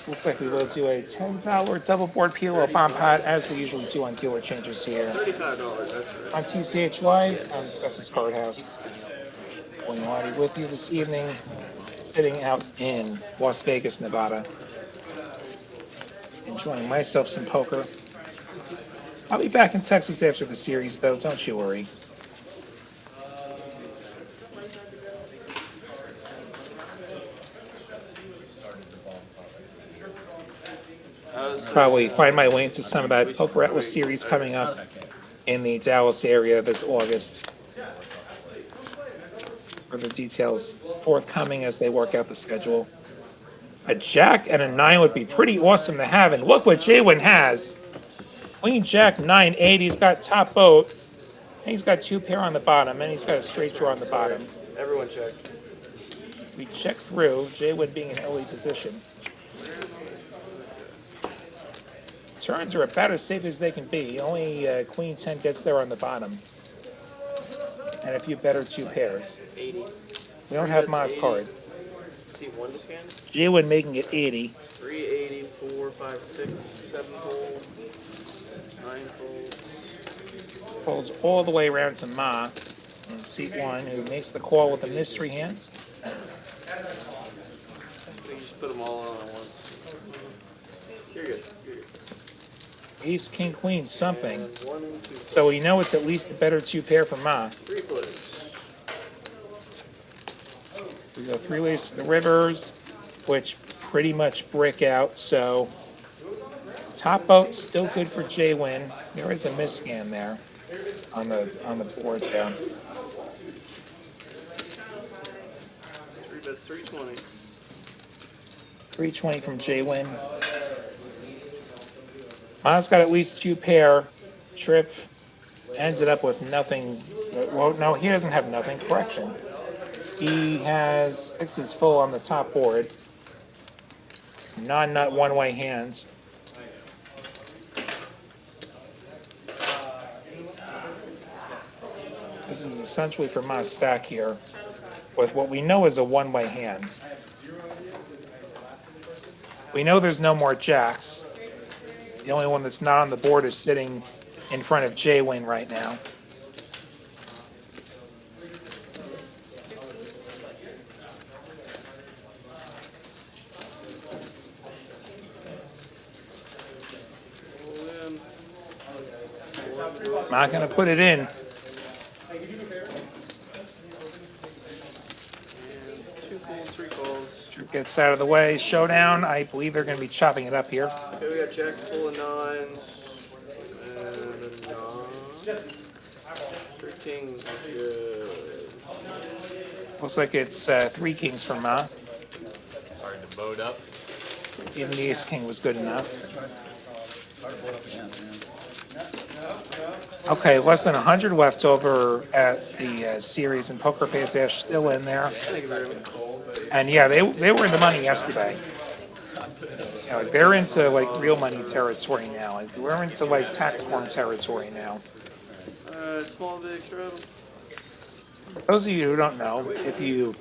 Looks like we will do a $10 double board PLO bomb pot as we usually do on dealer changes here. $35, that's right. On TCH Live, on Texas Card House. William with you this evening, sitting out in Las Vegas, Nevada. Enjoying myself some poker. I'll be back in Texas after the series, though, don't you worry. Probably find my way into some of that Poker Atlas series coming up in the Dallas area this August. Further details forthcoming as they work out the schedule. A jack and a 9 would be pretty awesome to have, and look what JWin has. Queen Jack 9 8. He's got top boat, and he's got 2 pair on the bottom, and he's got a straight draw on the bottom. Everyone checked. We check through, JWin being in early position. Turns are about as safe as they can be. Only Queen 10 gets there on the bottom. And a few better 2 pairs. 80. We don't have Ma's card. See, 1 to scan? JWin making it 80. 380, 4, 5, 6, 7 fold, 9 fold. Folds all the way around to Ma in seat 1, who makes the call with the mystery hand. We just put them all on at once. You're good. You're good. Ace, King, Queen, something. And 1, 2, So we know it's at least a better 2 pair for Ma. 3 players. We go 3 ways to the rivers, which pretty much brick out. So top boat still good for JWin. There is a misscan there on the board down. 3 bets, 320. 320 from JWin. Ma's got at least 2 pair. Trip ended up with nothing. Well, no, he doesn't have nothing. Correction. He has 6s full on the top board. Non-nut one-way hands. This is essentially for Ma's stack here, with what we know is a one-way hand. We know there's no more jacks. The only one that's not on the board is sitting in front of JWin right now. Not going to put it in. And 2 folds, 3 calls. Trip gets out of the way. Showdown. I believe they're going to be chopping it up here. Okay, we got jacks full of 9s. And a 9. 3 kings. Good. Looks like it's 3 kings for Ma. Hard to boat up. Even the ace king was good enough. Okay, less than 100 left over at the series, and Poker Face Ash still in there. Thank you very much. And yeah, they were in the money yesterday. You know, they're into like real money territory now. Like, we're into like tax form territory now. Small, big, straddle. Those of you who don't know, if you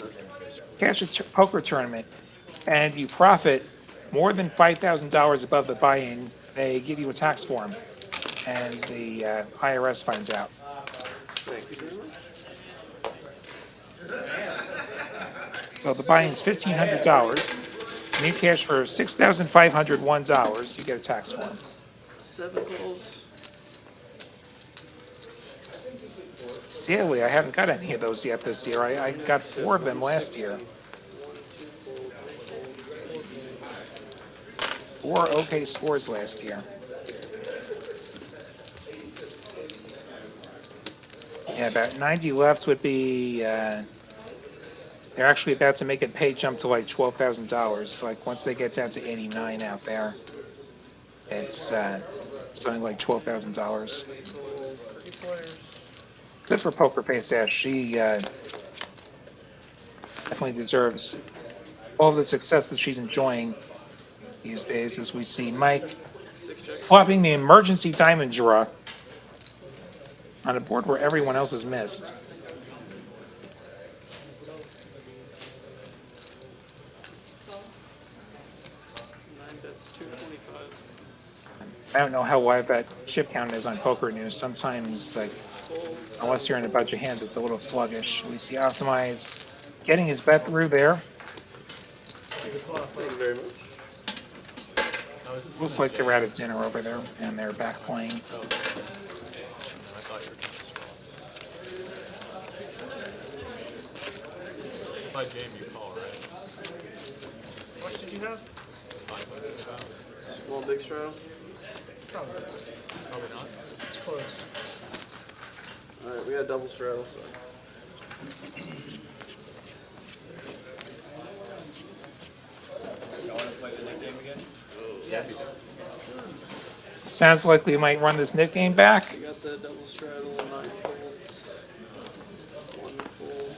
catch a poker tournament and you profit more than $5,000 above the buy-in, they give you a tax form, and the IRS finds out. Thank you very much. So the buy-in is $1,500. And you cash for $6,501, you get a tax form. 7 calls. Sadly, I haven't got any of those yet this year. I got 4 of them last year. 4 okay scores last year. Yeah, about 90 left would be. They're actually about to make it pay jump to like $12,000. So like once they get down to 89 out there, it's something like $12,000. Good for Poker Face Ash. She definitely deserves all the success that she's enjoying these days. As we see Mike flopping the emergency diamond draw on a board where everyone else has missed. I don't know how wide that chip count is on Poker News. Sometimes, like, unless you're in a bunch of hands, it's a little sluggish. We see Optimize getting his bet through there. Thank you very much. Looks like they're out of dinner over there, and they're back playing. I thought you were my game you call, right? How much did you have? 500 about. Small big straddle. Probably. Probably not. It's close. Alright, we got double straddle, so. Yes. Sounds like we might run this Nick game back. We got the double straddle, 9 folds. 1 fold.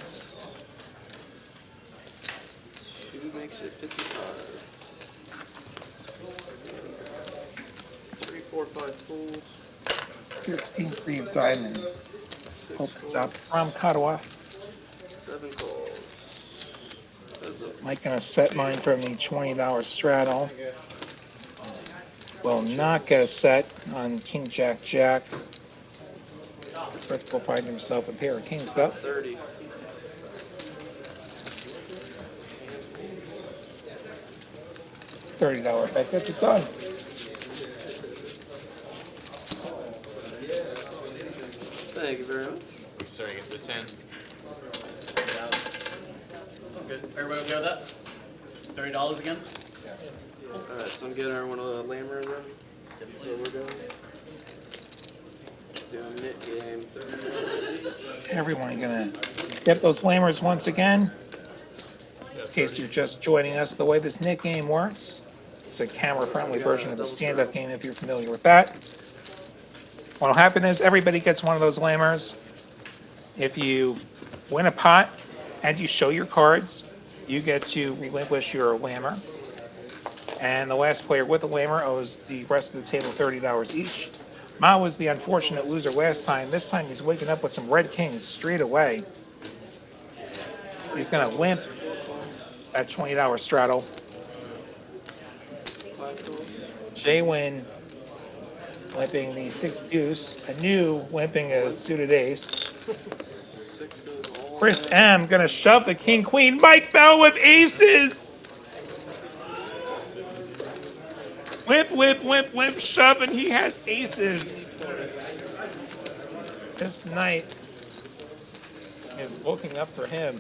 2 makes it 55. 3, 4, 5 folds. 16 free of diamonds. 6 Opens up folds. from Katawa. 7 calls. Heads up. Mike gonna set mine from the $20 straddle. Will not get a set on King Jack Jack. First will find himself a pair of kings though. 30. $30 bet gets it done. Thank you very much. I'm sorry, get this hand. Good. Everybody okay with that? $30 again? Alright, so I'm getting her one of the lammer then. That's what we're doing. Doing knit game, 30. Everyone gonna get those flamers once again. In case you're just joining us, the way this Nick game works, it's a camera-friendly version of the stand-up game if you're familiar with that. What'll happen is everybody gets one of those lammers. If you win a pot and you show your cards, you get to relinquish your lammer. And the last player with the lammer owes the rest of the table $30 each. Ma was the unfortunate loser last time. This time he's waking up with some red kings straight away. He's gonna limp that $20 straddle. JWin limping the 6 deuce. Anu limping a suited ace. Chris M gonna shove the king queen. Mike Bell with aces. Whip, whip, whip, whip, shove, and he has aces. This night is looking up for him.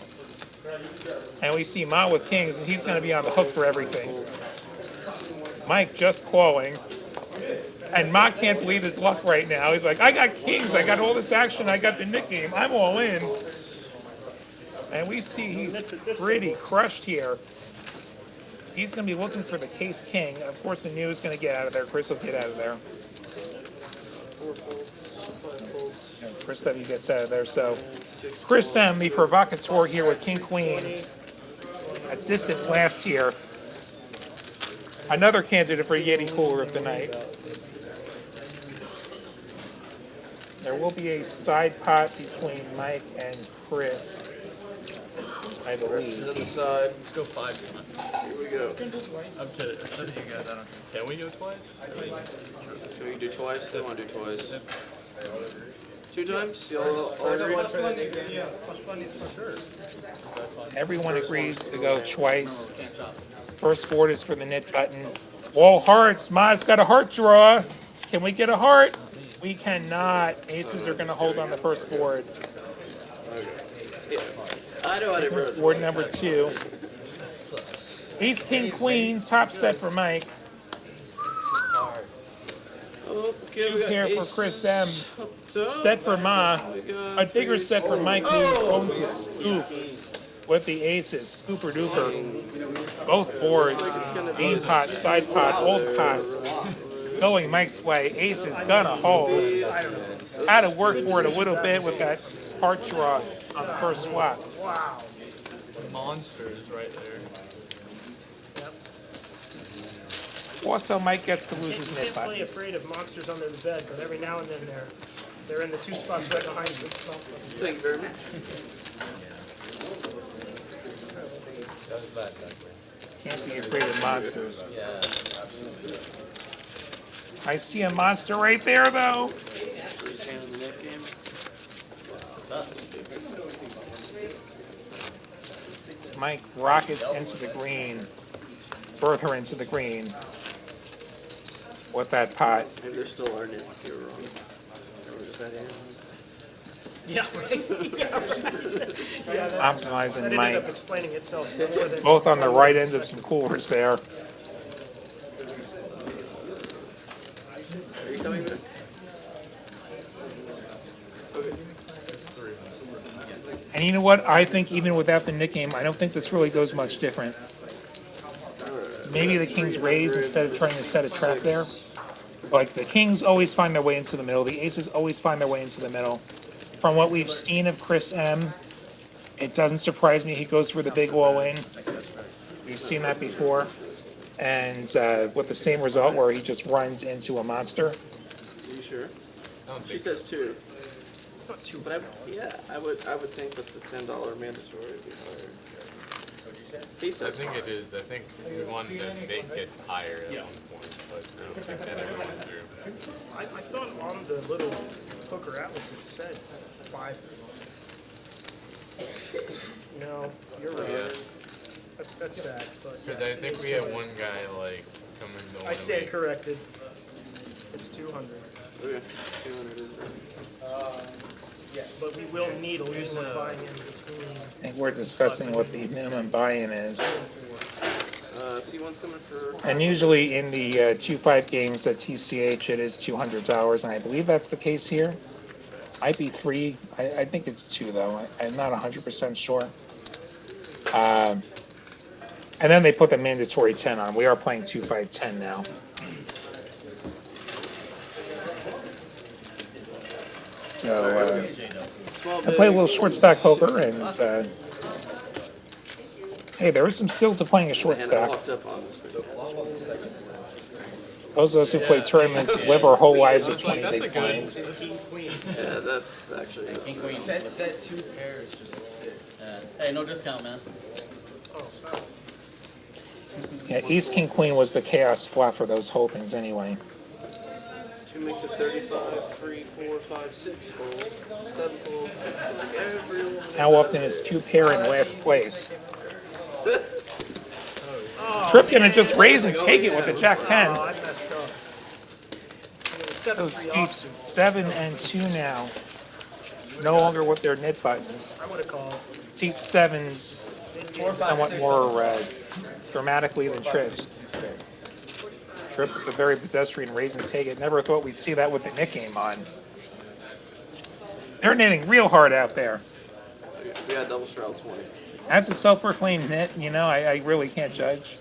And we see Ma with kings, and he's going to be on the hook for everything. Mike just calling. And Ma can't believe his luck right now. He's like, I got kings, I got all this action, I got the Nick game, I'm all in. And we see he's pretty crushed here. He's going to be looking for the case king. Of course, the new is going to get out of there. Chris will get out of there. And Chris W gets out of there. So Chris M, the provocateur here with king queen. A distant last here. Another candidate for Yeti Cooler of the night. There will be a side pot between Mike and Chris, I believe. On the side. Let's go 5 times. Here we go. I'm kidding. You guys, I don't. Can we do it twice? Can we do twice? They want to do twice. 2 times? Y'all all agree? Everyone agrees to go twice. First board is for the knit button. All hearts. Ma's got a heart draw. Can we get a heart? We cannot. Aces are going to hold on the first board. I know I didn't First board number 2. Ace, king, queen. Top set for Mike. Okay, Two we got pair for aces Chris M. up top. Set for Ma. We got A bigger set for Mike, who's going to scoop king. with the aces. Scooper duper. Both boards. It's gonna be Main pot, side pot, old pots. Going Mike's way. Ace is gonna hold. Had to work for it a little bit with that part draw on the first swap. Wow. Monsters right there. Also, Mike gets to lose his You mid can't pot. play afraid of monsters under the bed, but every now and then they're in the two spots right behind you. Thank you very much. Can't be afraid of monsters. Yeah. I see a monster right there, though. First hand of the net game. Mike rockets into the green. Bertha into the green. With that pot. Maybe there still are nets here wrong. Or is that in? Yeah, right. Yeah, right. Yeah, that Optimizing ended up Mike. explaining itself more than Both on the right end of some coolers there. Are you coming back? Okay. And you know what? I think even without the nickname, I don't think this really goes much different. Maybe the kings raise instead of trying to set a trap there. Like the kings always find their way into the middle. The aces always find their way into the middle. From what we've seen of Chris M, it doesn't surprise me he goes for the big all-in. We've seen that before. And with the same result where he just runs into a monster. Are you sure? She says 2. it's not too But I would think that the $10 mandatory would be higher. He I says think it is. I think we wanted to make it higher at one point, but I don't think that ever went through. I thought on the little poker atlas it said 5. No, you're right. Yeah. That's sad. But Because I think we had one guy like come in the I stand corrected. It's 200. Okay, 200 is right. But we will need a little more buy-in between. I think we're discussing what the minimum buy-in is. C1's coming for. And usually in the 2-5 games at TCH, it is $200, and I believe that's the case here. Might be 3. I think it's 2, though. I'm not 100% sure. And then they put the mandatory 10 on. We are playing 2-5-10 now. So I play a little short stack poker, and hey, there is some skill to playing a short stack. Those of us who play tournaments live our whole lives with 20 big blinds. Yeah, that's actually. Set 2 pairs. Hey, no discount, man. Yeah, Ace King Queen was the chaos flop for those whole things anyway. 2 makes it 35, 3, 4, 5, 6 fold, 7 fold, like everyone. How often is 2 pair in last place? Trip gonna just raise and take it with the Jack 10. Oh, I messed up. Those 7-3 seats offsuit. 7 and 2 now. No longer with their knit buttons. I would have called. Seat 7's somewhat more dramatically than Trip's. Trip is a very pedestrian raise and take it. Never thought we'd see that with the Nick game on. They're knitting real hard out there. We got double straddle 20. That's a self-proclaimed knit, you know, I really can't judge.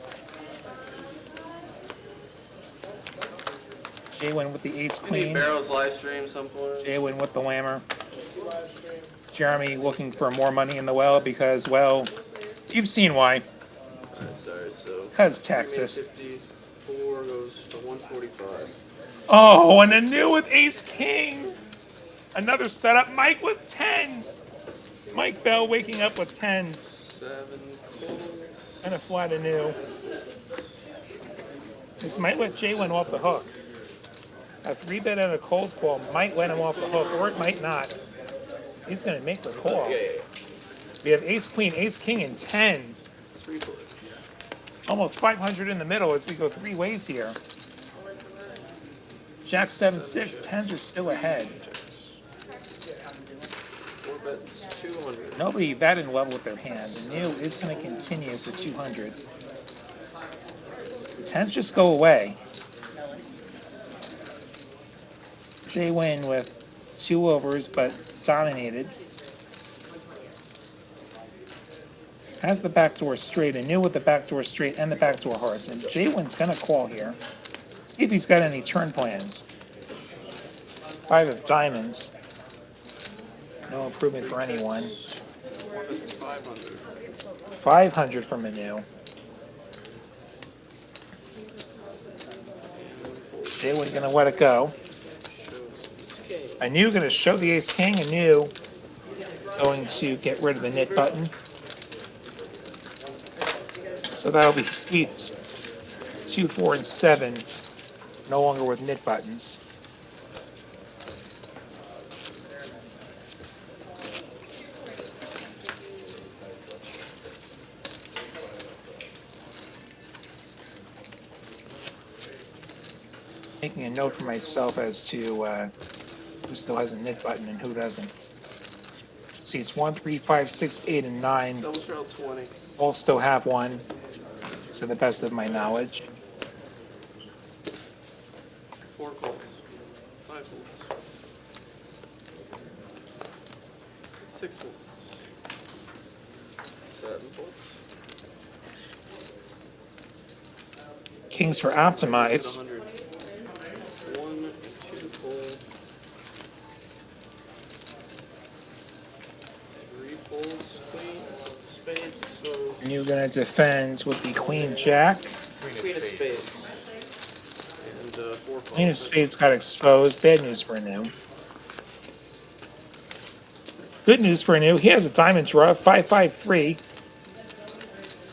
JWin with the ace We need queen. Barrow's live stream some point. JWin with the whammer. Jeremy looking for more money in the well because, well, you've seen why. Sorry, so. Because Texas. 54 goes to 145. Oh, and a new with ace king. Another setup. Mike with 10s. Mike Bell waking up with 10s. 7 calls. And a flat anew. This might let JWin off the hook. A 3-bet and a cold call might let him off the hook, or it might not. He's going to make the call. Yeah. We have ace queen, ace king, and 10s. 3 foot. Almost 500 in the middle as we go 3 ways here. Jack 7-6, 10s are still ahead. 4 bets, 200. Nobody that in level with their hand. The new is going to continue for 200. The 10s just go away. JWin with 2 overs, but dominated. Has the backdoor straight, and knew with the backdoor straight and the backdoor hearts. And JWin's going to call here. See if he's got any turn plans. 5 of diamonds. No improvement for anyone. It's 500. 500 from Manu. JWin's going to let it go. Anu going to show the ace king. Anu going to get rid of the knit button. So that'll be sweeps 2, 4, and 7. No longer with knit buttons. Making a note for myself as to who still has a knit button and who doesn't. See, it's 1, 3, 5, 6, 8, and 9. Double shell 20. All still have one, to the best of my knowledge. 4 calls. 5 folds. 6 folds. 7 folds. Kings for optimize. 100. 1 and 2 folds. 3 folds. Queen. Spades exposed. And you're going to defend with the queen jack. Queen of spades. And 4 calls. Queen of spades got exposed. Bad news for Anu. Good news for Anu. He has a diamond draw. 5, 5, 3.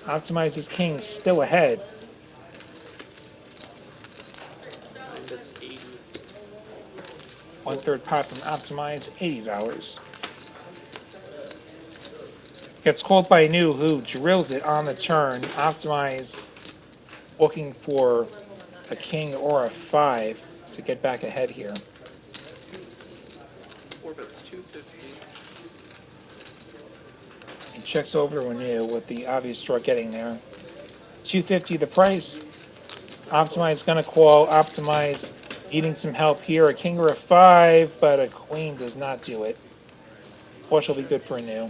Optimizes king still ahead. That's 80. 1/3 pot from optimize. $80. Gets called by Anu, who drills it on the turn. Optimize looking for a king or a 5 to get back ahead here. 4 bets 250. He checks over to Anu with the obvious draw getting there. 250 the price. Optimize gonna call. Optimize needing some help here. A king or a 5, but a queen does not do it. Flush will be good for Anu.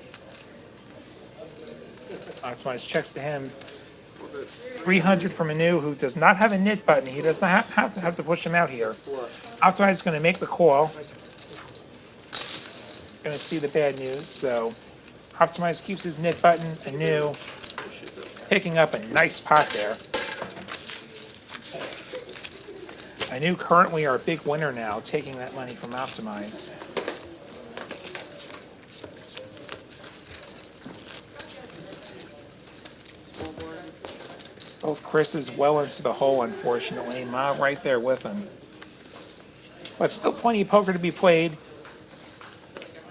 Optimize checks to him. 300 from Anu, who does not have a knit button. He does not have to push him out here. Optimize is going to make the call. Going to see the bad news. So Optimize keeps his knit button. Anu picking up a nice pot there. Anu currently our big winner now, taking that money from Optimize. Both Chris is well into the hole, unfortunately. Ma right there with him. But still plenty of poker to be played.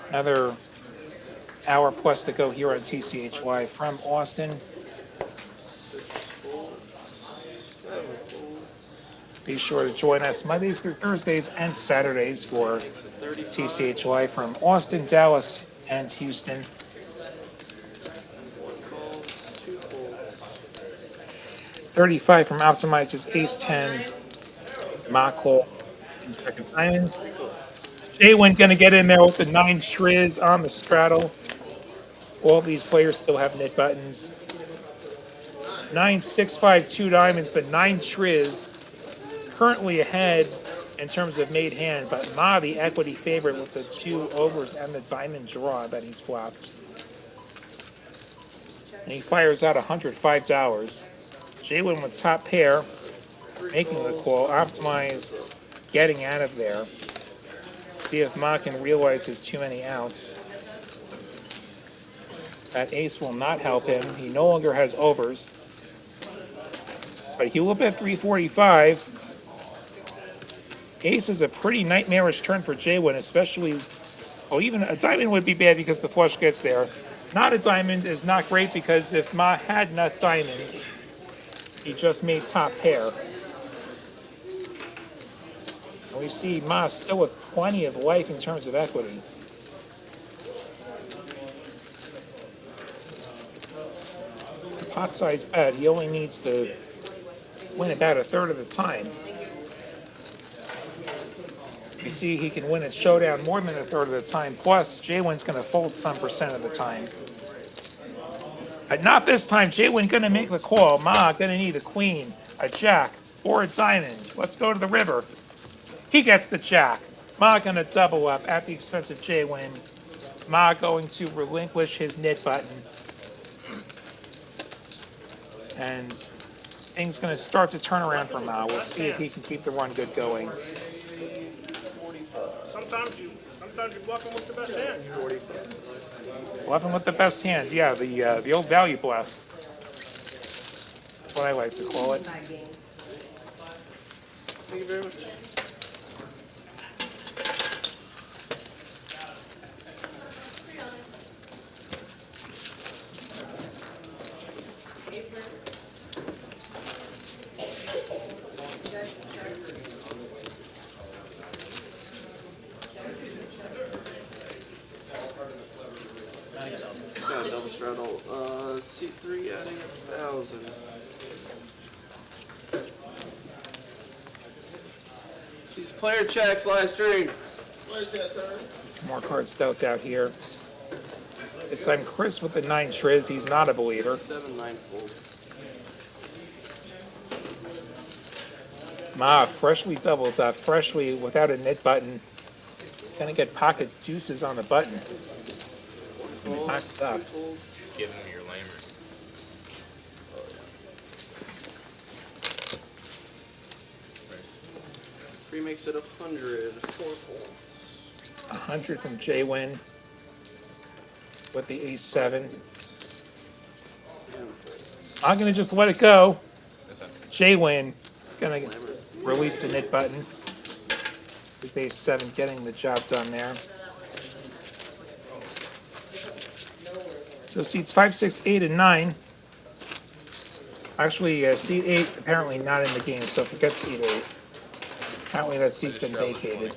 Another hour plus to go here on TCH Live from Austin. Be sure to join us Mondays through Thursdays and Saturdays for TCH Live from Austin, Dallas, and Houston. 35 from Optimize's Ace-10, Mockle, and second diamonds. JWin going to get in there with the 9 Shriz on the straddle. All these players still have knit buttons. 9, 6, 5, 2 diamonds, but 9 Shriz currently ahead in terms of made hand, but Ma, the equity favorite with the 2 overs and the diamond draw that he's flopped. And he fires out $105. JWin with top pair, making the call. Optimize getting out of there. See if Ma can realize his too many outs. That ace will not help him. He no longer has overs. But he will bet 345. Ace is a pretty nightmarish turn for JWin, especially, well, even a diamond would be bad because the flush gets there. Not a diamond is not great because if Ma had nut diamonds, he just made top pair. And we see Ma still with plenty of life in terms of equity. Pot size bet, he only needs to win about 1/3 of the time. You see, he can win a showdown more than a third of the time. Plus, JWin's going to fold some percent of the time. But not this time. JWin going to make the call. Ma going to need a queen, a jack, or a diamond. Let's go to the river. He gets the jack. Ma going to double up at the expense of JWin. Ma going to relinquish his nit button. And things going to start to turn around for Ma. We'll see if he can keep the run good going. Sometimes you're bluffing with the best hand. Bluffing with the best hand. Yeah, the old value bluff. That's what I like to call it. Thank you very much. Got a double straddle. C3 adding 1,000. These player checks live stream. Some more card stouts out here. This time Chris with the 9 triz. He's not a believer. 7-9 fold. Ma freshly doubled up, freshly without a nit button. Gonna get pocket deuces on the button. Knocked up. Give him your lamer. Three makes it 100. 4 folds. 100 from JWin with the ace-7. I'm gonna just let it go. JWin gonna release the nit button. His ace-7 getting the job done there. So seats 5, 6, 8, and 9. Actually, seat 8 apparently not in the game, so forget seat 8. Apparently that seat's been vacated.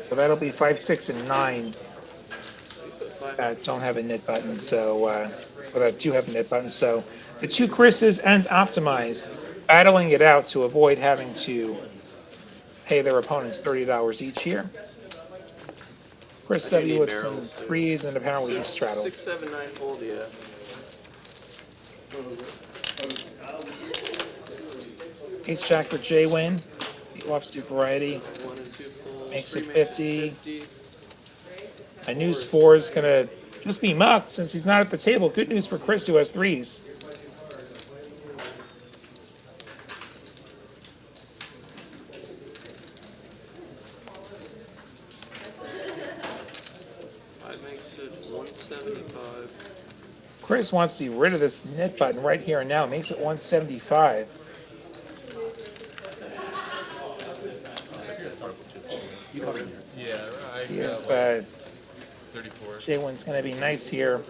So that'll be 5, 6, and 9 that don't have a nit button, so, or that do have a nit button. So the two Chris's and Optimize battling it out to avoid having to pay their opponents $30 each here. Chris W with some threes and apparently he straddled. 6, 7, 9 fold, yeah. Ace Jack for JWin. The offsuit variety. 1 and 2 folds. Makes Three it 50. 50. A news 4 is going to just be mucked since he's not at the table. Good news for Chris who has threes. Makes it 175. Chris wants to be rid of this nit button right here and now. Makes it 175. Yeah, See I if got like 34. JWin's going to be nice here.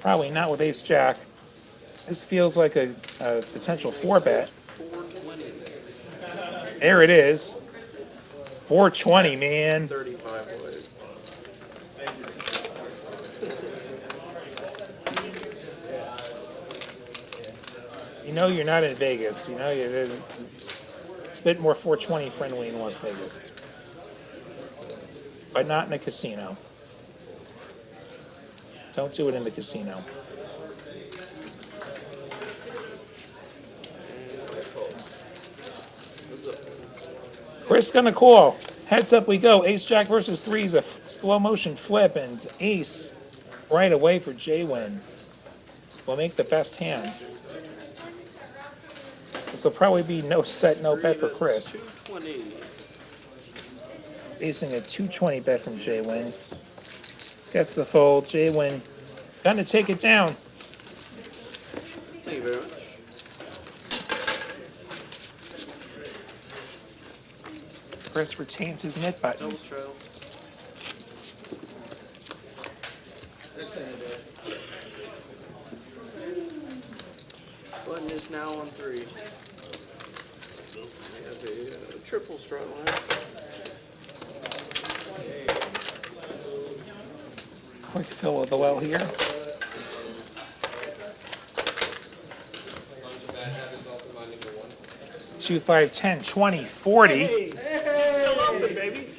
Probably not with Ace Jack. This feels like a potential 4-bet. 420. There it is. 420, man. 35 away. You know you're not in Vegas. You know it's a bit more 420 friendly in Las Vegas. But not in a casino. Don't do it in the casino. Chris gonna call. Heads up we go. Ace Jack versus 3 is a slow motion flip, and Ace right away for JWin. Will make the best hands. This will probably be no set, no bet for Chris. 220. Facing a 220 bet from JWin. Gets the fold. JWin gonna take it down. Thank you very much. Chris retains his nit button. Double straddle. Button is now on 3. We have a triple straddle now. Quick fill of the well here. 2, 5, 10, 20, 40. Hey, still open, baby.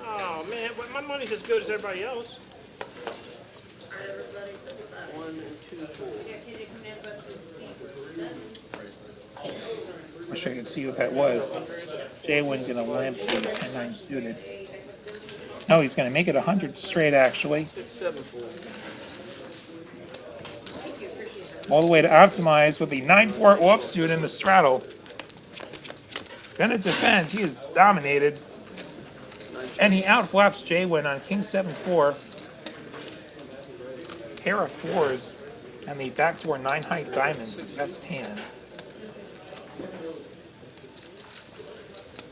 Oh man, but my money's as good as everybody else. 1 and 2, 4. Wish I could see what that was. JWin gonna limp the 10-9 suited. No, he's gonna make it 100 straight actually. 6, 7, 4. All the way to optimize with the 9-4 offsuit in the straddle. Gonna defend. He is dominated. And he outflaps JWin on King 7-4. Pair of fours and the backdoor 9-high diamonds, the best hand.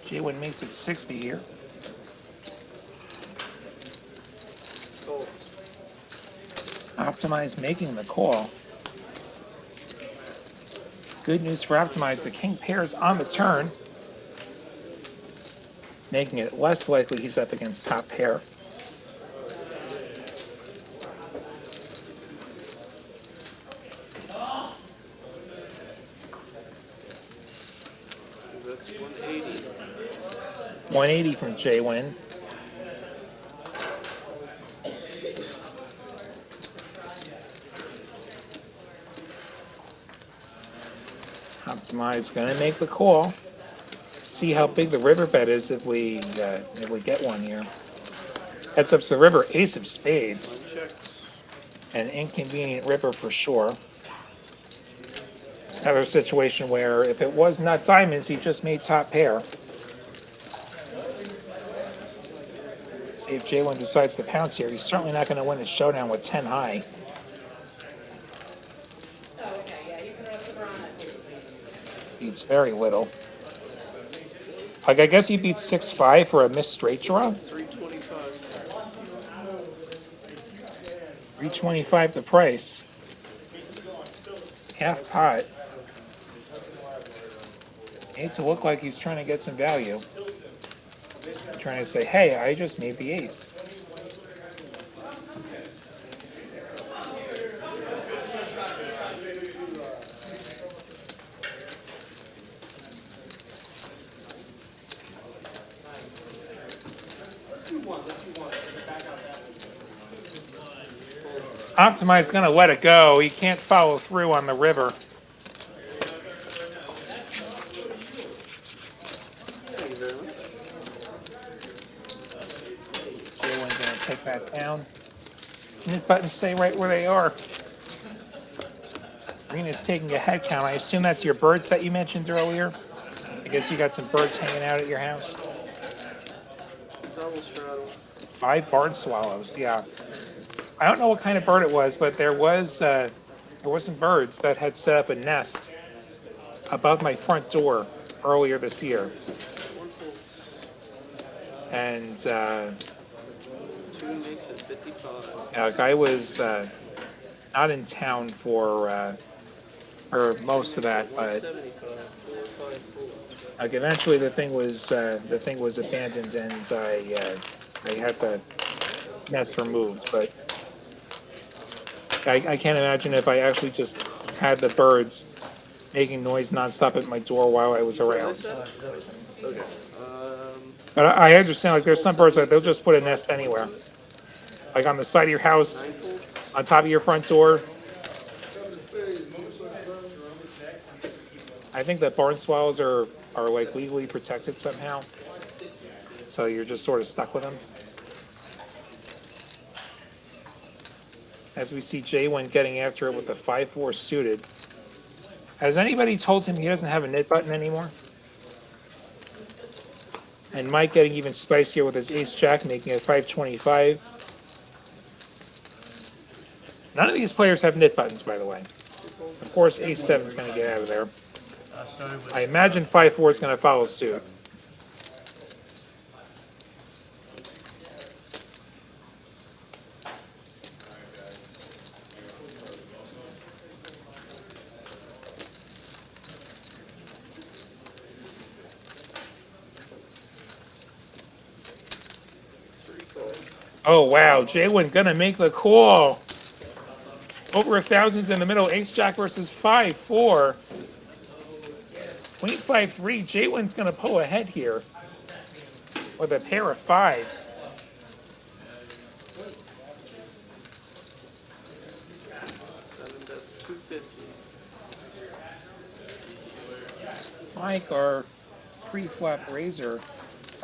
JWin makes it 60 here. Optimize making the call. Good news for Optimize. The king pairs on the turn, making it less likely he's up against top pair. That's 180. 180 from JWin. Optimize gonna make the call. See how big the riverbed is if we get one here. Heads up to the river, ace of spades. An inconvenient river for sure. Another situation where if it was not diamonds, he just made top pair. See if JWin decides to pounce here. He's certainly not going to win a showdown with 10 high. Beats very little. Like, I guess he beats 6-5 for a missed straight draw. 325 the price. Half pot. Needs to look like he's trying to get some value. Trying to say, hey, I just made the ace. Optimize gonna let it go. He can't follow through on the river. JWin's gonna take that down. Knit buttons stay right where they are. Rena's taking a head count. I assume that's your birds that you mentioned earlier. I guess you got some birds hanging out at your house. Double straddle. 5 barred swallows. Yeah. I don't know what kind of bird it was, but there was some birds that had set up a nest above my front door earlier this year. And 2 makes it 55. a guy was not in town for most of that, but 175. 454. like eventually the thing was abandoned, and I had the nest removed. But I can't imagine if I actually just had the birds making noise nonstop at my door while I was around. Okay. But I understand, like, there's some birds that they'll just put a nest anywhere. Like on the side of your house, on top of your front door. I think that barn swallows are like legally protected somehow. So you're just sort of stuck with them. As we see JWin getting after it with the 5-4 suited. Has anybody told him he doesn't have a knit button anymore? And Mike getting even spicier with his ace-jack, making it 525. None of these players have knit buttons, by the way. Of course, ace-7 is going to get out of there. I imagine 5-4 is going to follow suit. Oh, wow. JWin gonna make the call. Over 1,000's in the middle. Ace Jack versus 5-4. Queen 5-3. JWin's going to pull ahead here with a pair of fives. Seven bets, 250. Mike, our pre-flop raiser,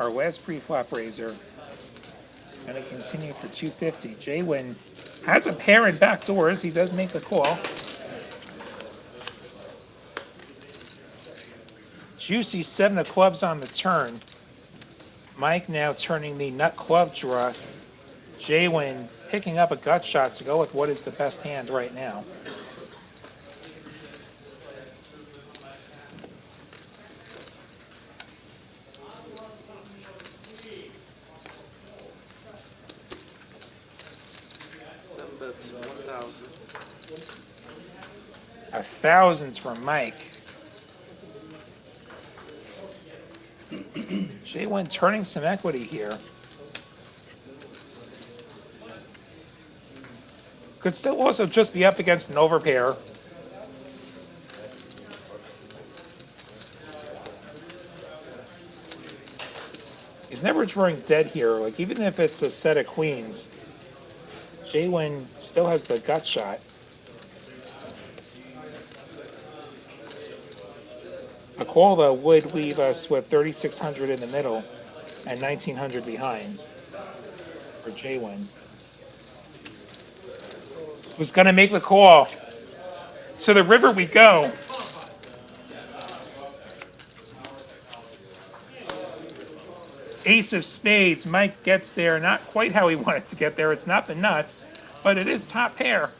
our last pre-flop raiser, going to continue for 250. JWin has a pair in back doors. He does make the call. Juicy 7 of clubs on the turn. Mike now turning the nut club draw. JWin picking up a gut shot to go with what is the best hand right now. Seven bets, 1,000. 1,000's from Mike. JWin turning some equity here. Could still also just be up against an overpair. He's never drawing dead here. Like, even if it's a set of queens, JWin still has the gut shot. A call, though, would leave us with 3,600 in the middle and 1,900 behind for JWin. Who's going to make the call? To the river we go. Ace of spades. Mike gets there. Not quite how he wanted to get there. It's not the nuts, but it is top pair.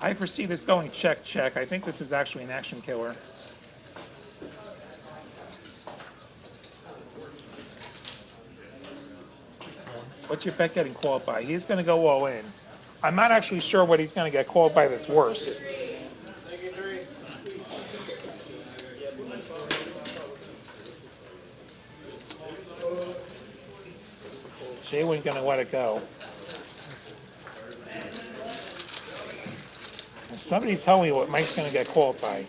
I foresee this going check, check. I think this is actually an action killer. What's your bet getting called by? He's going to go all in. I'm not actually sure what he's going to get called by that's worse. JWin going to let it go. Somebody tell me what Mike's going to get called by.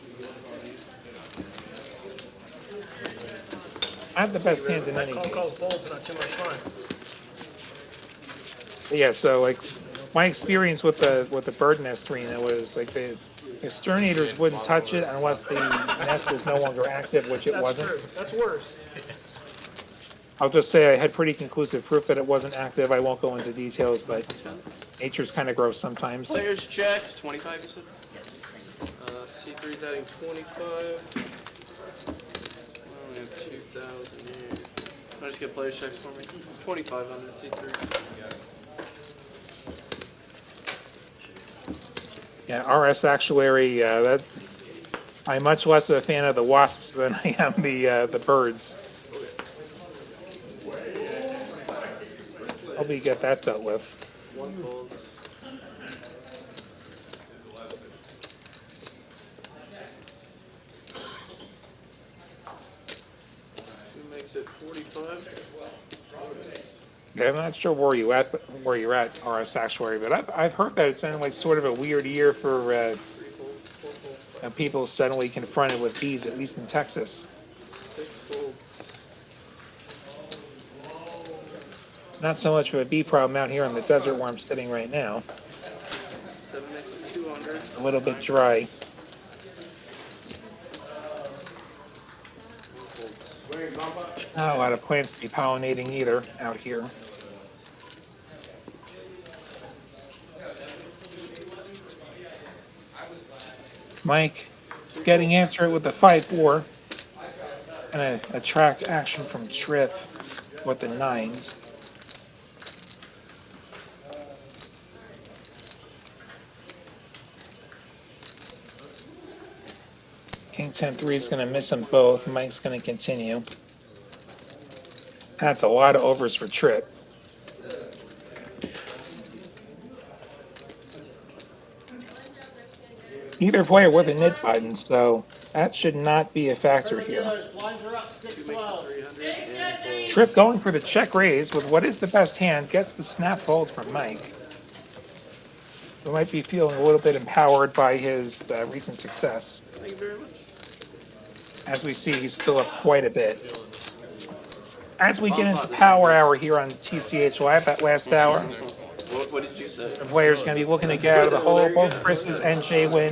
I have the best hands in any Call case. bolds, not too much fun. Yeah, so like my experience with the bird nest arena was like the exterminators wouldn't touch it unless the nest was no longer active, which it That's wasn't. true. That's worse. I'll just say I had pretty conclusive proof that it wasn't active. I won't go into details, but nature's kind of gross sometimes. Players checks, 25 you said? C3's adding 25. I only have 2,000 here. Can I just get players checks for me? 2,500 C3. Yeah, RS Actuary, I'm much less a fan of the wasps than I am the birds. Hope you get that dealt with. One fold. Who makes it 45? Yeah, I'm not sure where you're at, RS Actuary, but I've heard that it's been like sort of a weird year for people suddenly confronted with bees, at least in Texas. 6 folds. Not so much of a bee problem out here in the desert where I'm sitting right now. 7 makes it 200. A little bit dry. Not a lot of plants to be pollinating either out here. Mike getting after it with the 5-4. And attract action from Trip with the 9s. King 10-3 is going to miss them both. Mike's going to continue. That's a lot of overs for Trip. Either player with a knit button, so That should not be a factor here. Blinds are up 612. 300 and fold. Trip going for the check raise with what is the best hand, gets the snap fold from Mike. We might be feeling a little bit empowered by his recent success. Thank you very much. As we see, he's still up quite a bit. As we get into Power Hour here on TCH Live, that last hour, What did you say? the players going to be looking to get out of the hole, both Chris's and JWin.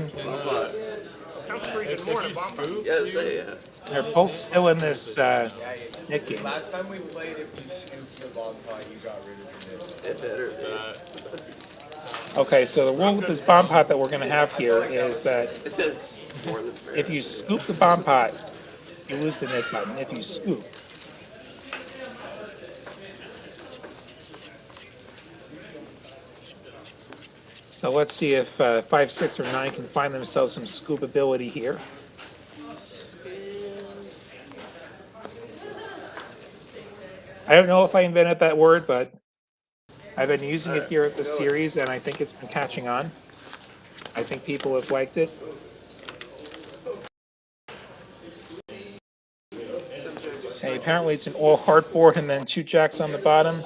Counts for even more than bomb pot. Yes, yeah. They're both still in this Nick game. Last time we played, if you scooped the bomb pot, you got rid of it. It better. Okay, so the rule with this bomb pot that we're going to have here is that It says more than fair. if you scoop the bomb pot, you lose the Nick button. If you scoop, so let's see if 5, 6, or 9 can find themselves some scoop ability here. I don't know if I invented that word, but I've been using it here at the series, and I think it's been catching on. I think people have liked it. Okay, apparently it's an all hard board and then 2 jacks on the bottom.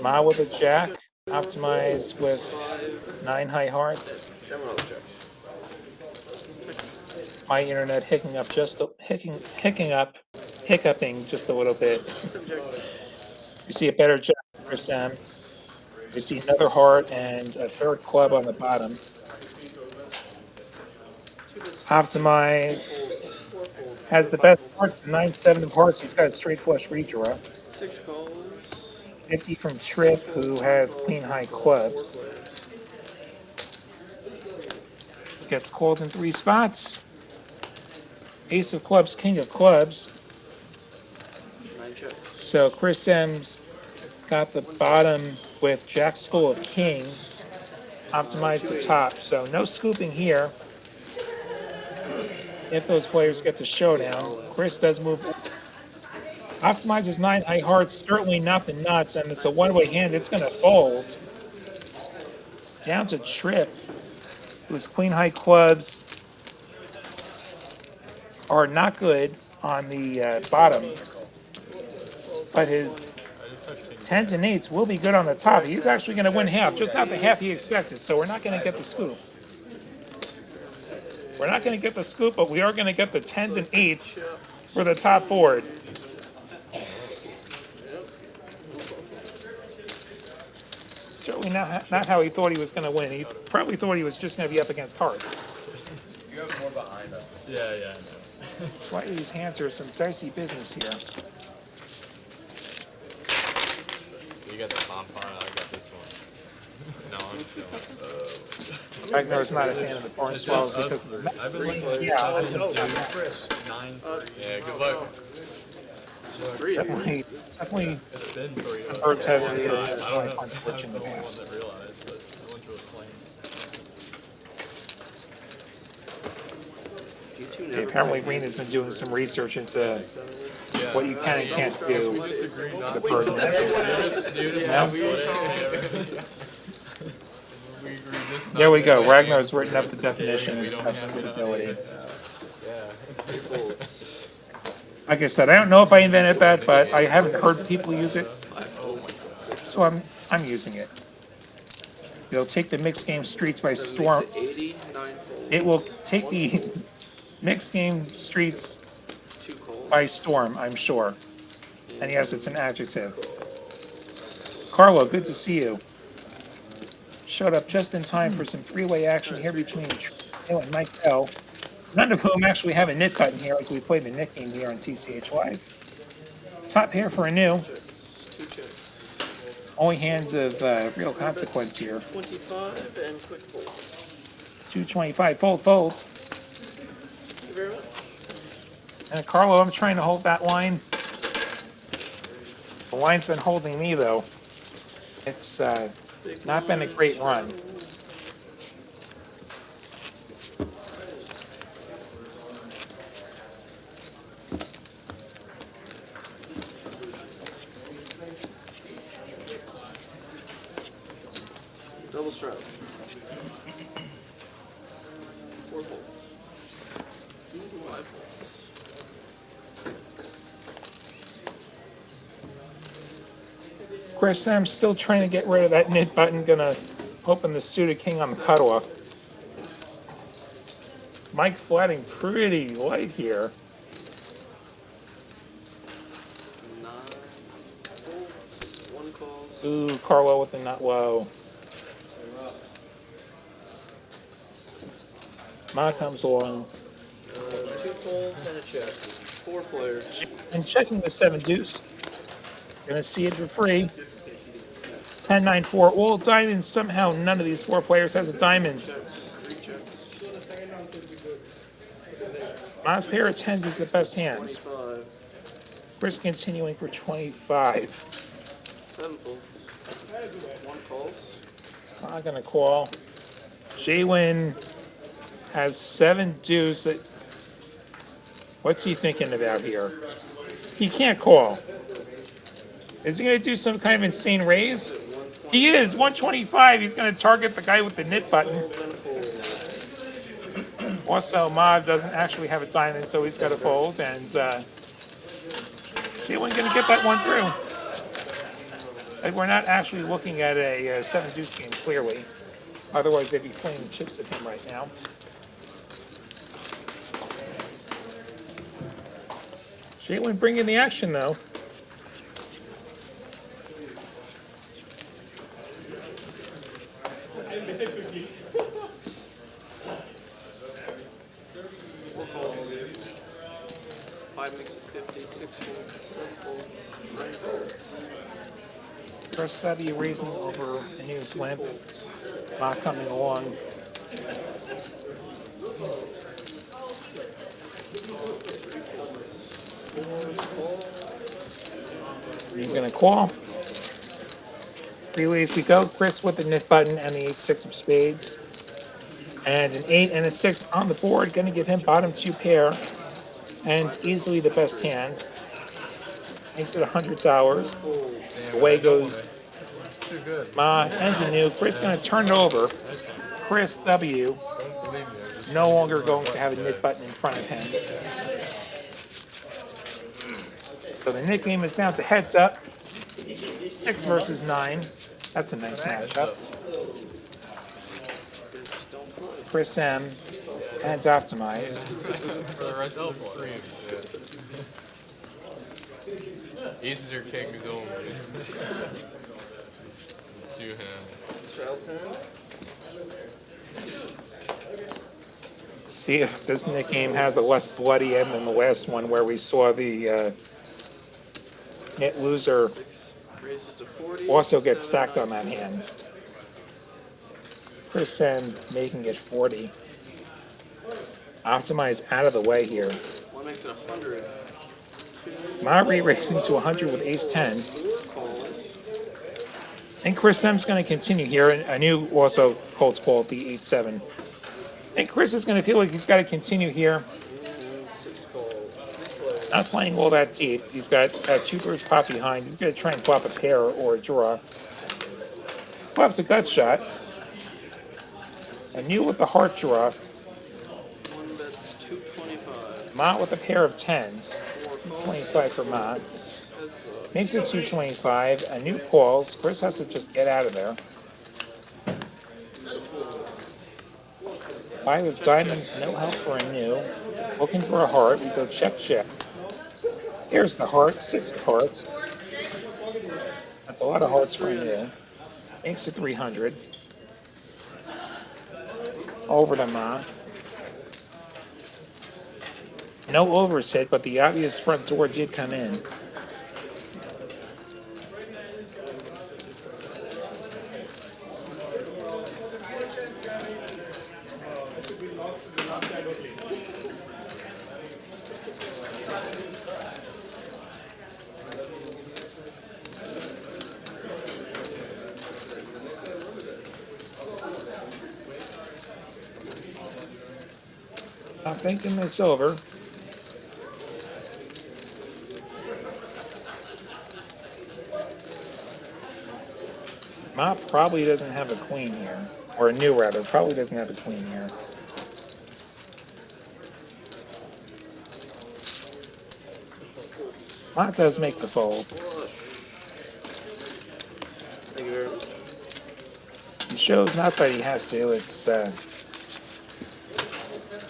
Ma with a jack, optimize with 9 high hearts. My internet hiccuping just a little bit. You see a better jack for Sam. You see another heart and a 3rd club on the bottom. Optimize has the best hearts, 9, 7 of hearts. He's got a straight flush redraw. 6 calls. 50 from Trip, who has queen high clubs. Gets called in 3 spots. Ace of clubs, king of clubs. 9 checks. So Chris M's got the bottom with jacks full of kings. Optimize the top. So no scooping here. If those players get the showdown, Chris does move. Optimizes 9 high hearts, certainly not the nuts, and it's a one-way hand. It's going to fold. Down to Trip, whose queen high clubs are not good on the bottom, but his 10s and 8s will be good on the top. He's actually going to win half, just not the half he expected, so we're not going to get the scoop. We're not going to get the scoop, but we are going to get the 10s and 8s for the top board. Certainly not how he thought he was going to win. He probably thought he was just going to be up against hearts. You have more behind us. Yeah, I know. That's why these hands are some dicey business here. You got the bomb pot, I got this one. No, I'm feeling Ragnar's not a fan of the barn swallows because of the I've been looking at yeah, No, Chris. 9. Yeah, good luck. Just 3. definitely It's been 3. Birds have I don't know. punch switch in the I'm the one past. that realized, but I went to a plane. Okay, apparently Rena's been doing some research into what you can and can't do We just agreed not with the to. bird nest. There we go. Ragnar's written up the definition of scoopability. Like I said, I don't know if I invented that, but I haven't heard people use it, so I'm using it. It'll take the mixed game streets by storm. 80, 9 folds. It will take the mixed game streets 2 calls. by storm, I'm sure. And yes, it's an adjective. Carlo, good to see you. Showed up just in time for some 3-way action here between Neil and Mike Bell, none of whom actually have a nit button here as we play the nit game here on TCH Live. Top pair for a new. 2 checks. Only hands of real consequence here. 25 and quick fold. 225, fold. Thank you very much. And Carlo, I'm trying to hold that line. The line's been holding me though. It's not been a great run. Double strap. 4 folds. Chris, I'm still trying to get rid of that knit button. Gonna open the suited king on the cutoff. Mike flatting pretty light here. 9 folds, 1 calls. Ooh, Carlo with the nut low. Ma comes along. 2 folds and a check. 4 players. And checking the 7 deuce. Gonna see it for free. 10-9-4. All diamonds. Somehow none of these 4 players has a diamond. 3 checks. Ma's pair of 10s is the best hands. 25. Chris continuing for 25. 7 folds. 1 calls. Not gonna call. JWin has 7 deuce. What's he thinking about here? He can't call. Is he gonna do some kind of insane raise? He is. 125. He's gonna target the guy with the knit button. Also, Ma doesn't actually have a diamond, so he's got to fold. And JWin gonna get that one through. Like, we're not actually looking at a 7 deuce game clearly. Otherwise, they'd be playing chips at him right now. JWin bringing the action though. First Savvy raising over a news lamp. Not coming along. He's gonna call. 3 ways we go. Chris with the knit button and the 8-6 of spades. And an 8 and a 6 on the board. Gonna give him bottom 2 pair. And easily the best hand. Makes it $100. Away goes Ma and a new. Chris gonna turn it over. Chris W. No longer going to have a knit button in front of him. So the knit game is down to heads up. 6 versus 9. That's a nice matchup. Chris M. and Optimize. For the rest of the stream. Yeah. Aces are kings only. 2 hands. See if this knit game has a less bloody end than the last one where we saw the knit loser also get stacked on that hand. Chris M making it 40. Optimize out of the way here. What makes it 100? Ma re-raising to 100 with ace 10. And Chris M's going to continue here. And I knew also Colts called the 8-7. And Chris is going to feel like he's got to continue here. Not playing all that deep. He's got 2 birds pop behind. He's going to try and flop a pair or a draw. Flops a gut shot. A new with the heart draw. Ma with a pair of 10s. 25 for Ma. Makes it 225. A new calls. Chris has to just get out of there. 5 of diamonds, no help for a new. Looking for a heart. We go check, check. Here's the heart. 6 of hearts. That's a lot of hearts for a new. Makes it 300. Over to Ma. No overs hit, but the obvious front door did come in. Not thinking this over. Ma probably doesn't have a queen here. Or a new rather, probably doesn't have a queen here. Mott does make the fold. Thank you very much. He shows not that he has to. It's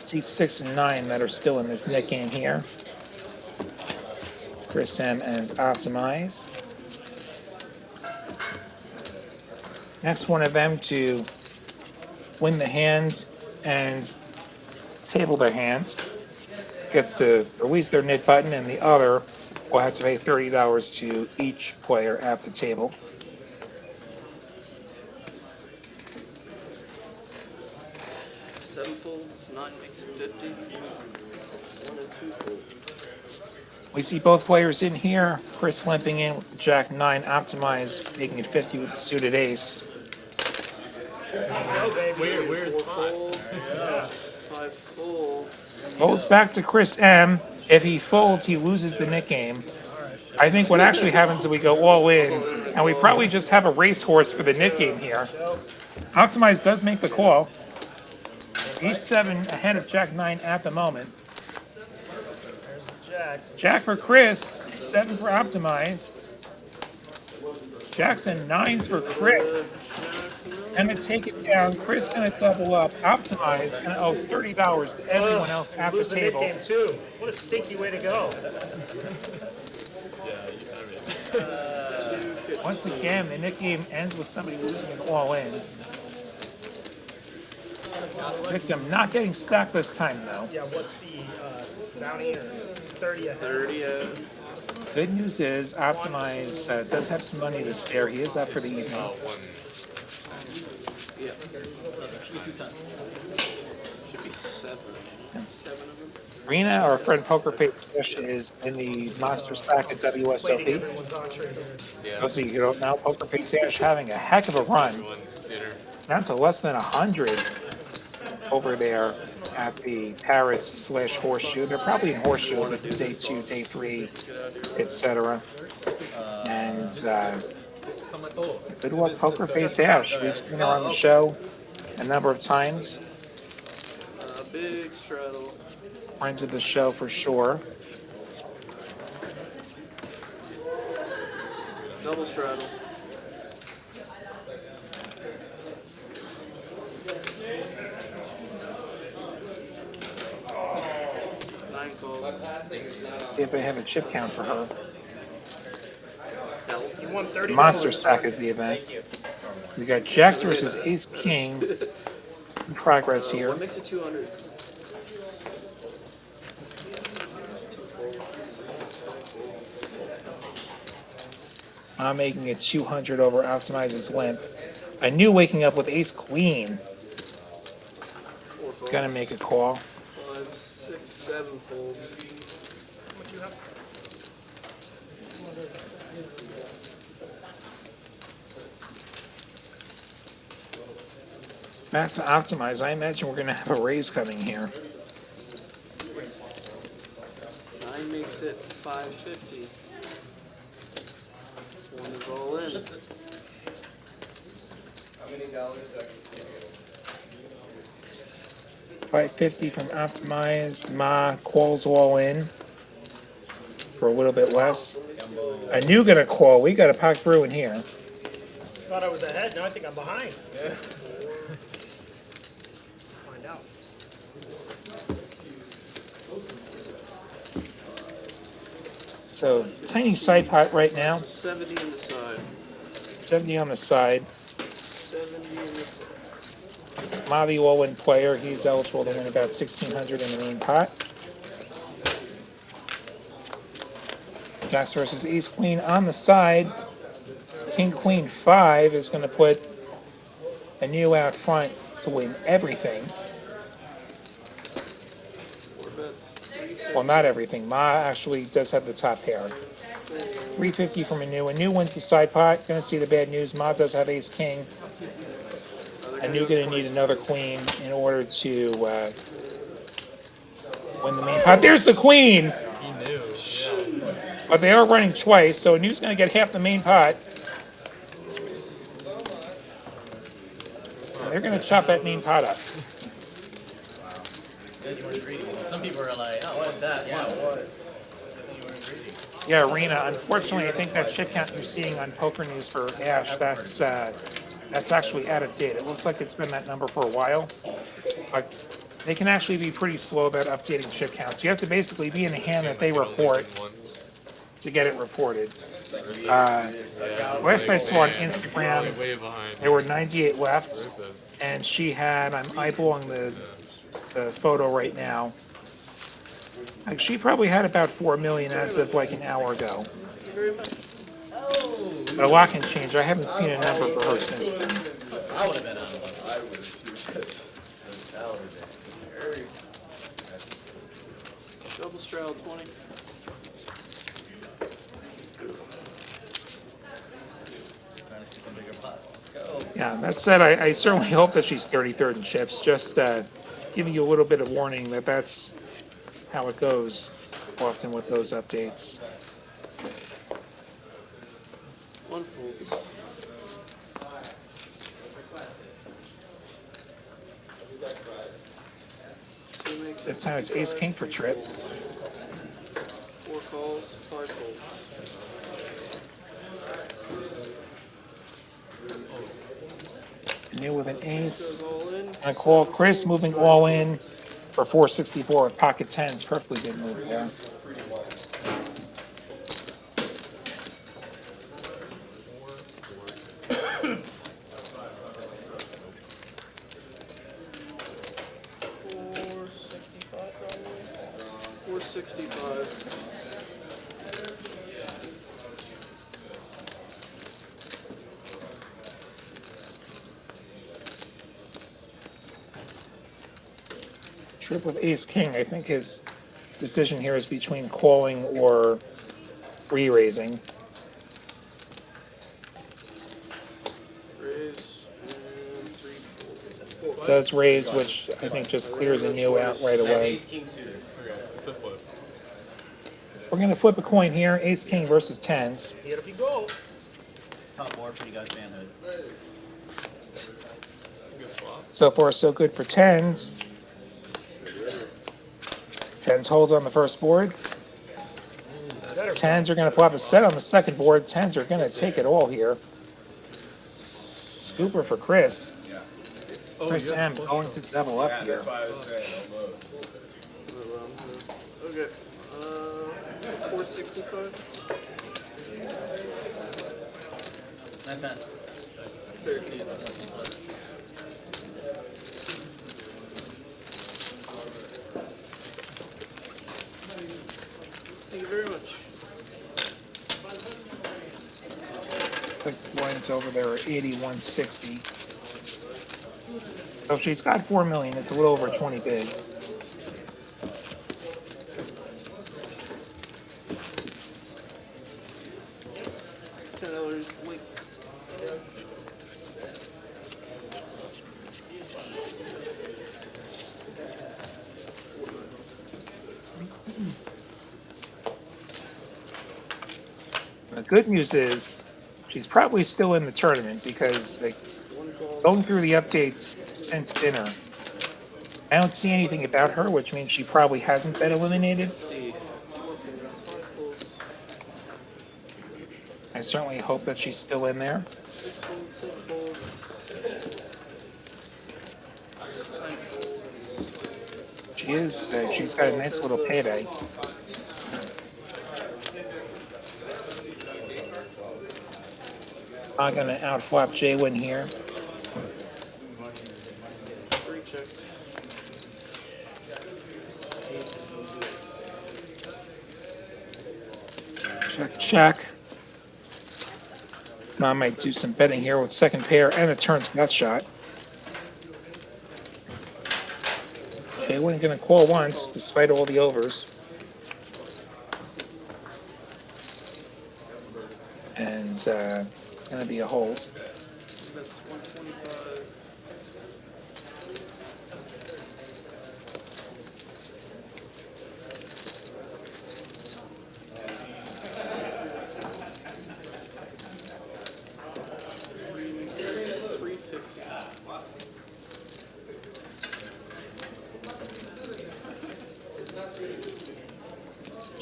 seats 6 and 9 that are still in this Nick game here. Chris M and Optimize. Next one of them to win the hand and table their hand gets to release their knit button, and the other will have to pay $30 to each player at the table. Seven folds, 9 makes it 50. 1 and 2 folds. We see both players in here. Chris limping in with the Jack 9 Optimize, making it 50 with the suited ace. Weird spot. 5 folds. Folds back to Chris M. If he folds, he loses the Nick game. I think what actually happens is we go all in, and we probably just have a racehorse for the Nick game here. Optimize does make the call. E7 ahead of Jack 9 at the moment. Jack for Chris, 7 for Optimize. Jacks and 9s for Chris. Gonna take it down. Chris gonna double up. Optimize and owe $30 to everyone else at the Lose the Nick table. game too. What a stinky way to go. Once again, the Nick game ends with somebody losing it all in. Victim not getting stacked this time though. Yeah, what's the bounty? It's 30 ahead. 30. Good news is Optimize does have some money to spare. He is up for the evening. Yeah. Should be 7. 7 of them. Rena, our friend Poker Face is in the Monster Stack at WSOP. Everyone's entree here. Those of you who don't know, Poker Face Ash having a heck of a run. Down to less than 100 over there at the Paris/Horseshoe. They're probably in Horseshoe with day 2, day 3, etc. And good luck, Poker Face Ash. We've seen her on the show a number of times. Big straddle. Friends of the show for sure. Double straddle. See if they have a chip count for her. You won $30. Monster Stack is the event. We got Jacks versus Ace King in progress here. What makes it 200? I'm making it 200 over Optimize's limp. I knew waking up with Ace Queen. Gonna make a call. 5, 6, 7 fold. Back to Optimize. I imagine we're gonna have a raise coming here. 9 makes it 550. 1 is all in. $550 from Optimize. Ma calls all in for a little bit less. I knew gonna call. We got a pack through in here. Thought I was ahead. Now I think I'm behind. Find out. So tiny side pot right now. 70 on the side. 70 on the side. 70 on the side. Mavi will win player. He's eligible to win about $1,600 in the main pot. Jacks versus Ace Queen on the side. King Queen 5 is going to put a new out front to win everything. 4 bets. Well, not everything. Ma actually does have the top pair. 350 from Anu. Anu wins the side pot. Going to see the bad news. Ma does have Ace King. Anu going to need another queen in order to win the main pot. There's the queen! He knew. Yeah. But they are running twice, so Anu's going to get half the main pot. They're going to chop that main pot up. Some people are like, oh, what is that? Yeah, what? Yeah, Rena, unfortunately, I think that ship count you're seeing on Poker News for Ash, that's actually out of date. It looks like it's been that number for a while, but they can actually be pretty slow about updating ship counts. You have to basically be in the hand that they report to get it reported. Last I saw on Instagram, Way behind. there were 98 left, and she had, I'm eyeballing the photo right now, like she probably had about 4 million as of like an hour ago. But a lot can change. I haven't seen a number for her since then. I would have been on one. Double straddle 20. Trying to keep a bigger pot. Let's go. Yeah, that said, I certainly hope that she's 33rd in chips. Just giving you a little bit of warning that that's how it goes often with those updates. One folds. This time it's ace king for trip. 4 calls, 5 folds. New with an ace. Goes all in. I call Chris moving all in for 464 with pocket tens. Perfectly good move there. Trip with ace king. I think his decision here is between calling or re-raising. Raise and 3 folds. Does raise, which I think just clears a new out right away. Okay, it's a flip. We're going to flip a coin here. Ace king versus tens. Here we go. Top board for you guys, manhood. Good flop. So far, so good for tens. Tens holds on the first board. Tens are going to flop a set on the second board. Tens are going to take it all here. Scooper for Chris. Chris M going to double up here. Okay. 465. Nice bet. 13. Thank you very much. The blinds over there are 8160. So she's got 4 million. It's a little over 20 bids. $10 wait. The good news is she's probably still in the tournament because like, going through the updates since dinner, I don't see anything about her, which means she probably hasn't been eliminated. I certainly hope that she's still in there. She is. She's got a nice little payday. I'm going to outflop JWin here. Check, check. I might do some betting here with second pair and a turns gut shot. JWin going to call once, despite all the overs. And it's going to be a hold. That's 125.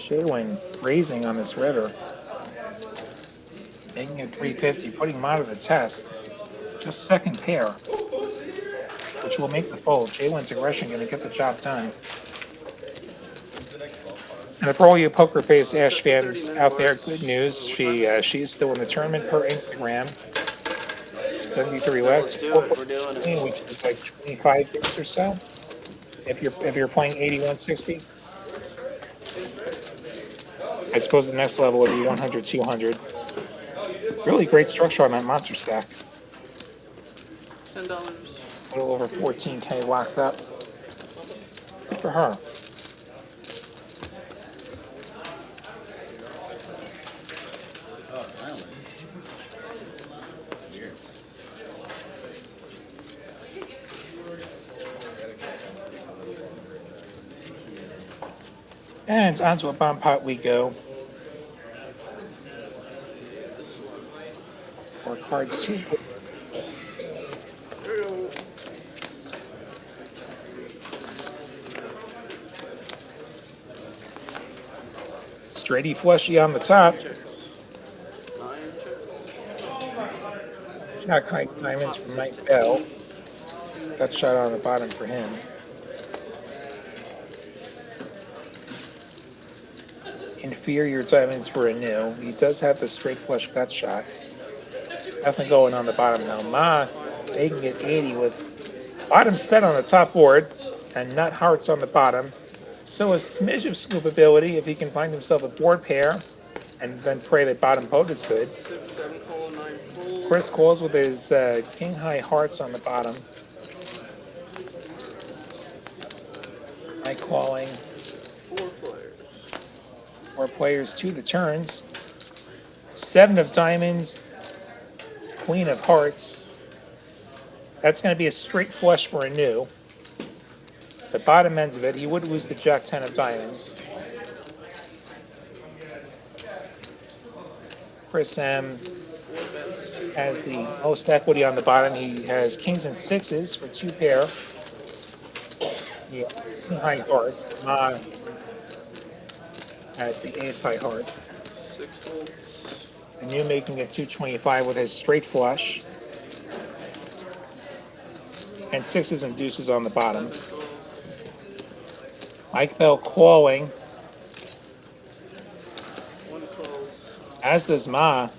JWin raising on this river. Making it 350, putting him out of the test. Just second pair, which will make the fold. JWin's aggression going to get the job done. And for all you poker face Ash fans out there, good news. She's still in the tournament per Instagram. 73 legs, which is like 25 bigs or so. If you're playing 8160, I suppose the next level would be 100, 200. Really great structure on that monster stack. $10. A little over 14K locked up. Good for her. And onto a bomb pot we go. Four cards, 2. Straighty flushy on the top. Jack high diamonds from Mike Bell. Gut shot on the bottom for him. Inferior diamonds for a new. He does have the straight flush gut shot. Nothing going on the bottom now. Ma making it 80 with bottom set on the top board and nut hearts on the bottom. So a smidge of scoopability if he can find himself a board pair and then pray that bottom boat is good. 6, 7 call, 9 fold. Chris calls with his king high hearts on the bottom. Mike calling. 4 players. 4 players, 2 the turns. 7 of diamonds. Queen of hearts. That's going to be a straight flush for a new. The bottom ends of it, he would lose the Jack 10 of diamonds. Chris M has the most equity on the bottom. He has kings and sixes for 2 pair. Yeah, high hearts. Ma has the ace high heart. 6 folds. And you making it 225 with his straight flush. And sixes and deuces on the bottom. Mike Bell calling. 1 calls. As does Ma.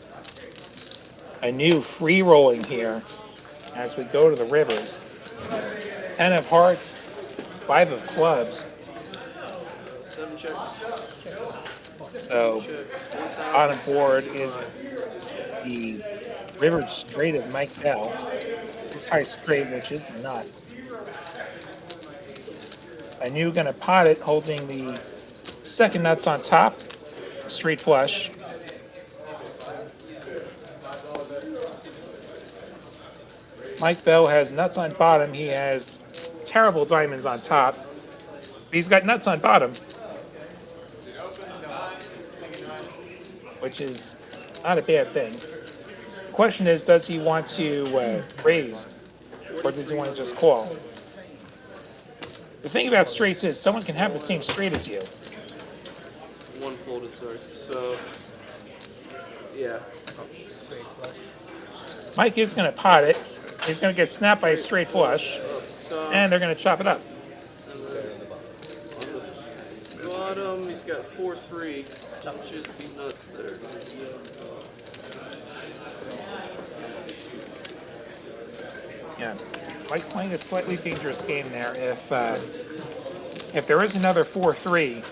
A new free rolling here as we go to the rivers. 10 of hearts, 5 of clubs. 7 checks. So bottom board is the river straight of Mike Bell. This high straight, which is nuts. A new gonna pot it, holding the second nuts on top, straight flush. Mike Bell has nuts on bottom. He has terrible diamonds on top. He's got nuts on bottom, which is not a bad thing. The question is, does he want to raise, or does he want to just call? The thing about straights is someone can have the same straight as you. 1 folded, sorry. So, yeah. Mike is going to pot it. He's going to get snapped by a straight flush, and they're going to chop it up. On the bottom, he's got 4-3, which is the nuts there. Yeah, Mike's playing a slightly dangerous game there. If there is another 4-3,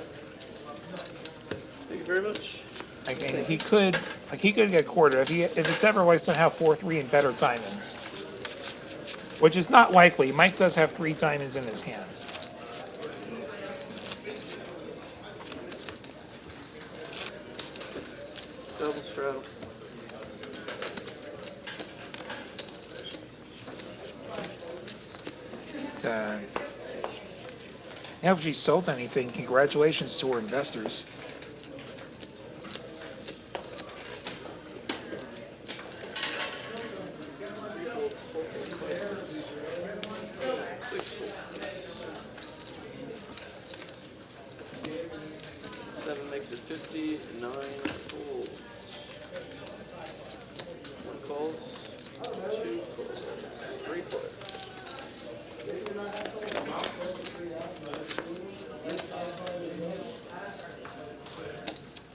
Thank you very much. again, he could get quartered if it's ever like somehow 4-3 and better diamonds, which is not likely. Mike does have 3 diamonds in his hands. Double straddle. Now, if she sold anything, congratulations to her investors. Seven makes it 50, 9 folds. 1 calls, 2 calls, 3 players.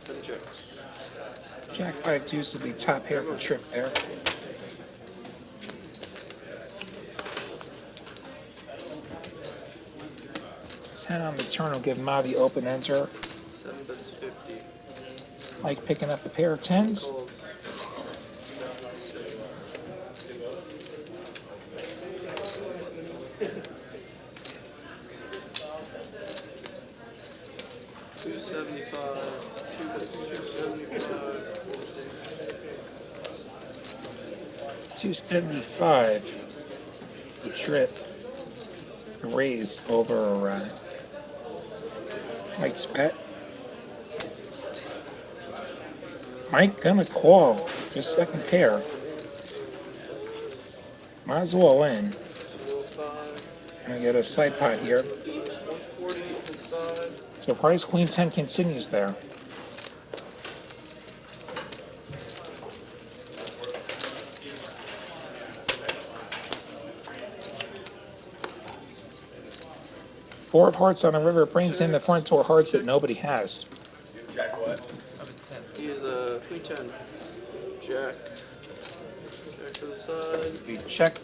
7 checks. Jack 5 deuce will be top pair for trip there. 10 on the turn will give Ma the open enter. 7 bets 50. Mike picking up a pair of 10s. Calls. 275. 2 bets 275. 275. The trip. The raise over Mike's bet. Mike gonna call just second pair. Might as well in. 205. Gonna get a side pot here. 140 inside. So price queen 10 continues there. Four of hearts on the river brings in the front door hearts that nobody has. Jack what? He is a queen 10. Jack. Jack to the side. We check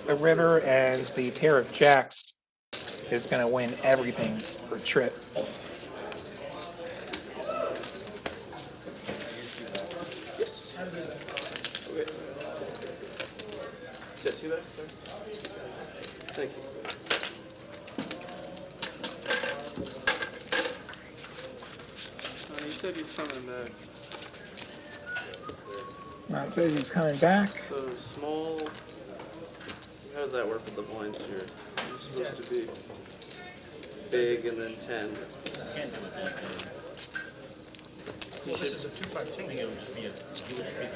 the river, and the pair of jacks is going to win everything for trip. Okay. Set 2 back, sorry. Thank you. He said he's coming back. Now says he's coming back. So small. How does that work with the blinds here? It's supposed to be big and then 10. Can't do it that way. Well, this is a 2-5 I think it would just be a, you would just be the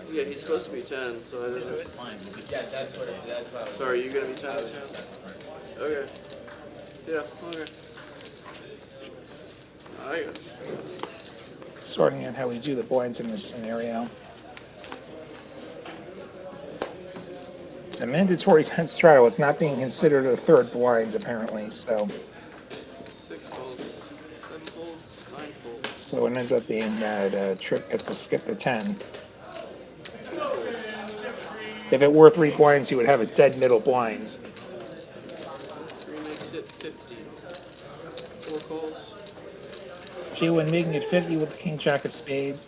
5. Yeah, he's supposed to be 10, so I don't know. Fine. Yeah, that's what I was. Sorry, you gonna be 10 too? Okay. Yeah, okay. I got it. Sorting out how we do the blinds in this scenario. It's a mandatory 10 straddle. It's not being considered a third blinds apparently. So 6 folds, 7 folds, 9 folds. so it ends up being that Trip gets to skip the 10. If it were 3 blinds, you would have a dead middle blinds. 3 makes it 50. 4 calls. JWin making it 50 with the king jack of spades.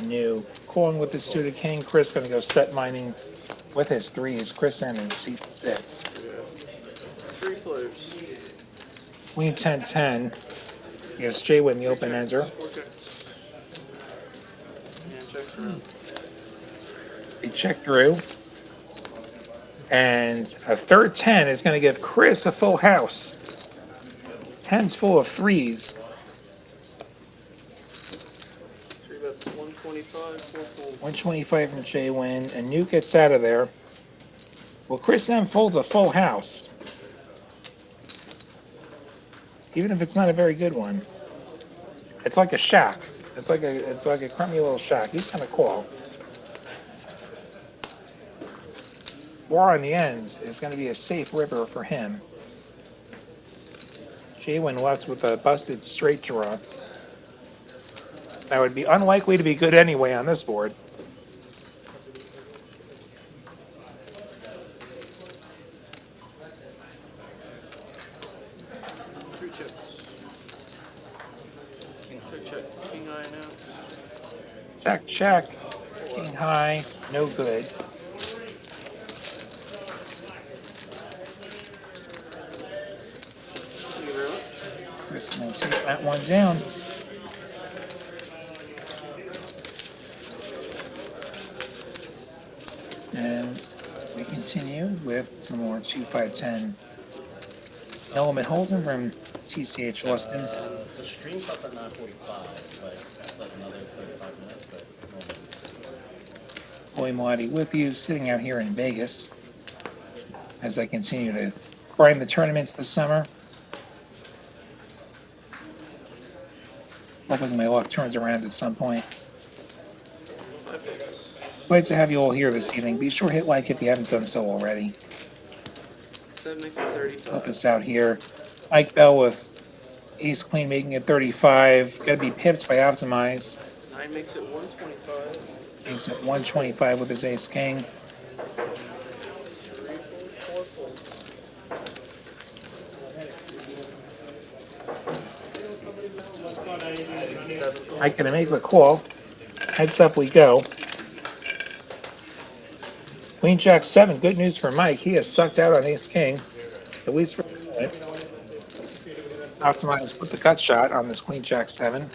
New. Calling with the suited king. Chris gonna go set mining with his 3s. Chris in seat 6. Yeah. 3 players. Queen 10-10. Gives JWin the open ender. 4 checks. And checks around. They check through. And a third 10 is gonna give Chris a full house. 10's full of 3s. 3 bets 125, 4 folds. 125 from JWin. And New gets out of there. Well, Chris M folds a full house. Even if it's not a very good one. It's like a shack. It's like a crummy little shack. He's gonna call. War on the ends is gonna be a safe river for him. JWin left with a busted straight draw. That would be unlikely to be good anyway on this board. Three checks. Check. King high now. Check. King high, no good. Thank you very much. Chris gonna take that one down. And we continue with some more 2-5-10 element hold'em from TCH Austin. The stream starts at 9:45, but it's like another 35 minutes, but Boy Malati with you, sitting out here in Vegas. as I continue to grind the tournaments this summer. Hoping my luck turns around at some point. Glad to have you all here this evening. Be sure to hit like if you haven't done so already. That makes it 35. Help us out here. Mike Bell with ace queen making it 35. Gotta be pipped by Optimize. 9 makes it 125. He's at 125 with his ace king. 3 folds, 4 folds. Mike gonna make the call. Heads up we go. Queen Jack 7. Good news for Mike. He has sucked out on ace king, at least for a minute. Optimize with the gut shot on this Queen Jack 7.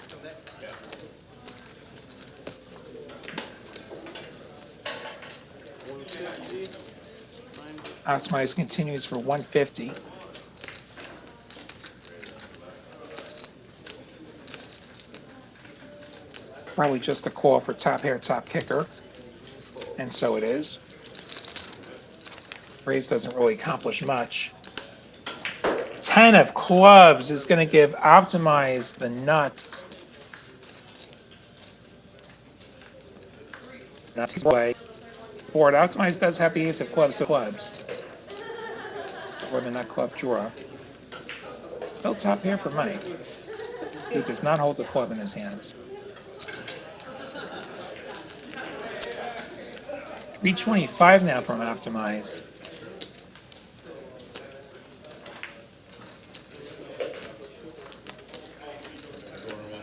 Optimize continues for 150. Probably just a call for top hair, top kicker. And so it is. Raise doesn't really accomplish much. 10 of clubs is going to give Optimize the nuts. That's his way. Board Optimize does have the ace of clubs to clubs. Or the nut club draw. Still top pair for Mike. He does not hold a club in his hands. 325 now from Optimize.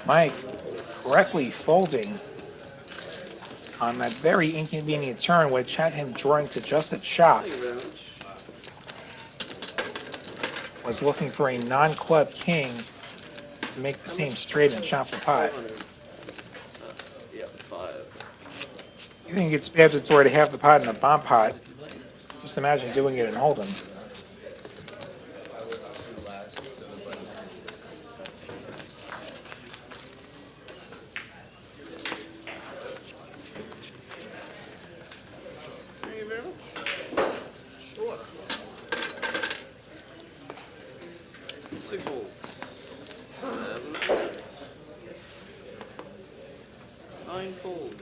Mike correctly folding on that very inconvenient turn, which had him drawing to just a chop. Was looking for a non-club king to make the same straight and chop the pot. Yeah, 5. You think it's bad to already have the pot in a bomb pot? Just imagine doing it in Hold'em. Thank you very much. Sure. 6 folds. 7 folds. 9 folds.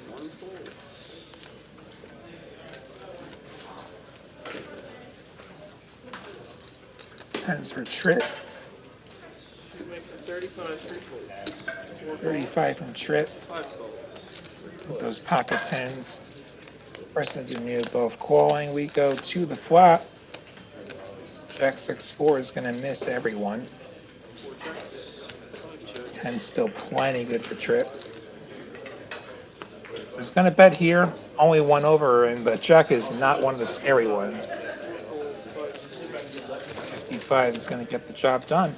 1 fold. Tens for Trit. 2 makes it 35, 3 folds. 4 folds. 35 from Trit. 5 folds. With those pocket tens. Persons who knew both calling. We go to the flop. Jack 6-4 is going to miss everyone. 4 checks. 5 checks. 10's still plenty good for Trip. I was going to bet here, only one over, and the Jack is not one of the scary ones. 55 is going to get the job done.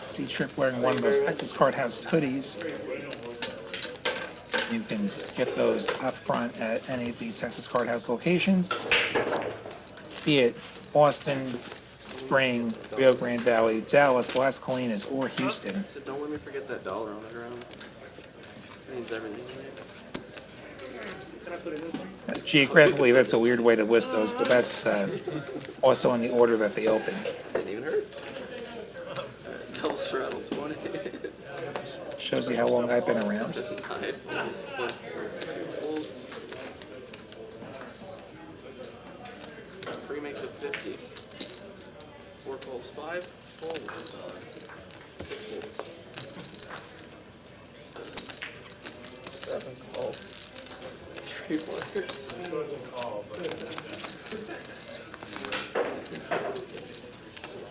See Trip wearing one of those Texas Card House hoodies. You can get those up front at any of the Texas Card House locations, be it Austin, Spring, Rio Grande Valley, Dallas, Las Colinas, or Houston. So don't let me forget that dollar on the ground. It means everything to me. Geographically, that's a weird way to list those, but that's also in the order that they opened. Didn't even hurt. Double straddle 20. Shows you how long I've been around. 9 folds plus 2 folds. 3 makes it 50. 4 folds, 5 folds. 6 folds. 7 calls. 3 flippers.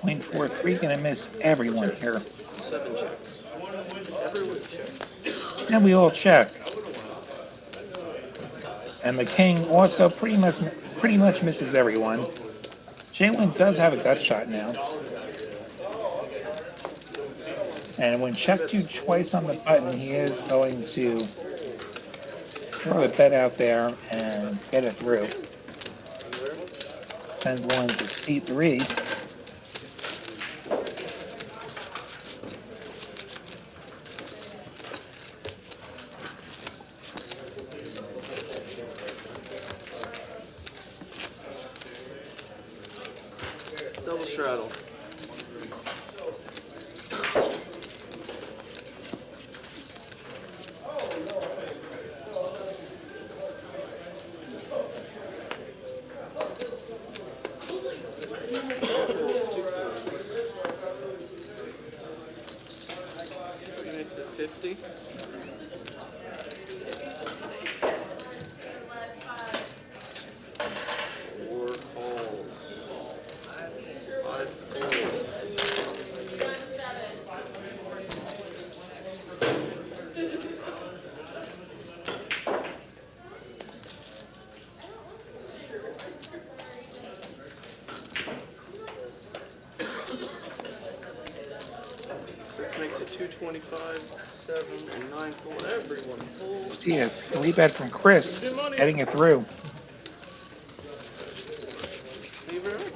Queen 4-3 gonna miss everyone here. 7 checks. Everyone checks. And we all check. And the king also pretty much misses everyone. JWin does have a gut shot now. And when checked to twice on the button, he is going to throw the bet out there and get it through. Send one to C3. Double straddle. Makes it 50. Four calls. 5 calls. Six makes it 225, 7 and 9 full. Everyone full. See a 3-bet from Chris, heading it through. Thank you very much.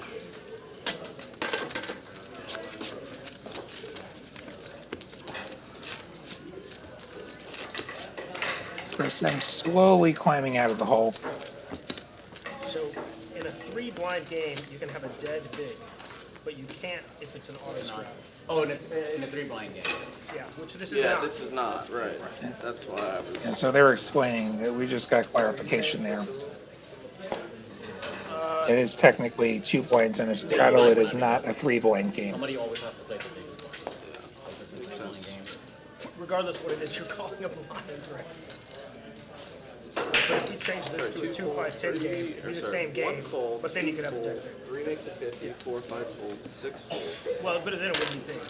Chris, I'm slowly climbing out of the hole. So in a 3-blind game, you can have a dead big, but you can't if it's an auto straddle. Oh, in a 3-blind game. Yeah, which this is Yeah, not. this is not, right. That's why I was. And so they're explaining that we just got clarification there. It is technically 2 blinds and a straddle. It is not a 3-blind game. Somebody always has to play the big. If it's a 3-blind game. Regardless what it is you're calling a blind, right? But if you change this to a 2-5-10 game, it'd be the same game, but then you could have a dead big. 3 makes it 50, 4, 5 fold, 6 fold. Well, but then it wouldn't be big.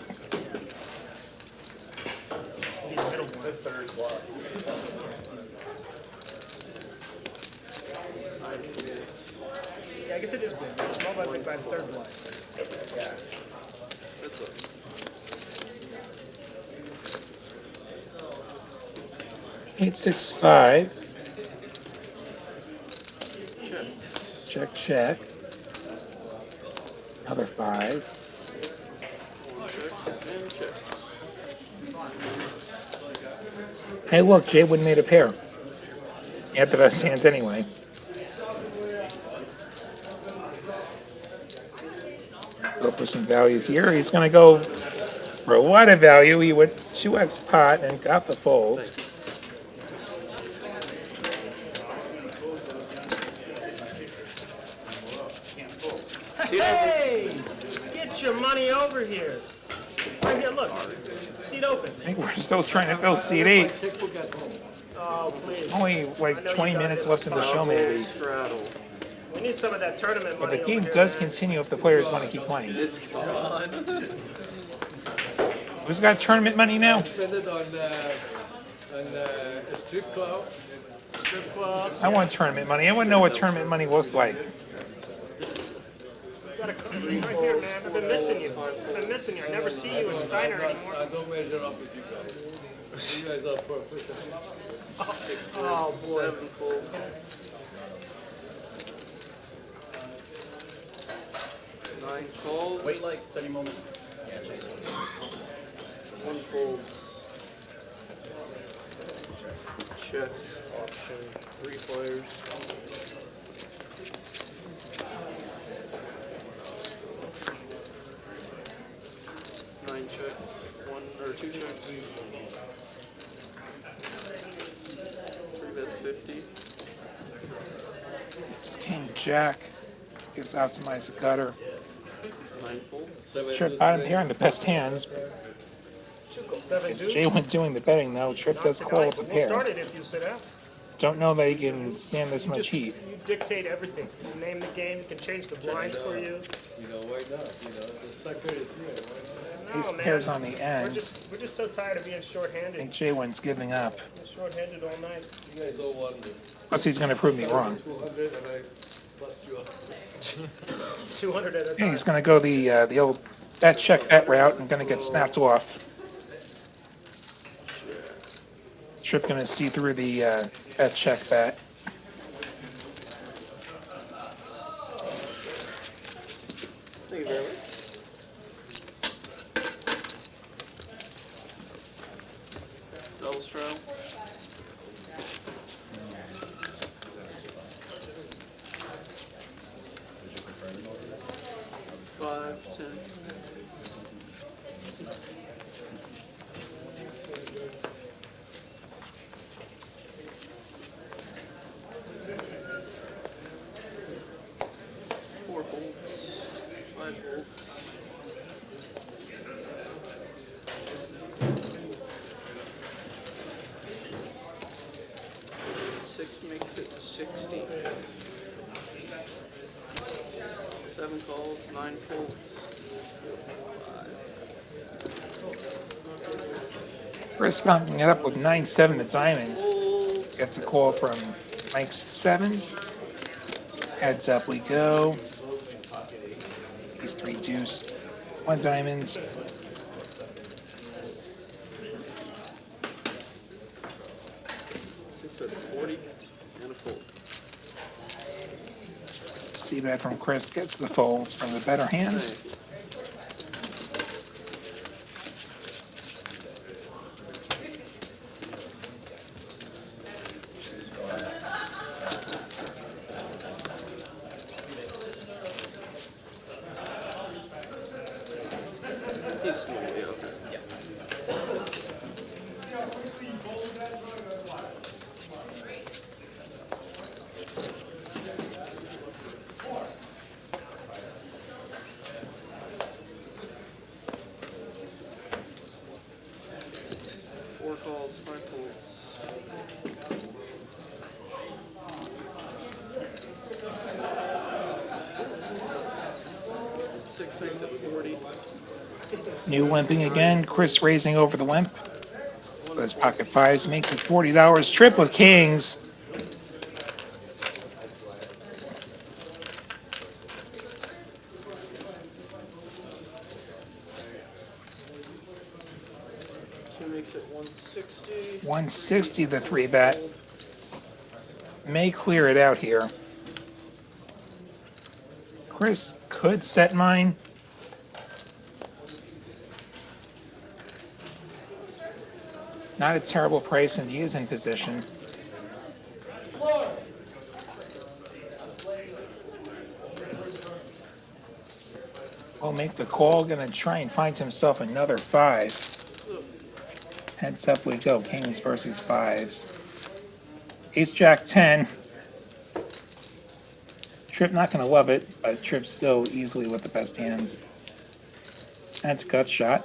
It'd be the middle one. Third block. 9 commit. Yeah, I guess it is big. It's small by the third blind. That's a 865. check. Check. Another 5. Checks and checks. Hey, look, JWin made a pair. He had the best hands anyway. Go for some value here. He's going to go for a lot of value. He went 2x pot and got the fold. Hey! Get your money over here. Right here, look. Seat open. I think we're still trying to fill seat 8. Oh, please. Only like 20 minutes left in the show, maybe. Straddle. We need some of that tournament But money the game over here, does man. continue if the players want to keep playing. It's gone. Who's got tournament money now? Spend it on strip clubs. Strip clubs. I want tournament money. I want to know what tournament money looks like. You gotta come right here, man. I've been missing you. I've been missing you. I never see you in Steiner anymore. I don't measure up with you guys. You guys are professionals. Oh, boy. 7 fold. 9 calls. Wait like 30 more minutes. 1 fold. Check. Option. 3 players. Nine checks. 1 or 2 checks. 3 bets 50. King Jack gives out to my gutter. 9 fold. Trip bottom pair on the best hands. 7 deuce. JWin doing the betting though. Trip does call Tonight, up the we'll pair. start it if you sit out. Don't know that he can stand this much heat. You dictate everything. You name the game. You can change the blinds for you. You know, why not? You know, the sucker is here. Why not? No, Ace man. pairs on the We're end. just so tired of being I short-handed. think JWin's giving up. Short-handed all night. You guys all won me. Plus he's going to prove me wrong. 200 and I bust you up. 200 at a Yeah, time. he's going to go the old bet check bet route and going to get snapped off. Trip going to see through the bet check bet. Thank you very much. Double straddle. 5. volts. 5 volts. Six makes it 60. 7 calls, 9 folds. 5. Chris bumping it up with 9-7 to diamonds. Fold. Gets a call from Mike's sevens. Heads up we go. These 3 deuce, 1 diamonds. 6 bets 40 and a fold. C-bet from Chris gets the folds from the better hands. He's small, yeah, okay. Four calls, 5 folds. Six makes it 40. New wimping again. Chris raising over the wimp. Those pocket fives makes it $40. Trip with kings. Two makes it 160. 160 the 3-bet. May clear it out here. Chris could set mine. Not a terrible price, and he is in position. Will make the call, gonna try and find himself another 5. Heads up we go, kings versus 5s. Ace Jack 10. Trip not gonna love it, but Trip's still easily with the best hands. That's a gut shot.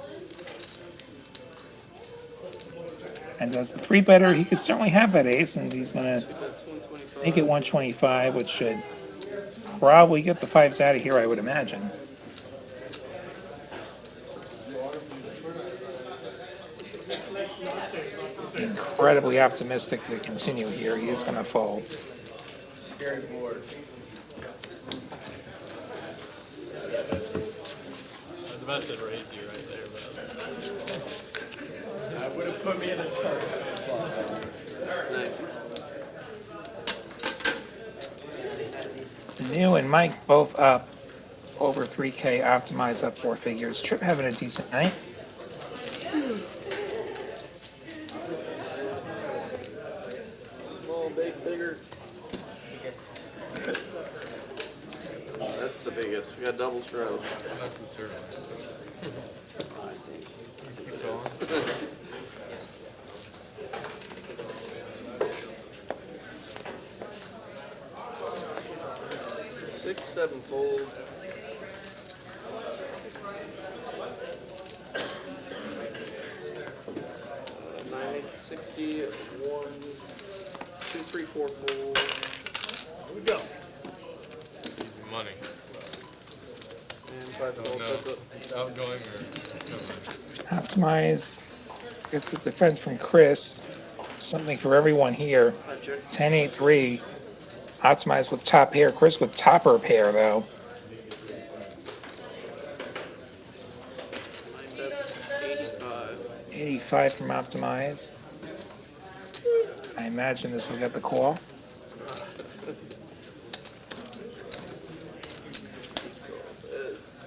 And as the 3-better, he could certainly have that ace, and he's gonna That's 125. make it 125, which should probably get the 5s out of here, I would imagine. Incredibly optimistic to continue here. He is going to fold. Scary board. I was about to raise you right there, but That would have put me in a chart. New and Mike both up over 3K, optimized up 4 figures. Trip having a decent night. Small, big, bigger. That's the biggest. We got double stroke. That's the server. Keep going. 6, 7 fold. Nine, 8, 60, 1, 2, 3, 4 fold. Here we go. Easy money. And 5 So fold. no, That's it. outgoing or Optimized. Gets a defense from Chris. Something for everyone here. 5 check. 10-8-3. Optimized with top pair. Chris with topper pair, though. 9 bets, 85. 85 from Optimize. I imagine this will get the call.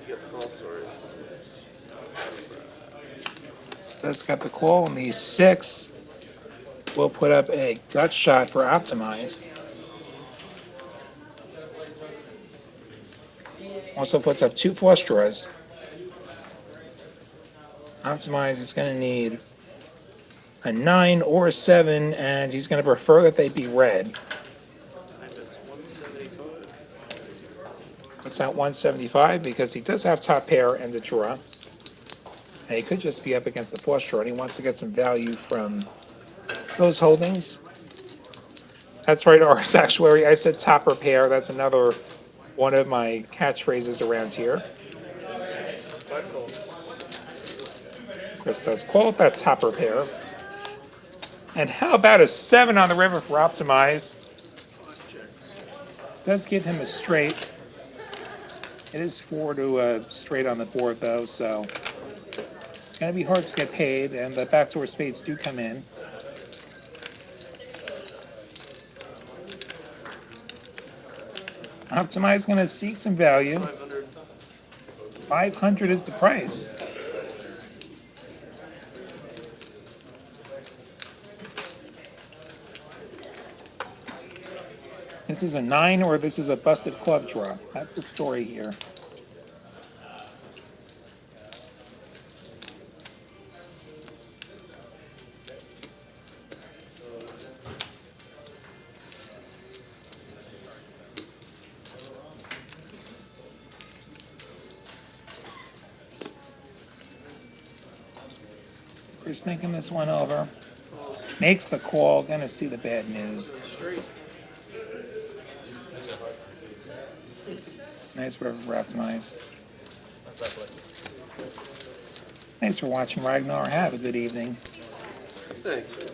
You get the call, sorry. This got the call, and the 6 will put up a gut shot for Optimize. Also puts up 2 flush draws. Optimize is going to need a 9 or a 7, and he's going to prefer that they be red. 9 bets, 175. Puts out 175 because he does have top pair and a draw. And he could just be up against the flush draw, and he wants to get some value from those holdings. That's right, RS Actuary. I said topper pair. That's another one of my catchphrases around here. Chris does call it that topper pair. And how about a 7 on the river for Optimize? Does give him a straight. It is 4 to straight on the board, though, so it's going to be hard to get paid, and the backdoor spades do come in. Optimize going to seek some value. 500 is the price. This is a 9 or this is a busted club draw. That's the story here. Just thinking this one over. Makes the call. Gonna see the bad news. Nice river for Optimize. Thanks for watching, Ragnar. Have a good evening. Thanks.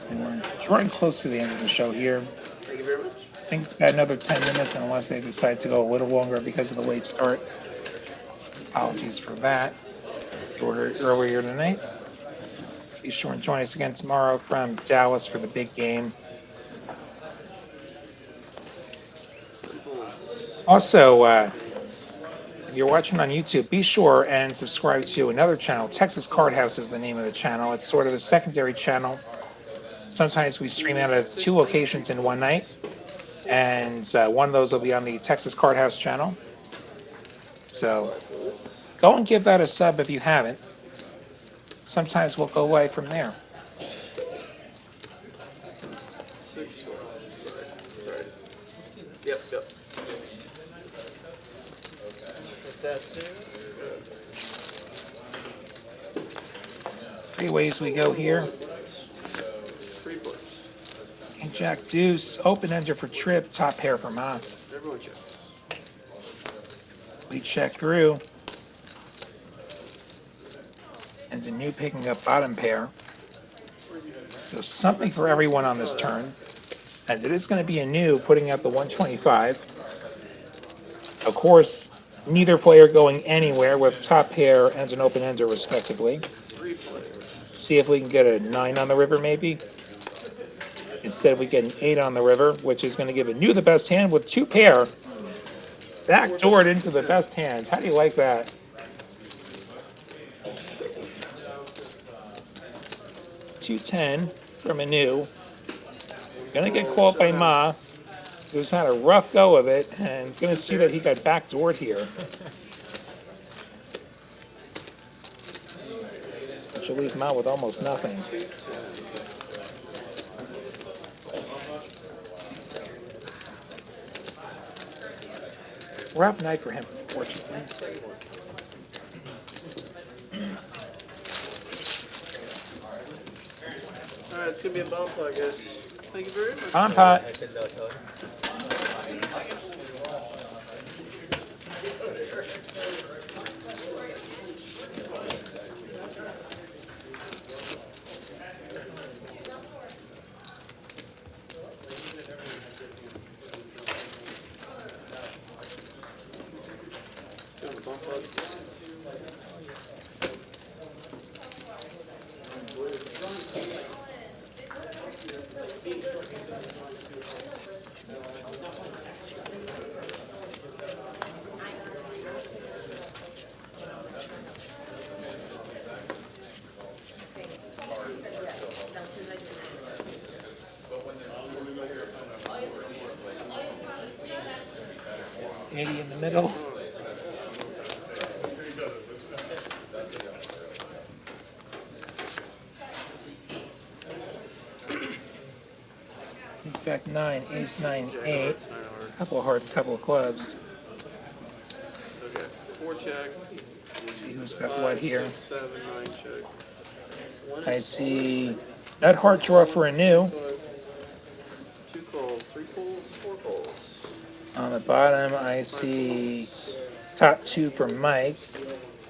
And we're drawing close to the end of the show here. Thank you very much. I think it's got another 10 minutes unless they decide to go a little longer because of the late start. Apologies for that. Earlier tonight. Be sure and join us again tomorrow from Dallas for the big game. Also, if you're watching on YouTube, be sure and subscribe to another channel. Texas Card House is the name of the channel. It's sort of a secondary channel. Sometimes we stream out of 2 locations in one night. And one of those will be on the Texas Card House channel. So go and give that a sub if you haven't. Sometimes we'll go away from there. Sorry. Yep. Three ways we go here. King Jack Deuce, open ender for trip, top pair for Ma. Everyone checks. We check through. And a new picking up bottom pair. So something for everyone on this turn. As it is going to be a new putting up the 125. Of course, neither player going anywhere with top pair and an open ender respectively. 3 players. See if we can get a 9 on the river maybe. Instead we get an 8 on the river, which is going to give a new the best hand with 2 pair. Backdoored into the best hand. How do you like that? $2.10 from a new. Gonna get called by Ma, who's had a rough go of it, and gonna see that he got backdoored here. Which will leave Ma with almost nothing. Rough night for him, unfortunately. Alright, it's gonna be a bomb pot, guys. Thank you very much. On pot. In the middle. Jack 9, Ace 9, 8. Hearts, 9 hearts. Couple of hearts, couple of clubs. Okay, 4 check. See who's got 5, what here. 6, 7, 9 check. 1, I see that heart draw for a new. 2 calls, 3 calls, 4 calls. On the bottom, I see top 2 for Mike,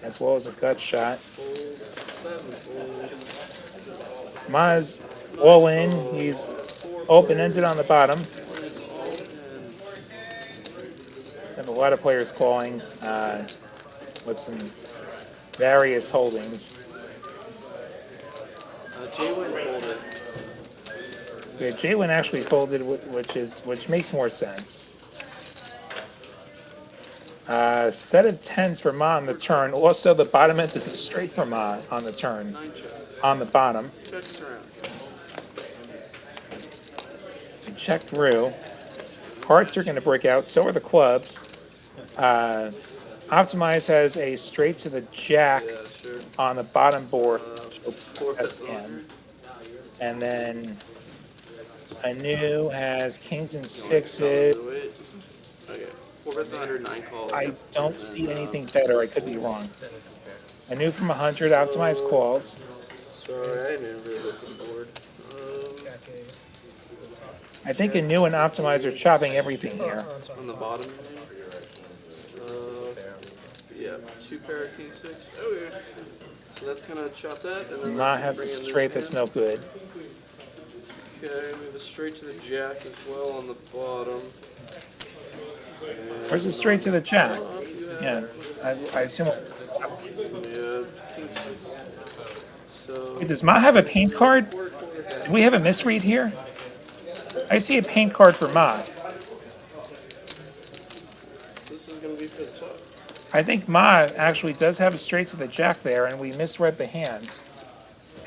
as well as a gut shot. Fold, 7 fold. Maz all in. He's open-ended on the bottom. Have a lot of players calling with some various holdings. JWin folded. Yeah, JWin actually folded, which makes more sense. Set of 10s for Ma on the turn. Also, the bottom end is straight for Ma on the turn. 9 checks. On the bottom. Checks around. We check through. Hearts are going to break out. So are the clubs. Optimize has a straight to the jack Yeah, sure. on the bottom board. 4 That's bets end. And then Anu has kings and sixes. Okay. 4 bets 100, 9 calls. I don't see anything better. I could be wrong. Anu from 100. Optimize calls. Sorry, I didn't really look at the board. I think Anu and Optimize are chopping everything here. On the bottom. Yeah, 2 pair of king 6. Okay. So that's gonna chop that, and then Ma that's has a bring in this straight that's hand. no good. Okay, we have a straight to the jack as well on the bottom. Where's the straight to the jack? Yeah, I assume. Yeah, king 6. So. Wait, does Ma have a paint card? Do we have a misread here? I see a paint card for Ma. This is gonna be for the top. I think Ma actually does have a straight to the jack there, and we misread the hands.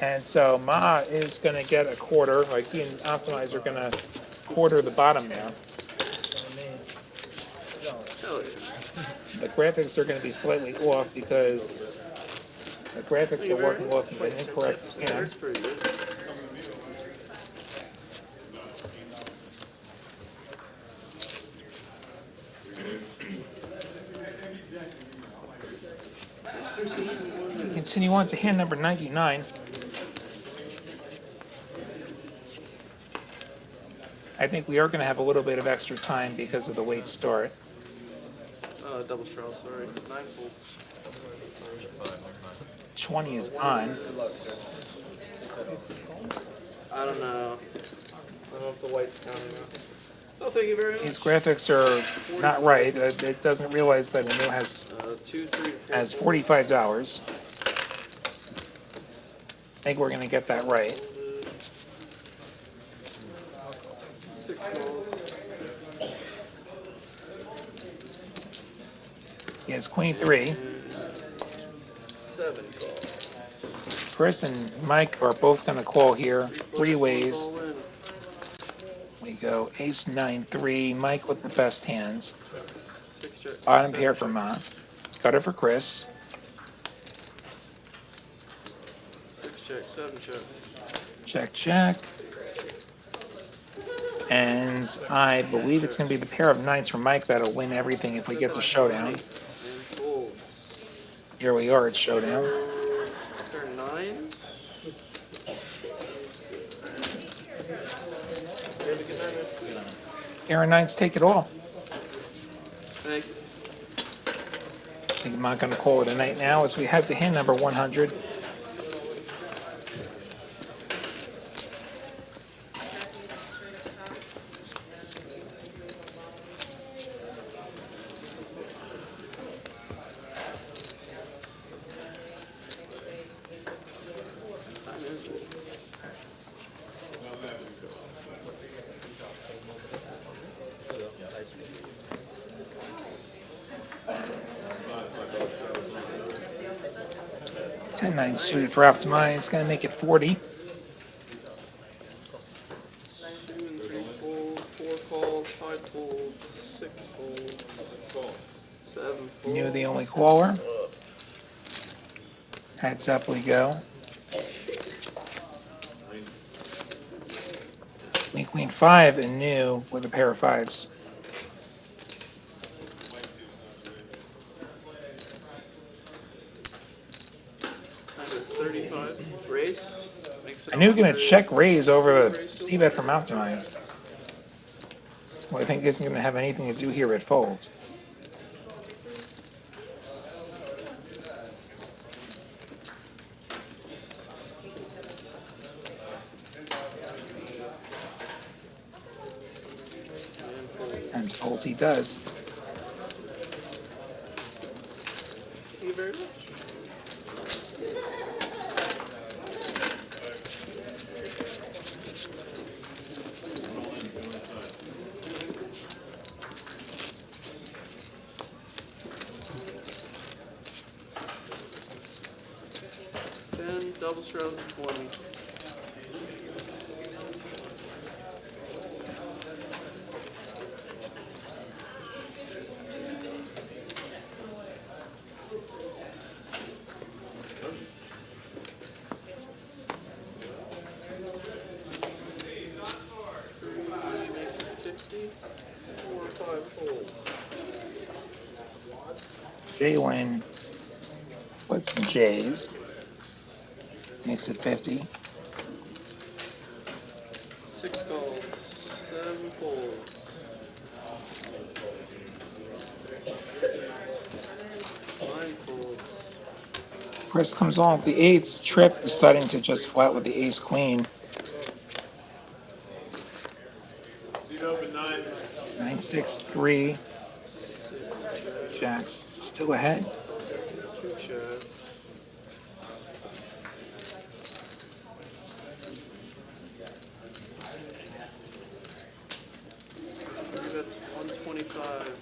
And so Ma is going to get a quarter, like he and Optimize are going to quarter the bottom there. Hell yeah. The graphics are going to be slightly off because the graphics are working off of an incorrect hand. That's pretty good. Continue on to hand number 99. I think we are going to have a little bit of extra time because of the late start. Double straw, sorry. 9 folds. 20 is on. I don't know. I don't know if the white's counting out. Oh, thank you very much. These graphics are not right. It doesn't realize that Anu has 2, 3, 4. has $45. I think we're going to get that right. 6 smalls. He has Queen 3. 7 calls. Chris and Mike are both going to call here 3 ways. All in. We go Ace 9 3. Mike with the best hands. 6 check. Bottom pair for Ma. Gutter for Chris. 6 check. 7 check. Check, check. And I believe it's going to be the pair of 9s for Mike that'll win everything if we get to showdown. And folds. Here we are at showdown. Pair 9. You have a good night, man. Pair of 9s take it all. Thank you. I think I'm not going to call it a night now as we head to hand number 100. Ten 9 suited for Optimize, going to make it 40. 2 and 3 fold, 4 calls, 5 folds, 6 folds, 7 folds. Knew the only caller. Heads up we go. Queen 5 and new with a pair of fives. Under 35. Race. Makes it I knew we were going to 100. check raise over the Raise C bet from optimized. Well, I think isn't going to have anything to do here at fold. And fold he does. Thank you very much. Double stroke 20. JWin puts some J's. Makes it 50. 6 calls, 7 folds. 9 folds. Chris comes on with the eights. Trip deciding to just flat with the ace queen. 9-6-3. Jack's still ahead. 2 jacks. That's 125.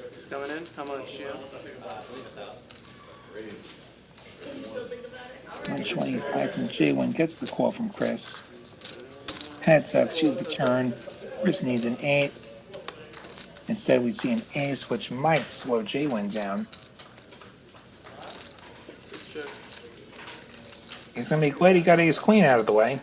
It's coming in. How much? Yeah. 125 from JWin gets the call from Chris. Heads up to the turn. Chris needs an 8. Instead, we see an ace, which might slow JWin down. He's going to be glad he got ace queen out of the way.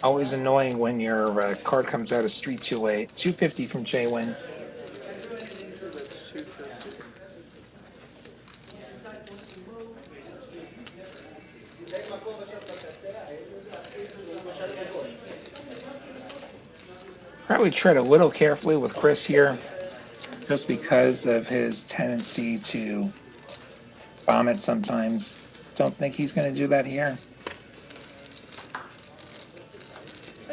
Always annoying when your card comes out of street 2-8. 250 from JWin. That's 250. Probably tread a little carefully with Chris here, just because of his tendency to bomb it sometimes. Don't think he's going to do that here.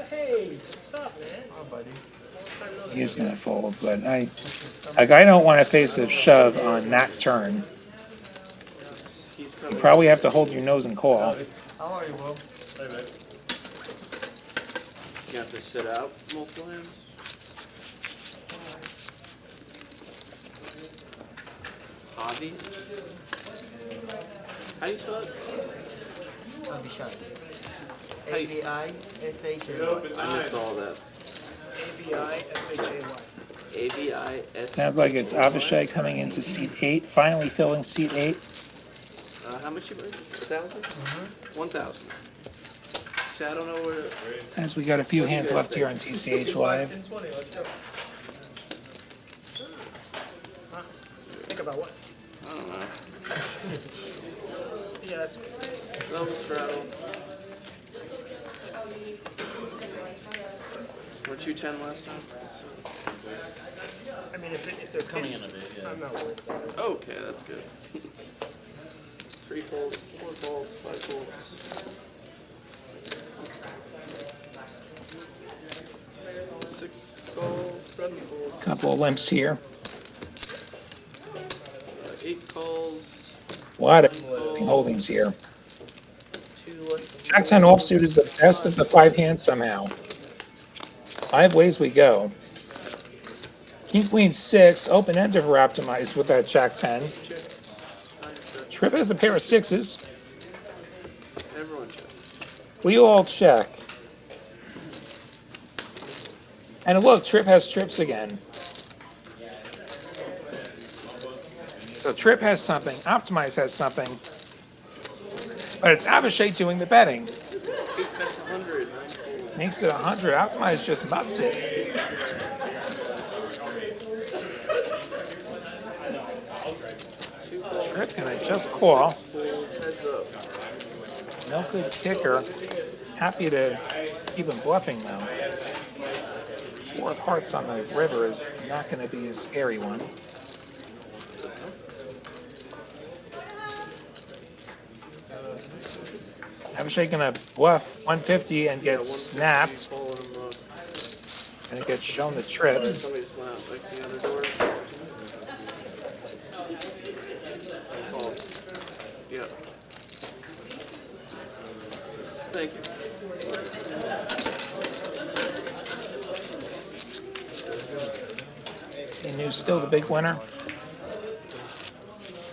Hey, what's up, man? Oh, buddy. He is going to fold, but I don't want to face a shove on that turn. He's You coming. probably have to hold your nose and call. How are you, Will? Hey, man. You have to sit out multiple hands. Avi? How do you spell it? Avishai. How do you- A-V-I-S-H-A-Y. I missed all that. ABISHAY. A-V-I-S. Sounds like it's Avishai coming into seat 8, finally filling seat 8. How much you bring? 1,000? 1,000. See, I don't know where to... As we got a few hands left here on TCH Live. 10-20, let's go. Think about what? I don't know. Yeah, that's good. Double straddle. We're 210 last time. I mean, if they're coming in a bit, yeah. I'm not worried about it. Okay, that's good. 3 folds, 4 folds, 5 folds. 6 calls, 7 folds. Couple of limps here. 8 calls. A lot of holdings here. 2 less. Jack 10 offsuit is the best of the 5 hands somehow. 5 ways we go. King Queen 6, open-ended for optimized with that Jack 10. Trip has a pair of 6s. Everyone checks. We all check. And look, Trip has trips again. So Trip has something, Optimize has something, but it's Abhishek doing the betting. 8 bets 100, 9 fold. Makes it 100. Optimize just muffs it. Trip gonna just call. Heads up. No good kicker. Happy to keep him bluffing though. 4 of hearts on the river is not going to be a scary one. Abhishek gonna bluff 150 and get snapped. And it gets shown the trips. Somebody just went out like the other door. Oh. Yeah. Thank you. He knew still the big winner.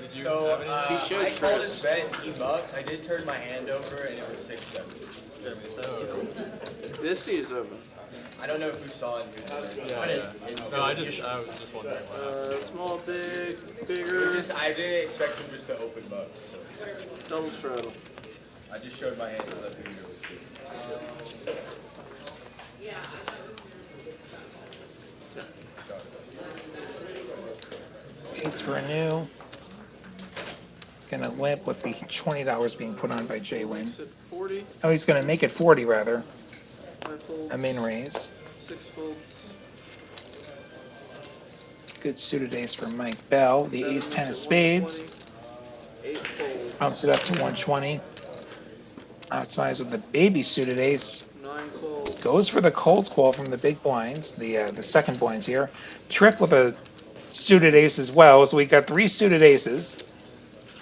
Did you So have any? He showed I called trips. his bet $18. I did turn my hand over and it was 6-7. This seat is open. I don't know who saw it. Yeah. No, I was just wondering. Small, big, It bigger, was just, I didn't expect him just to open bucks. So double straddle. I just showed my hand because I figured it was good. Eights for a new. Gonna limp with the $20 being put on by JWin. Sit 40, Oh, he's gonna make it 40 rather. 5 folds, A min raise. 6 folds, Good suited ace for Mike Bell. The 7, ace 10 of sit spades. 120, 8 folds, Bumps it up to 120. Optimize with the baby suited ace. 9 folds, Goes for the cold call from the big blinds, the second blinds here. Trip with a suited ace as well. So we got 3 suited aces.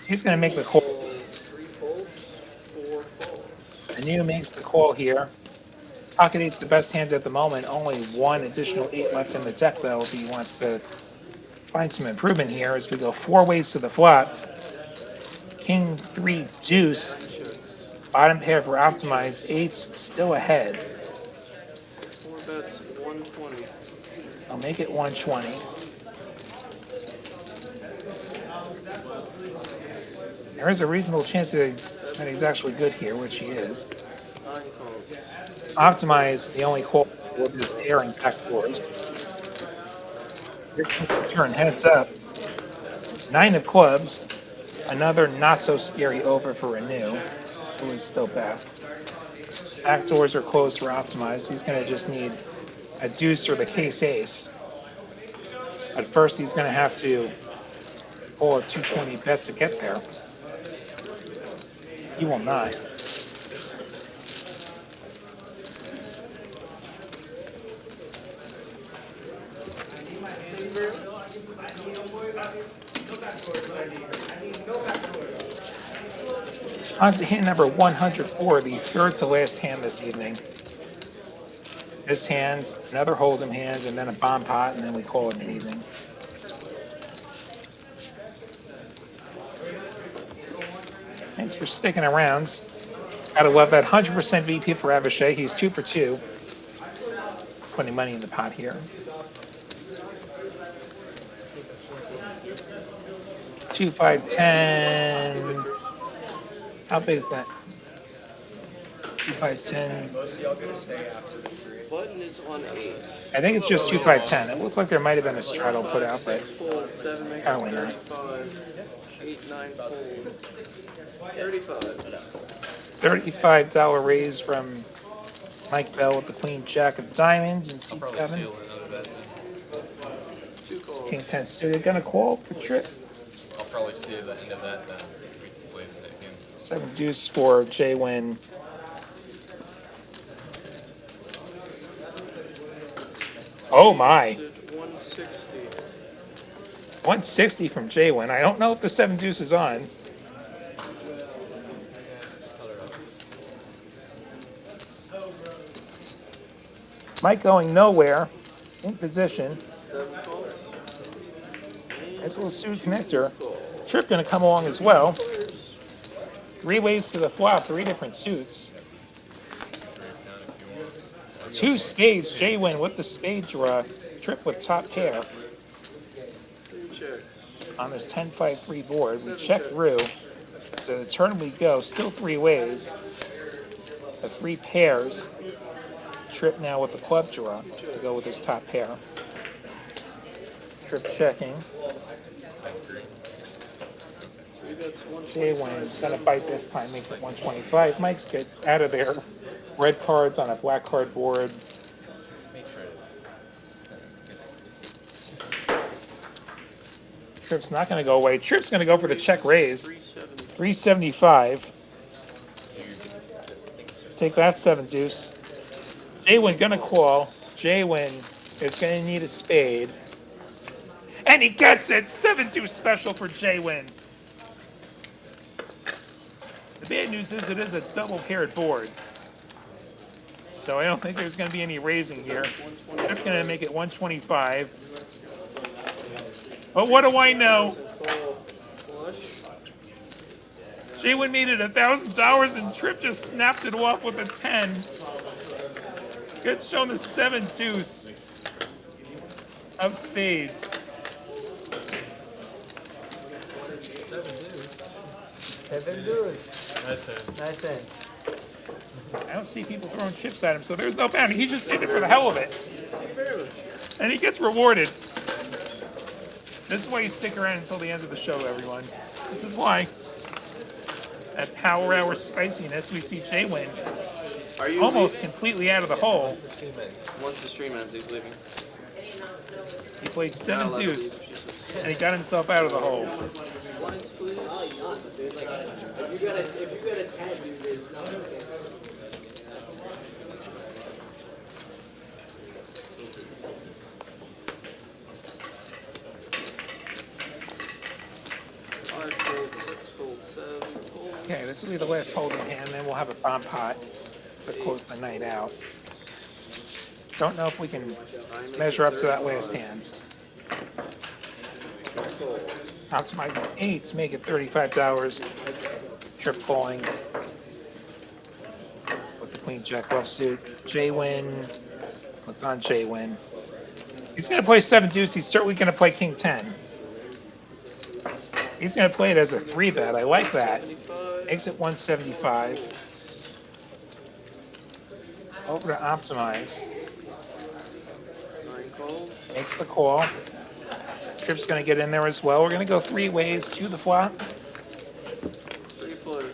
He's going to make the call. 3 folds, 4 folds. Anu makes the call here. Pocket eight's the best hands at the moment. Only 1 additional 8 left in the deck though if he wants to find some improvement here as we go 4 ways to the flop. King 3 deuce. Bottom pair for Optimize. 8's still ahead. 4 bets, 120. I'll make it 120. There is a reasonable chance that he's actually good here, which he is. 9 calls. Optimize the only call with his pairing backdoors. Here comes the turn, heads up. 9 of clubs. Another not so scary over for Anu, who is still best. Backdoors are closed for Optimize. He's going to just need a deuce or the case ace. At first, he's going to have to pull a 220 bet to get there. He will not. On to hand number 104, the third to last hand this evening. This hand, another hold'em hand, and then a bomb pot, and then we call it an evening. Thanks for sticking around. Gotta love that 100% VP for Avishai. He's 2 for 2. Putting money in the pot here. 2, 5, 10. How big is that? 2, 5, 10. Most of y'all gonna stay after the tree. Button is on 8. I think it's just 2, 5, 10. It looks like there might have been a straddle put out, but 6 fold, 7 makes Apparently not. 35. 8, 9 fold. 35. $35 raise from Mike Bell with the Queen Jack of Diamonds and Probably C7. steal another bet then. 2 calls. King 10 suited. Gonna call for trip. I'll probably see the end of that then. We wait in that game. 7 deuce for JWin. Oh my. 160. 160 from JWin. I don't know if the 7 deuce is on. Mike going nowhere. In position. 7 calls. Nice little suit connector. Trip gonna come along as well. 3 ways to the flop, 3 different suits. 2 spades, JWin with the spade draw. Trip with top pair. 3 checks. On this 10-5-3 board. We 7 check checks. through. To the turn we go. Still 3 ways. The 3 pairs. Trip now with the club draw to go with his top pair. Trip checking. JWin's gonna bite this time, makes it 125. Mike's gets out of there. Red cards on a black card board. Trip's not gonna go away. Trip's gonna go for the check raise. 375. Take that 7 deuce. JWin gonna call. JWin is gonna need a spade. And he gets it! 7 deuce special for JWin. The bad news is it is a double paired board. So I don't think there's gonna be any raising here. Trip's gonna make it 125. But what do I know? JWin made it $1,000 and Trip just snapped it off with a 10. Gets shown the 7 deuce of spades. 7 deuce. Nice hand. Nice hand. I don't see people throwing chips at him, so there's no bounty. He just did it for the hell of it. And he gets rewarded. This is why you stick around until the end of the show, everyone. This is why. At Power Hour Spiciness, we see JWin almost completely out of the hole. Once the stream ends, he's leaving. He played 7 deuce, and he got himself out of the hole. Blinds, please. If you got a 10, there's nothing. Okay, this will be the last holding hand, then we'll have a bomb pot to close the night out. Don't know if we can measure up to that last hand. Optimizes 8s, make it $35. Trip calling with the Queen Jack bluff suit. JWin, what's on JWin? He's going to play 7 deuce. He's certainly going to play King 10. He's going to play it as a 3-bet. I like that. Makes it 175. Over to optimize. Makes the call. Trip's going to get in there as well. We're going to go 3 ways to the flop. 3 floater.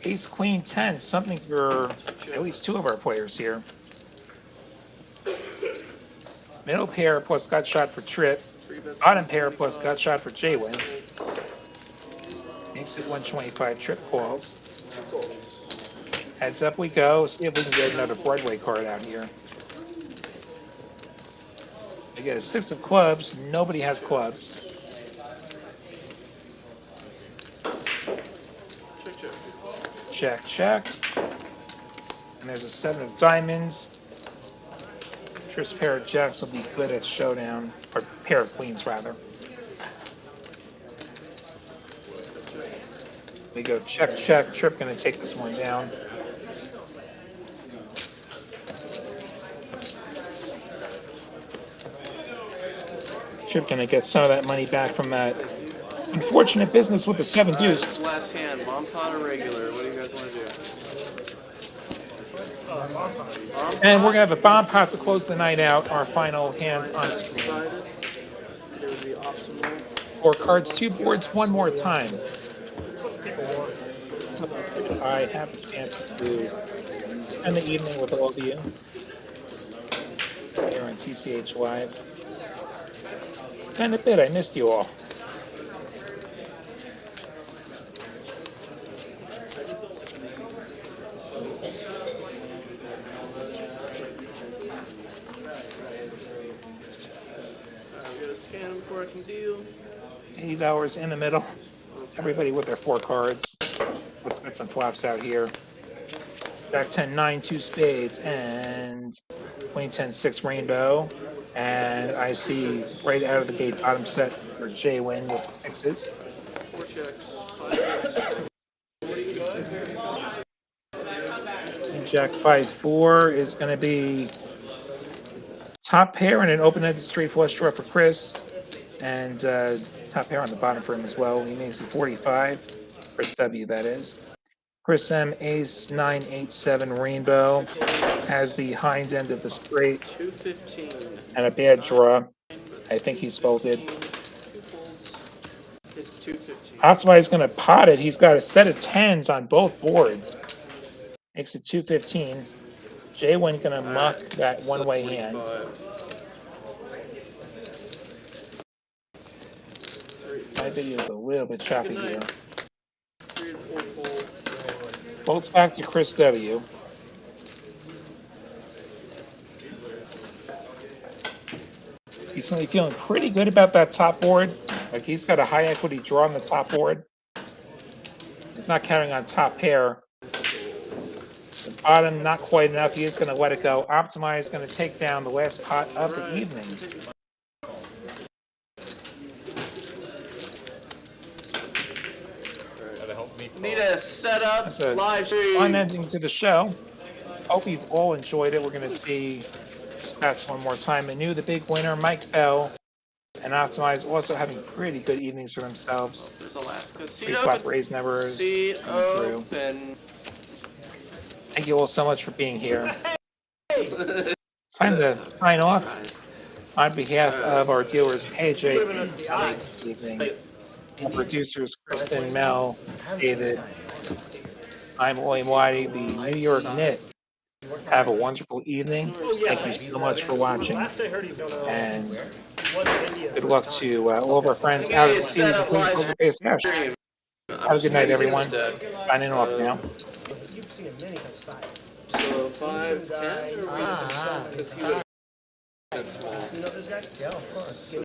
Ace, Queen, 10. Something for at least 2 of our players here. Middle pair plus gut shot for Trip. Bottom pair plus gut shot for JWin. Makes it 125. Trip calls. Heads up we go. See if we can get another Broadway card out here. We get a 6 of clubs. Nobody has clubs. Check, check. And there's a 7 of diamonds. Trip's pair of jacks will be good at showdown, or pair of queens rather. We go check, check. Trip gonna take this one down. Trip gonna get some of that money back from that unfortunate business with the 7 deuce. Last hand, bomb pot or regular? What do you guys want to do? And we're gonna have a bomb pot to close the night out. Our final hand on screen. 4 cards, 2 boards, 1 more time. I have a chance to end the evening with all of you here on TCH Live. And a bit, I missed you all. Scan before I can deal. $80 in the middle. Everybody with their 4 cards. Let's get some flops out here. Jack 10, 9, 2 spades, and Queen 10, 6 rainbow. And I see right out of the gate bottom set for JWin with 6s. 4 checks. 5 Jack 5-4 is going to be top pair and an open-ended straight flush draw for Chris, and top pair on the bottom for him as well. He makes it 45. Chris W, that is. Chris M, ace 9, 8, 7 rainbow, has the hind end of the straight 215. and a bad draw. I think he's folded. It's 215. Optimize is going to pot it. He's got a set of 10s on both boards. Makes it 215. JWin going to muck that one-way hand. My video is a little bit choppy here. Folds back to Chris W. He's going to be feeling pretty good about that top board. Like he's got a high equity draw on the top board. He's not counting on top pair. The bottom, not quite enough. He is going to let it go. Optimize is going to take down the last pot of the evening. Need a setup, live stream. Fun ending to the show. Hope you've all enjoyed it. We're going to see stats one more time. Manu, the big winner, Mike Bell, and Optimize also having pretty good evenings for themselves. There's Alaska. Pretty flat raise numbers. Through. Thank you all so much for being here. Time to sign off on behalf of our dealers, AJ, evening. Our producers, Kristen, Mel, David. I'm William Whitey, the New York Knit. Have a wonderful evening. Thank you so much for watching. And good luck to all of our friends out of the seas, including Poker Face Cash. Have a good night, everyone. Signing off now. So 5, 10, or You know this guy? Yeah, of course.